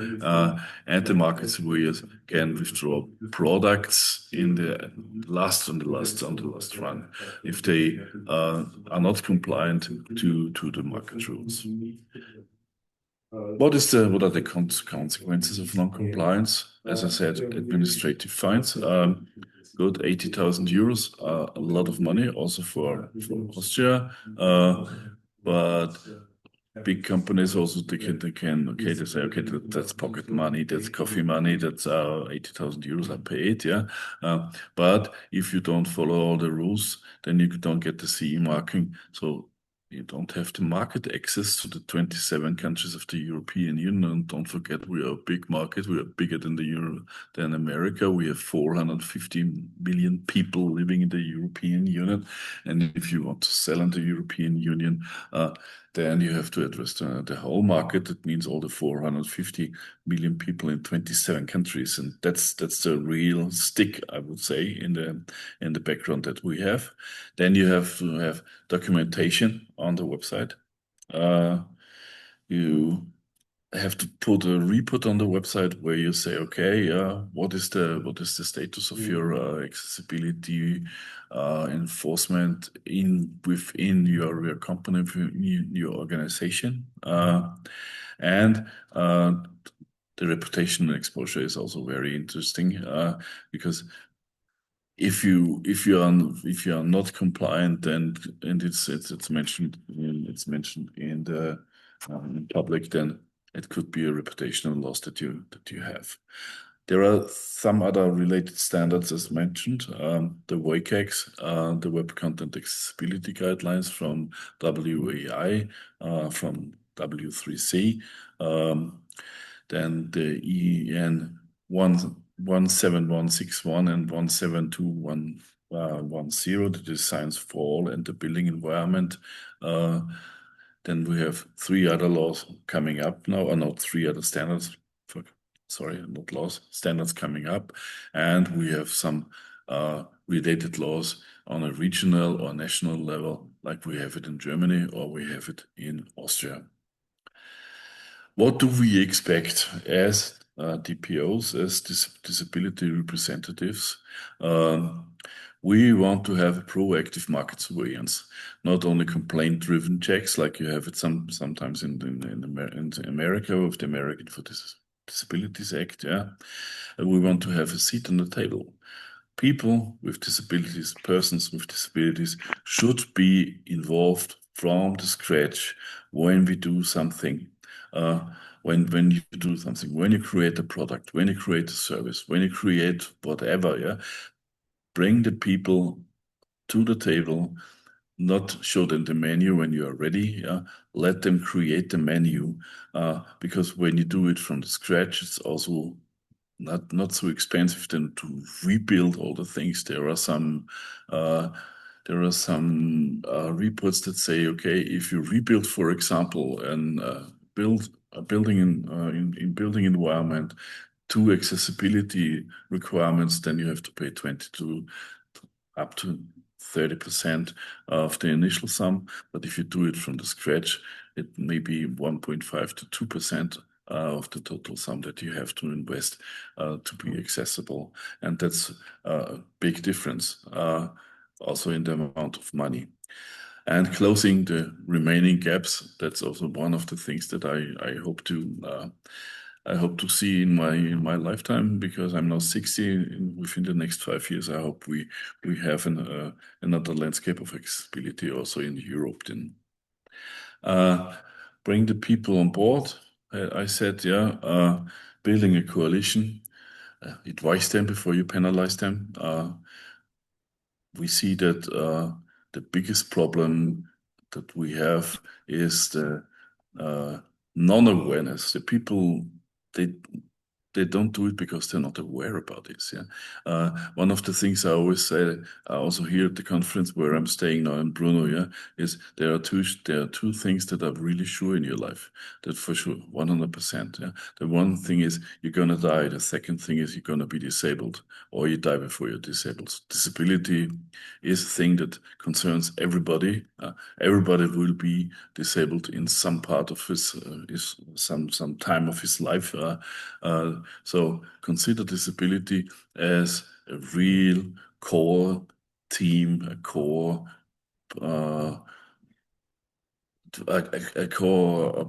and the market surveyors can withdraw products in the last run if they are not compliant to the market rules. What are the consequences of non-compliance? As I said, administrative fines. Good, 80,000 euros, a lot of money also for Austria, but big companies also they say, okay, that's pocket money, that's coffee money, that's 80,000 euros I paid, yeah. But if you don't follow all the rules, then you don't get the CE marking. So you don't have the market access to the 27 countries of the European Union. And don't forget, we are a big market. We are bigger than than America. We have 450 million people living in the European Union. And if you want to sell in the European Union, then you have to address the whole market. That means all the 450 million people in 27 countries, and that's the real stick, I would say, in the background that we have. Then you have to have documentation on the website. You have to put a report on the website where you say, okay, what is the status of your accessibility enforcement within your company, within your organization, and the reputational exposure is also very interesting because if you are not compliant and it's mentioned in the in public, then it could be a reputational loss that you have. There are some other related standards as mentioned, the WCAGs, the Web Content Accessibility Guidelines from WAI, from W3C, then the EN 17161 and 17210, the designs for all and the building environment. Then we have 3 other laws coming up now, or not 3 other standards, sorry, not laws, standards coming up. And we have some related laws on a regional or national level, like we have it in Germany or we have it in Austria. What do we expect as DPOs, as disability representatives? We want to have a proactive market surveillance, not only complaint-driven checks like you have it sometimes in America with the American for Disabilities Act. Yeah, and we want to have a seat on the table. People with disabilities, persons with disabilities, should be involved from the scratch when we do something. When you do something, when you create a product, when you create a service, when you create whatever, yeah, bring the people to the table, not show them the menu when you are ready, yeah, let them create the menu, because when you do it from the scratch, it's also not so expensive than to rebuild all the things. There are some reports that say, okay, if you rebuild, for example, and build a building in building environment to accessibility requirements, then you have to pay 20 to up to 30% of the initial sum. But if you do it from the scratch, it may be 1.5 to 2% of the total sum that you have to invest to be accessible. And that's a big difference also in the amount of money. And closing the remaining gaps, that's also one of the things that I hope to see in my lifetime, because I'm now 60. Within the next 5 years, I hope we have another landscape of accessibility also in Europe. Then bring the people on board. I said, yeah, building a coalition. Advise them before you penalize them. We see that the biggest problem that we have is the non-awareness. The people, they don't do it because they're not aware about this. Yeah, one of the things I always say, also here at the conference where I'm staying now in Brno, yeah, is there are two things that are really sure in your life. That for sure, 100%. Yeah, the one thing is you're gonna die. The second thing is you're gonna be disabled, or you die before you're disabled. Disability is a thing that concerns everybody. Everybody will be disabled in some part of his some time of his life. So consider disability as a real core team, a core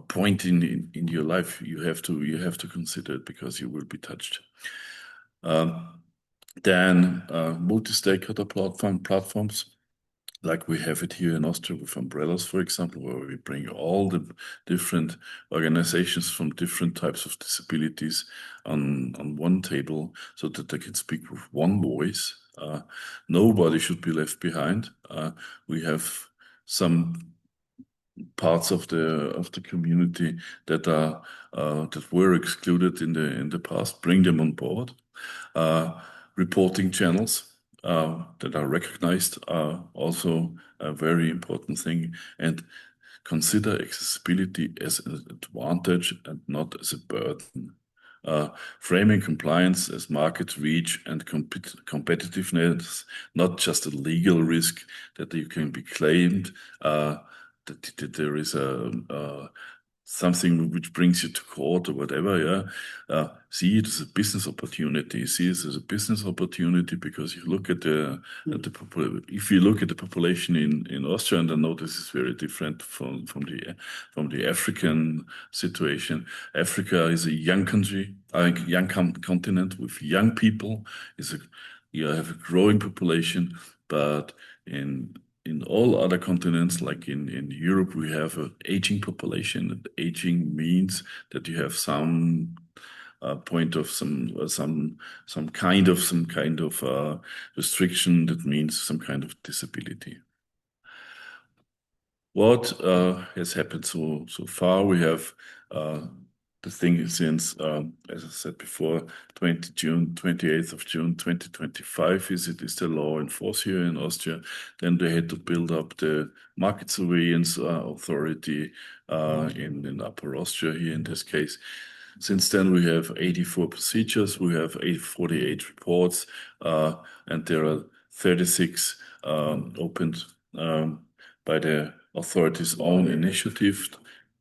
point in your life. You have to consider it because you will be touched. Then multi-stakeholder platforms, like we have it here in Austria with umbrellas, for example, where we bring all the different organizations from different types of disabilities on one table so that they can speak with one voice. Nobody should be left behind. We have some parts of the community that were excluded in the past. Bring them on board. Reporting channels that are recognized are also a very important thing, and consider accessibility as an advantage and not as a burden. Framing compliance as market reach and competitiveness, not just a legal risk that you can be claimed, that there is something which brings you to court or whatever, yeah, see it as a business opportunity. See it as a business opportunity because you look at if you look at the population in Austria, and I know this is very different from the African situation. Africa is a young country, a young continent with young people. You have a growing population, but in all other continents, like in Europe, we have an aging population. And aging means that you have some point of some kind of restriction. That means some kind of disability. What has happened so far? We have the thing since, as I said before, 28th of June 2025 is the law in force here in Austria. Then they had to build up the market surveillance authority in Upper Austria here in this case. Since then, we have 84 procedures, we have 48 reports, and there are 36 opened by the authorities' own initiative.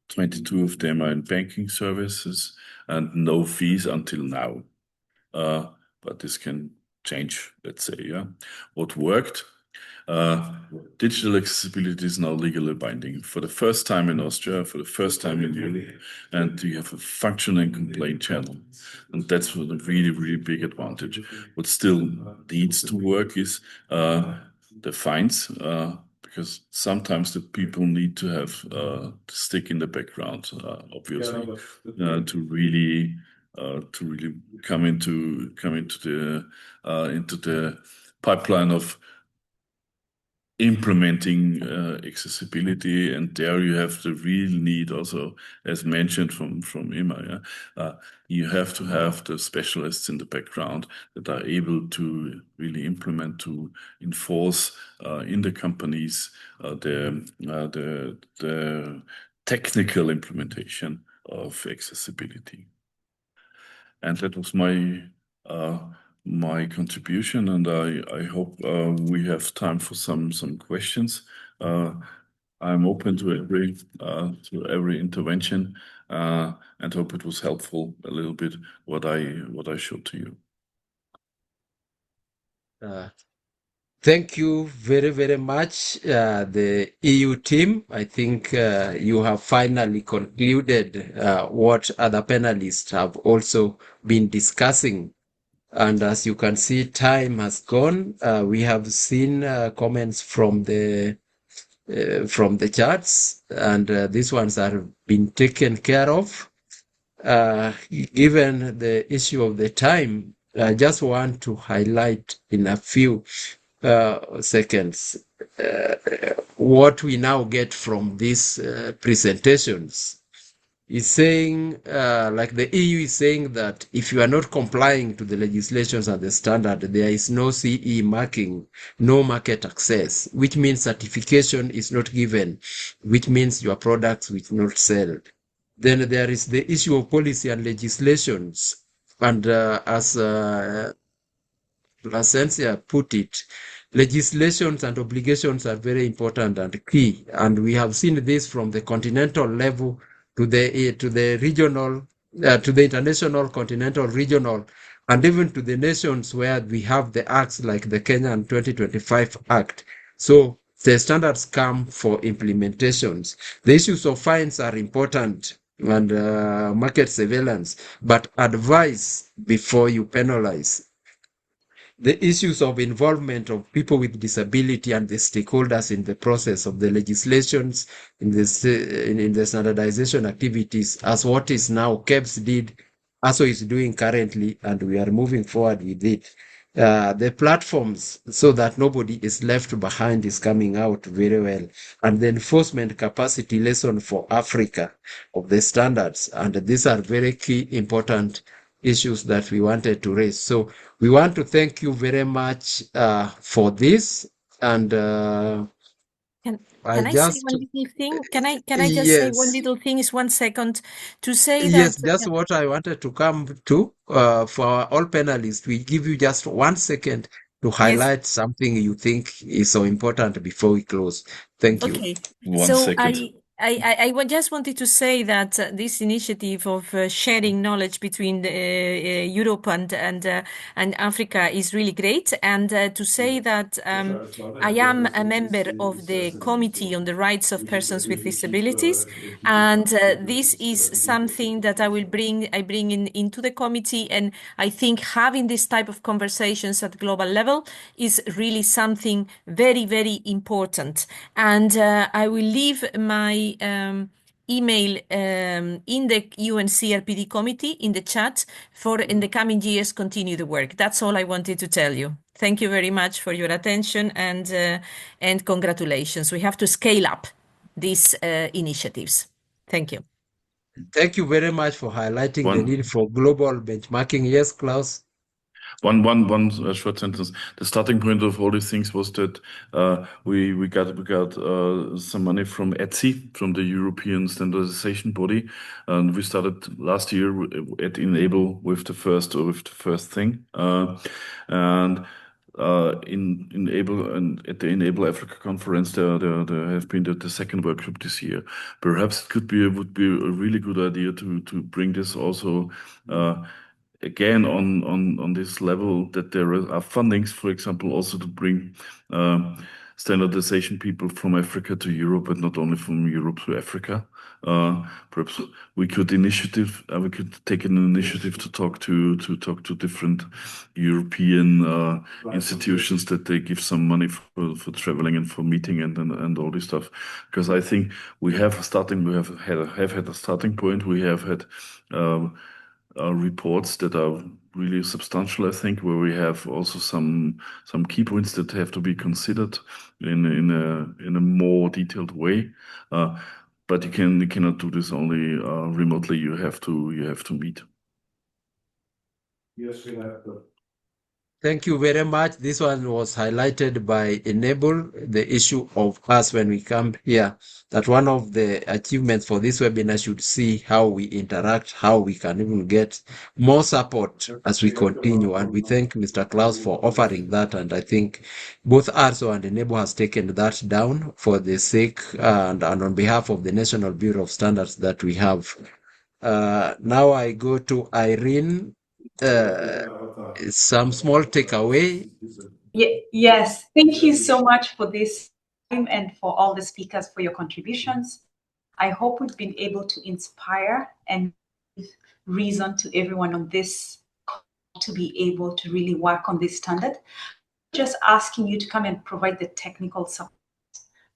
22 of them are in banking services and no fees until now. But this can change, let's say, yeah. What worked? Digital accessibility is now legally binding for the first time in Austria, for the first time in Europe, and you have a functioning complaint channel. And that's a really, really big advantage. What still needs to work is the fines, because sometimes the people need to have to stick in the background, obviously, to really come into the pipeline of implementing accessibility. And there you have the real need also, as mentioned from Emma, you have to have the specialists in the background that are able to really implement, to enforce in the companies the technical implementation of accessibility. And that was my contribution, and I hope we have time for some questions. I'm open to every intervention, and hope it was helpful a little bit what I showed to you. Thank you very, very much, the EU team. I think you have finally concluded what other panelists have also been discussing. And as you can see, time has gone. We have seen comments from the charts, and these ones have been taken care of. Given the issue of the time, I just want to highlight in a few seconds what we now get from these presentations. Is saying, like the EU is saying that if you are not complying to the legislations and the standard, there is no CE marking, no market access, which means certification is not given, which means your products will not sell. Then there is the issue of policy and legislations. And as Placencia put it, legislations and obligations are very important and key. And we have seen this from the continental level to the regional, to the international, continental, regional, and even to the nations where we have the acts like the Kenyan 2025 Act. So the standards come for implementations. The issues of fines are important and market surveillance, but advise before you penalize. The issues of involvement of people with disability and the stakeholders in the process of the legislations, in the standardization activities, as what is now KEBS did, ARSO is doing currently, and we are moving forward with it. The platforms, so that nobody is left behind, is coming out very well. And the enforcement capacity lesson for Africa of the standards. And these are very key, important issues that we wanted to raise. So we want to thank you very much for this. And Can I say one little thing? Can I just say one little thing? Is 1 second to say that. Yes, that's what I wanted to come to. For all panelists, we give you just 1 second to highlight something you think is so important before we close. Thank you. Okay. 1 So second. just wanted to say that this initiative of sharing knowledge between Europe and Africa is really great, and to say that I am a member of the Committee on the Rights of Persons with Disabilities, and this is something that I bring into the committee, and I think having this type of conversations at global level is really something very, very important. And I will leave my email in the UNCRPD committee in the chat for in the coming years continue the work. That's all I wanted to tell you. Thank you very much for your attention and congratulations. We have to scale up these initiatives. Thank you. Thank you very much for highlighting the need for global benchmarking. Yes, Klaus? One short sentence. The starting point of all these things was that we got some money from ETSI, from the European standardization body, and we started last year at inABLE with the first thing, and in inABLE and at the inABLE Africa conference, there have been the second workshop this year. Perhaps it would be a really good idea to bring this also. Again, on this level, that there are fundings, for example, also to bring standardization people from Africa to Europe, and not only from Europe to Africa. Perhaps we could take an initiative to talk to different European institutions, that they give some money for traveling and for meeting and all this stuff. Because I think we have had a starting point. We have had reports that are really substantial, I think, where we have also some key points that have to be considered in a more detailed way. But you cannot do this only remotely. You have to meet. Yes, we have to. Thank you very much. This one was highlighted by inABLE, the issue of us when we come here, that one of the achievements for this webinar should see how we interact, how we can even get more support as we continue. And we thank Mr. Klaus for offering that. And I think both ARSO and inABLE has taken that down for the sake and on behalf of the National Bureau of Standards that we have. Now I go to Irene. Some small takeaway. Yes, thank you so much for this time and for all the speakers for your contributions. I hope we've been able to inspire and give reason to everyone on this call to be able to really work on this standard. Just asking you to come and provide the technical support.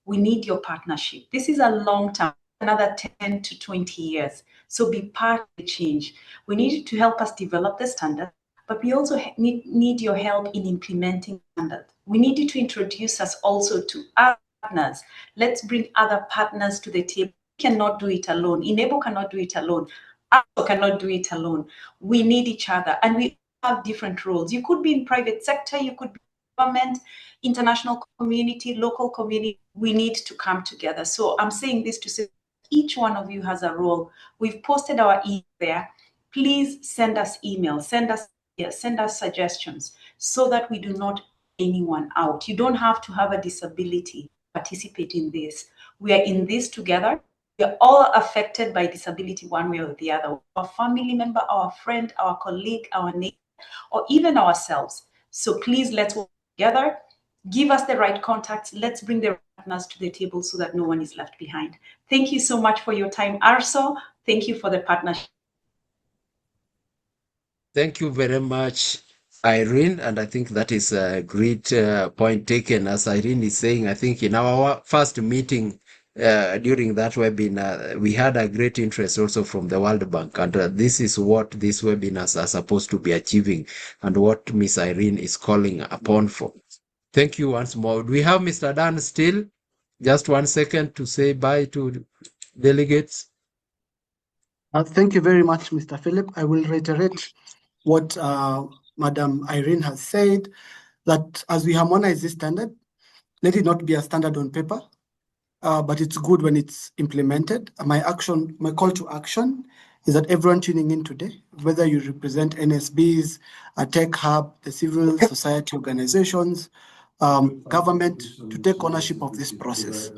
We need your partnership. This is a long term, another 10 to 20 years. So be part of the change. We need you to help us develop the standard, but we also need your help in implementing the standard. We need you to introduce us also to our partners. Let's bring other partners to the table. We cannot do it alone. inABLE cannot do it alone. ARSO cannot do it alone. We need each other, and we have different roles. You could be in private sector, you could be government, international community, local community. We need to come together. So I'm saying this to say each one of you has a role. We've posted our email there. Please send us emails, send us suggestions so that we do not anyone out. You don't have to have a disability to participate in this. We are in this together. We are all affected by disability one way or the other. Our family member, our friend, our colleague, our neighbor, or even ourselves. So please, let's work together. Give us the right contacts. Let's bring the partners to the table so that no one is left behind. Thank you so much for your time, ARSO. Thank you for the partnership. Thank you very much, Irene. And I think that is a great point taken. As Irene is saying, I think in our first meeting during that webinar, we had a great interest also from the World Bank. And this is what these webinars are supposed to be achieving and what Miss Irene is calling upon for. Thank you once more. Do we have Mr. Dan still? Just 1 second to say bye to delegates. Thank you very much, Mr. Philip. I will reiterate what Madam Irene has said, that as we harmonize this standard, let it not be a standard on paper, but it's good when it's implemented. My call to action is that everyone tuning in today, whether you represent NSBs, a tech hub, the civil society organizations, government to take ownership of this process.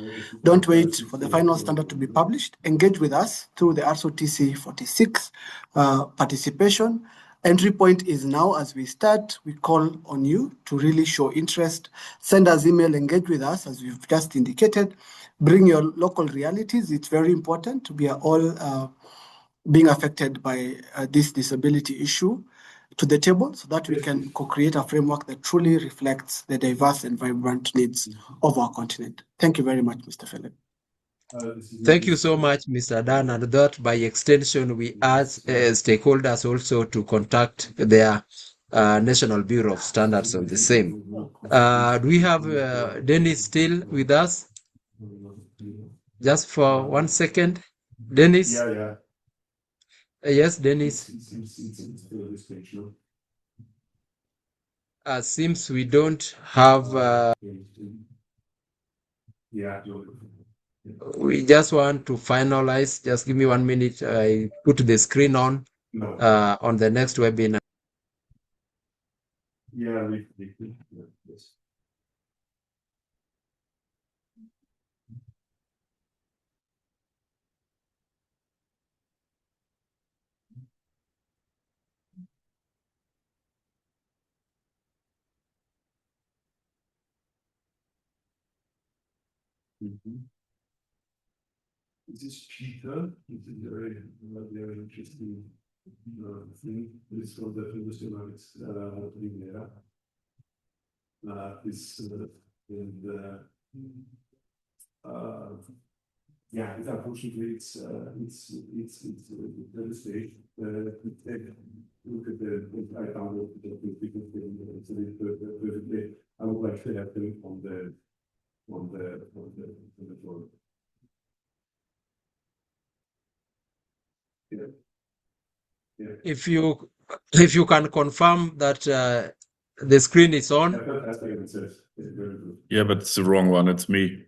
Don't wait for the final standard to be published. Engage with us through the ARSO TC 46 participation. Entry point is now. As we start, we call on you to really show interest. Send us email, engage with us, as we've just indicated. Bring your local realities. It's very important. We are all being affected by this disability issue to the table so that we can co-create a framework that truly reflects the diverse and vibrant needs of our continent. Thank you very much, Mr. Philip. Thank you so much, Mr. Dan, and that by extension, we ask stakeholders also to contact their National Bureau of Standards on the same. Do we have Dennis still with us? Just for 1 second. Dennis? Yeah. Yes, Dennis. Seems we don't have... We just want to finalize. Just give me 1 minute. I put the screen on the next webinar. Yeah, This is Peter. This is very interesting thing. This is from the Fundacionales Primera. Yeah, it's unfortunately it's devastation. Look at I downloaded the because I would like to have them on the floor. Yeah. If you can confirm that the screen is on. Yeah, but it's the wrong one. It's me.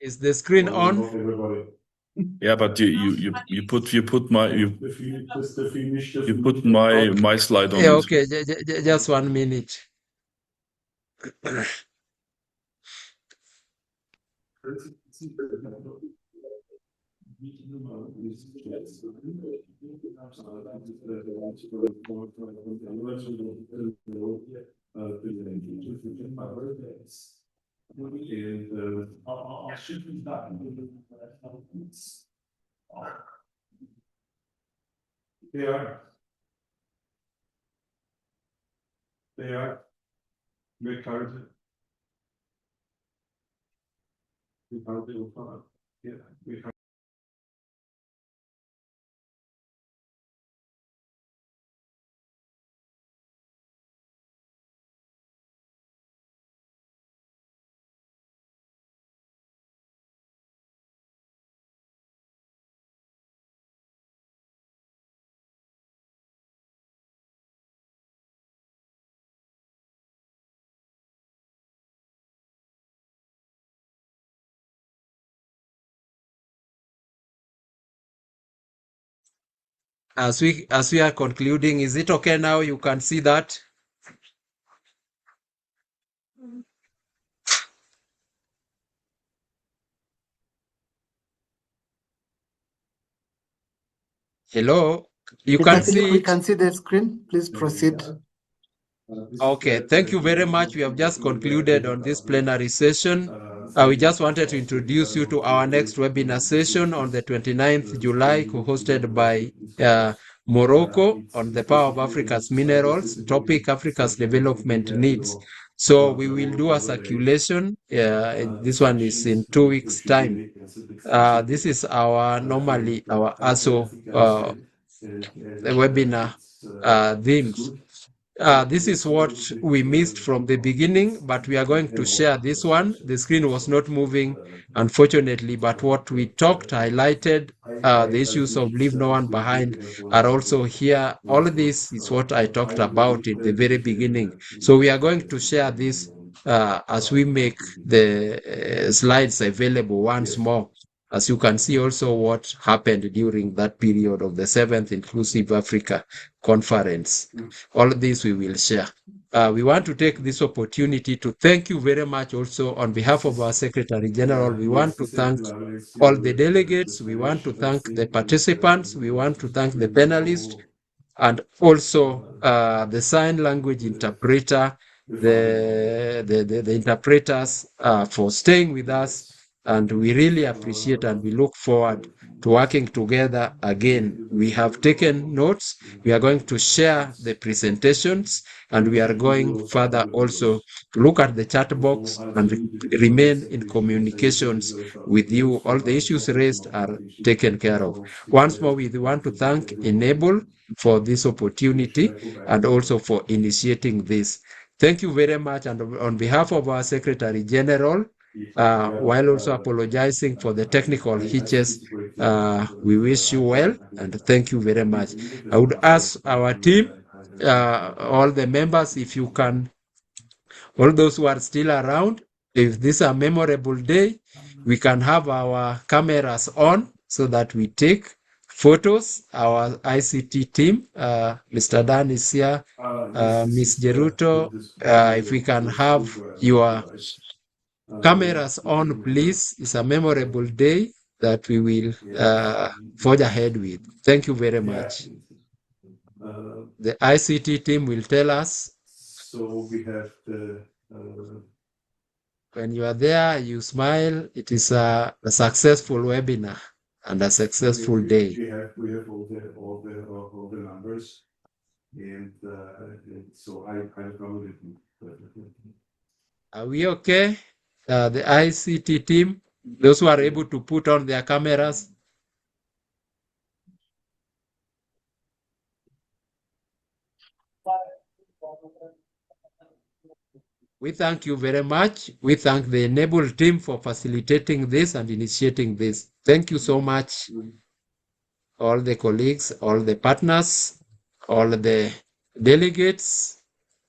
Is the screen on? Yeah, but you put my slide on. Yeah, okay. Just 1 minute. They are. We're currently. As we are concluding, is it okay now? You can see that. Hello, you can see We it? can see the screen. Please proceed. Okay, thank you very much. We have just concluded on this plenary session. We just wanted to introduce you to our next webinar session on the 29th July, co-hosted by Morocco on the power of Africa's minerals, topic Africa's development needs. So we will do a circulation. This one is in 2 weeks' time. This is our ARSO webinar themes. This is what we missed from the beginning, but we are going to share this one. The screen was not moving, unfortunately, but what we talked, highlighted, the issues of leave no one behind are also here. All of this is what I talked about in the very beginning. So we are going to share this as we make the slides available once more. As you can see also what happened during that period of the 7th Inclusive Africa Conference. All of this we will share. we want to take this opportunity to thank you very much also on behalf of our Secretary General. We want to thank all the delegates. We want to thank the participants. We want to thank the panelists and also the sign language interpreter, the interpreters for staying with us. And we really appreciate and we look forward to working together again. We have taken notes. We are going to share the presentations and we are going further also to look at the chat box and remain in communications with you. All the issues raised are taken care of. Once more, we want to thank inABLE for this opportunity and also for initiating this. Thank you very much. And on behalf of our Secretary General, while also apologizing for the technical hitches, we wish you well and thank you very much. I would ask our team, all the members, if you can, all those who are still around, if this is a memorable day, we can have our cameras on so that we take photos. Our ICT team, Mr. Dan is here, Ms. Geruto, if we can have your cameras on, please. It's a memorable day that we will forge ahead with. Thank you very much. The ICT team will tell us. So we have the. When you are there, you smile. It is a successful webinar and a successful day. We have all the numbers, and so I found it. Are we okay? The ICT team, those who are able to put on their cameras. We thank you very much. We thank the inABLE team for facilitating this and initiating this. Thank you so much, all the colleagues, all the partners, all the delegates,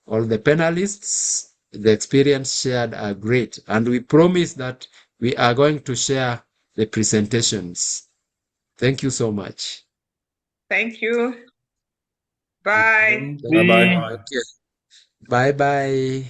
all the panelists. The experience shared are great. And we promise that we are going to share the presentations. Thank you so much. Thank you. Bye. Bye-bye. Okay. Bye-bye.